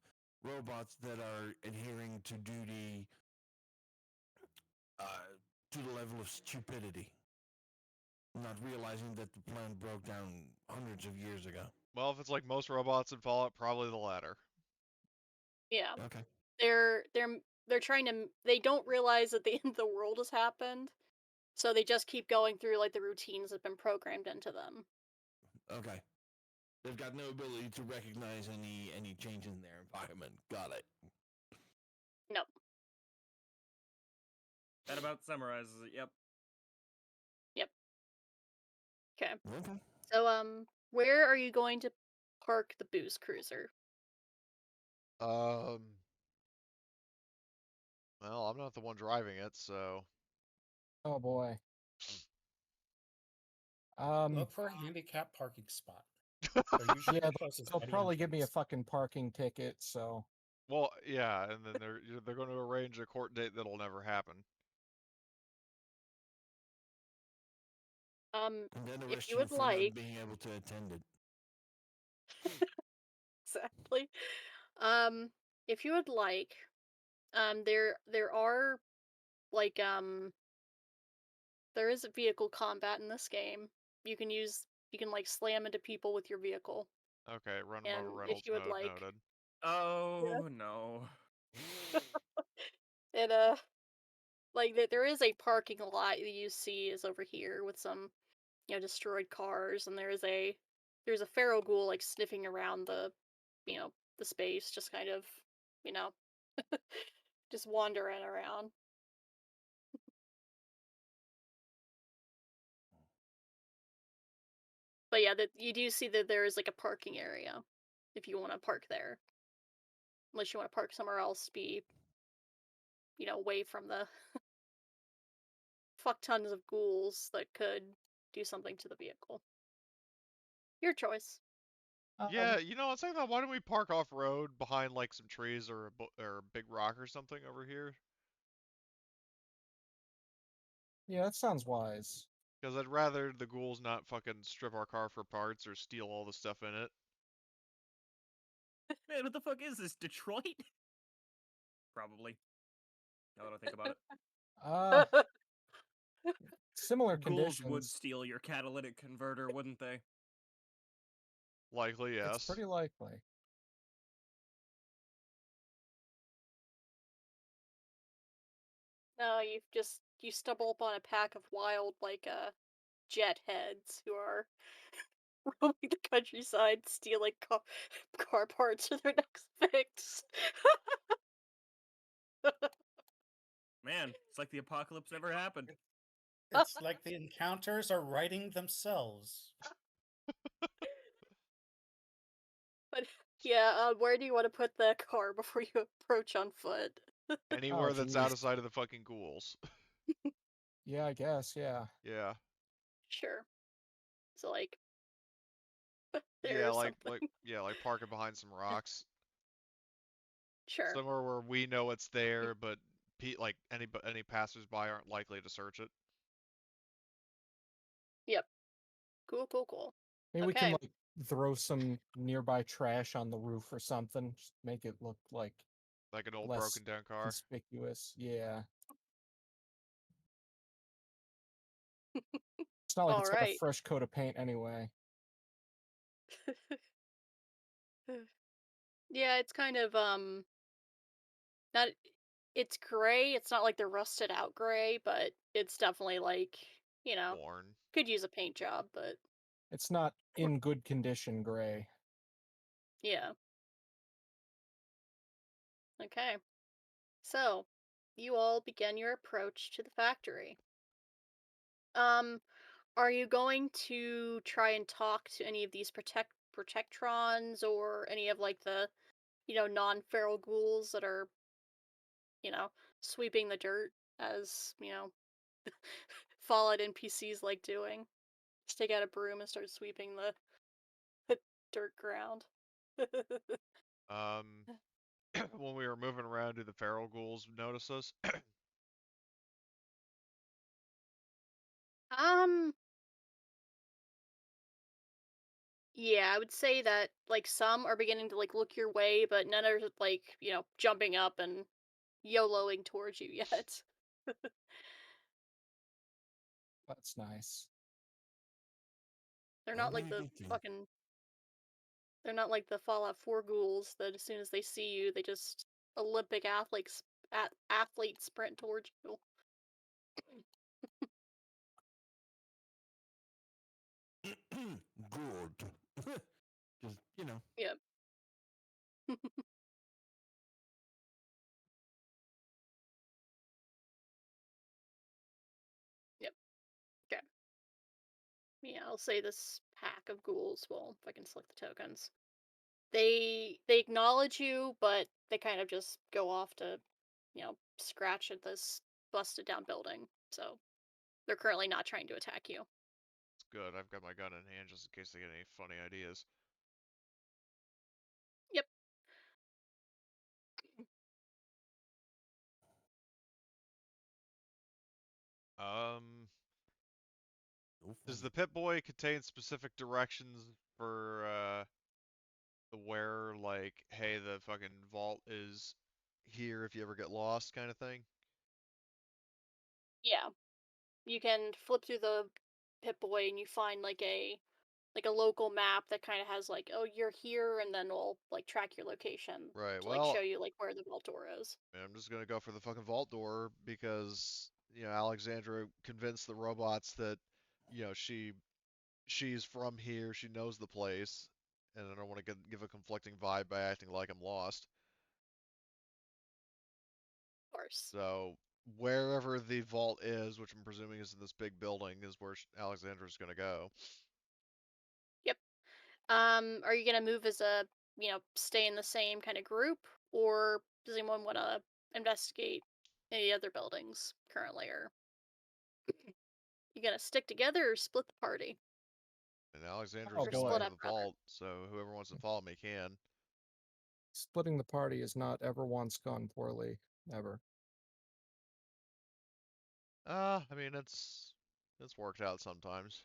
robots that are adhering to duty to the level of stupidity, not realizing that the plant broke down hundreds of years ago? Well, if it's like most robots in Fallout, probably the latter. Yeah. Okay. They're trying to they don't realize that the end of the world has happened. So they just keep going through like the routines that have been programmed into them. Okay. They've got no ability to recognize any change in their environment. Got it. No. That about summarizes it. Yep. Yep. Okay. Okay. So where are you going to park the booze cruiser? Well, I'm not the one driving it, so Oh boy. Look for a handicap parking spot. They're usually Yeah, the closest they'll to the probably give me a entrance. fucking parking ticket, so well, yeah, and then they're going to arrange a court date that'll never happen. And then If arrest you you would for not like, being able to attend it. exactly. Um, if you would like, there are like there is a vehicle combat in this game. You can like slam into people with your vehicle. Okay, run And above a if Reynolds you would node like, noted. Oh no. and like there is a parking lot that you see is over here with some destroyed cars, and there's a feral ghoul like sniffing around the space, just kind of you know just wandering around. But yeah, that you do see that there is like a parking area if you want to park there. Unless you want to park somewhere else, be away from the fuck tons of ghouls that could do something to the vehicle. Your choice. Yeah, I was thinking, why don't we park off road behind like some trees or a big rock or something over here? Yeah, that sounds wise. Because I'd rather the ghouls not fucking strip our car for parts or steal all the stuff in it. Man, what the fuck is this, Detroit? Probably. Now that I think about it. Uh, similar Ghouls would conditions. steal your catalytic converter, wouldn't they? Likely, yes. It's pretty likely. No, you stumble upon a pack of wild jet heads who are roaming the countryside, stealing car parts for their next fix. Man, it's like the apocalypse never happened. It's like the encounters are writing themselves. But yeah, where do you want to put the car before you approach on foot? Anywhere that's out geez. of sight of the fucking ghouls. Yeah, I guess. Yeah. Yeah. Sure. So like, there Yeah, or like something. parking behind some rocks. Sure. Somewhere where we know it's there, but like any passersby aren't likely to search it. Yep. Cool. Maybe we can Okay. like throw some nearby trash on the roof or something. Just make it look like Like an old less broken down car. conspicuous. Yeah. It's not like All it's got a right. fresh coat of paint anyway. Yeah, it's kind of not it's gray. It's not like the rusted out gray, but it's definitely like, Worn. could use a paint job, but It's not in good condition gray. yeah. Okay. So, you all begin your approach to the factory. Um, are you going to try and talk to any of these protectrons or any of like the, non-feral ghouls that are, you know, sweeping the dirt as, fallout NPCs like doing? Just take out a broom and start sweeping the dirt ground. Um, when we were moving around, do the feral ghouls notice us? um, yeah, I would say that like some are beginning to like look your way, but none are like, jumping up and YOLOing towards you yet. That's nice. They're That'll not be like a the good thing. fucking they're not like the Fallout 4 ghouls that as soon as they see you, they just Olympic athlete sprint towards you. Good. Just, Yep. Yep. Okay. Yeah, I'll say this pack of ghouls. Well, if I can select the tokens. They acknowledge you, but they kind of just go off to, scratch at this busted down building. So they're currently not trying to attack you. It's good. I've got my gun in hand just in case they get any funny ideas. Yep. Um, go does for the it. Pit Boy contain specific directions for where, like, hey, the fucking vault is here if you ever get lost, kind of thing? Yeah. You can flip through the Pip-Boy and you find like a local map that kind of has like, oh, you're here, and then we'll like track your location Right. to like show Well, you like where the vault door is. I'm just gonna go for the fucking vault door because Alexandra convinced the robots that she's from here, she knows the place, and I don't want to give a conflicting vibe by acting like I'm lost. Of course. So wherever the vault is, which I'm presuming is in this big building, is where Alexandra's gonna go. Are you gonna move as a, stay in the same kind of group, or does anyone want to investigate any other buildings currently, or you gonna stick together or split the party? And Alexandra's Oh, Or going boy. split to up, the rather. vault, so whoever wants to follow me can. Splitting the party has not ever once gone poorly, ever. I mean, it's worked out sometimes.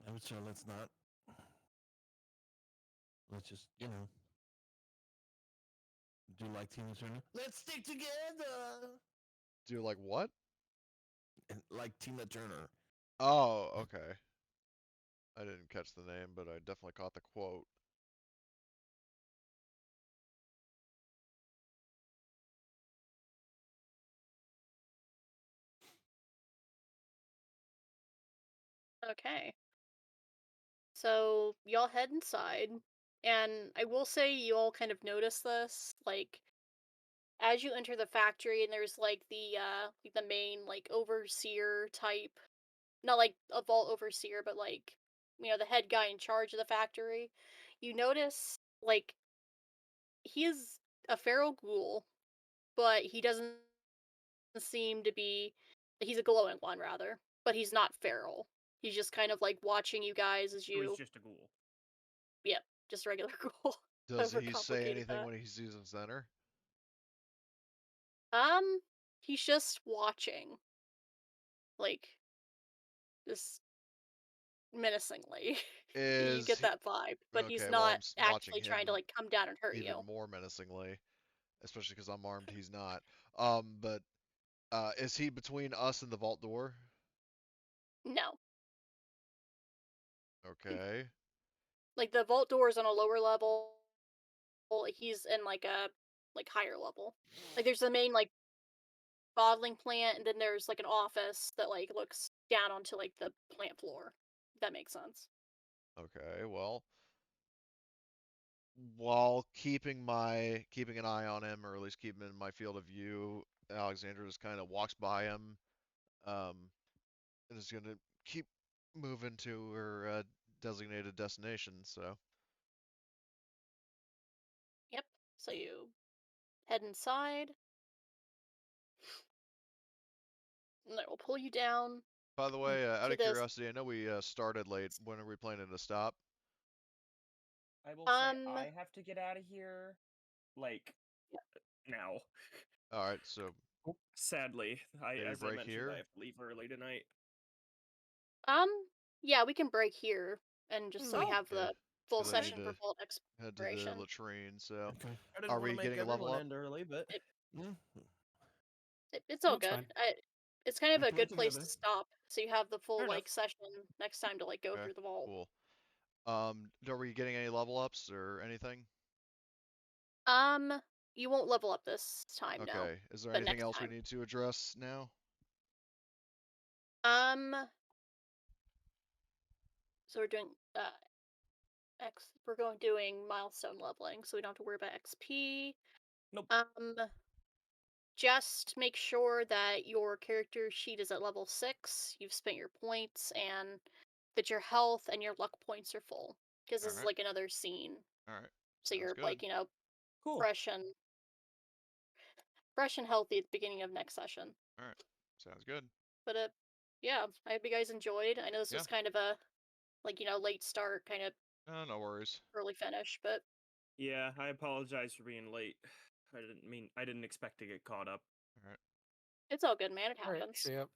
I would say let's not. Let's just, do like Tina Turner. Let's stick together. Do like what? And like Tina Turner. Oh, okay. I didn't catch the name, but I definitely caught the quote. Okay. So y'all head inside, and I will say you all kind of notice this, like as you enter the factory, and there's like the main like overseer type, not like a vault overseer, but like the head guy in charge of the factory. You notice like he is a feral ghoul, but he doesn't seem to be. He's a glowing one rather, but he's not feral. He's just kind of like watching you guys as It was you. just a ghoul. Yep, just a regular ghoul. Does he say Overcomplicated anything that. when he sees in center? He's just watching, like, just menacingly. You Is get he that vibe, but he's okay? Well, I'm not watching actively trying to him like come down and hurt even you. more menacingly, especially because I'm armed. He's not. But is he between us and the vault door? No, Okay. like the vault door is on a lower level. He's in like a higher level. Like there's the main like bottling plant, and then there's like an office that like looks down onto like the plant floor. If that makes sense. Okay. Well, while keeping an eye on him, or at least keeping him in my field of view, Alexandra just kind of walks by him, um, and is gonna keep moving to her designated destination. So Yep. So you head inside, and it will pull you down by the way, out to of this. curiosity, I know we started late. When are we planning to stop? I will say I have to get out of here, like, now. All right. So Sadly, maybe as I break mentioned, I here. have to leave early tonight. Um, yeah, we can break here, and just so we No. have Okay. the full Because I need session for to vault head to the exploration. latrine. So Okay. I didn't are want to we make getting a level everyone up? end early, but Yeah. It's all that's good. fine. It's kind of We a play good place to together. stop, so you have the full Fair enough. like session next time to like go Okay. through the vault. Cool. Are we getting any level ups or anything? Um, you won't level up this time, no, Okay. Is there but anything next else we time. need to address now? Um, so we're doing we're doing milestone leveling, so we don't have to worry about XP. Nope. Just make sure that your character sheet is at level 6, you've spent your points, and that your health and your luck points are full. Because this is Alright. like another scene. Alright. So Sounds you're good. like, Cool. fresh and healthy at the beginning of next session. Alright. Sounds good. But yeah, I hope you guys enjoyed. I know this Yeah. was kind of a late start, kind of No worries. early finish, but Yeah, I apologize for being late. I didn't expect to get caught up. Alright. it's all good, man. It All right. happens. Yep.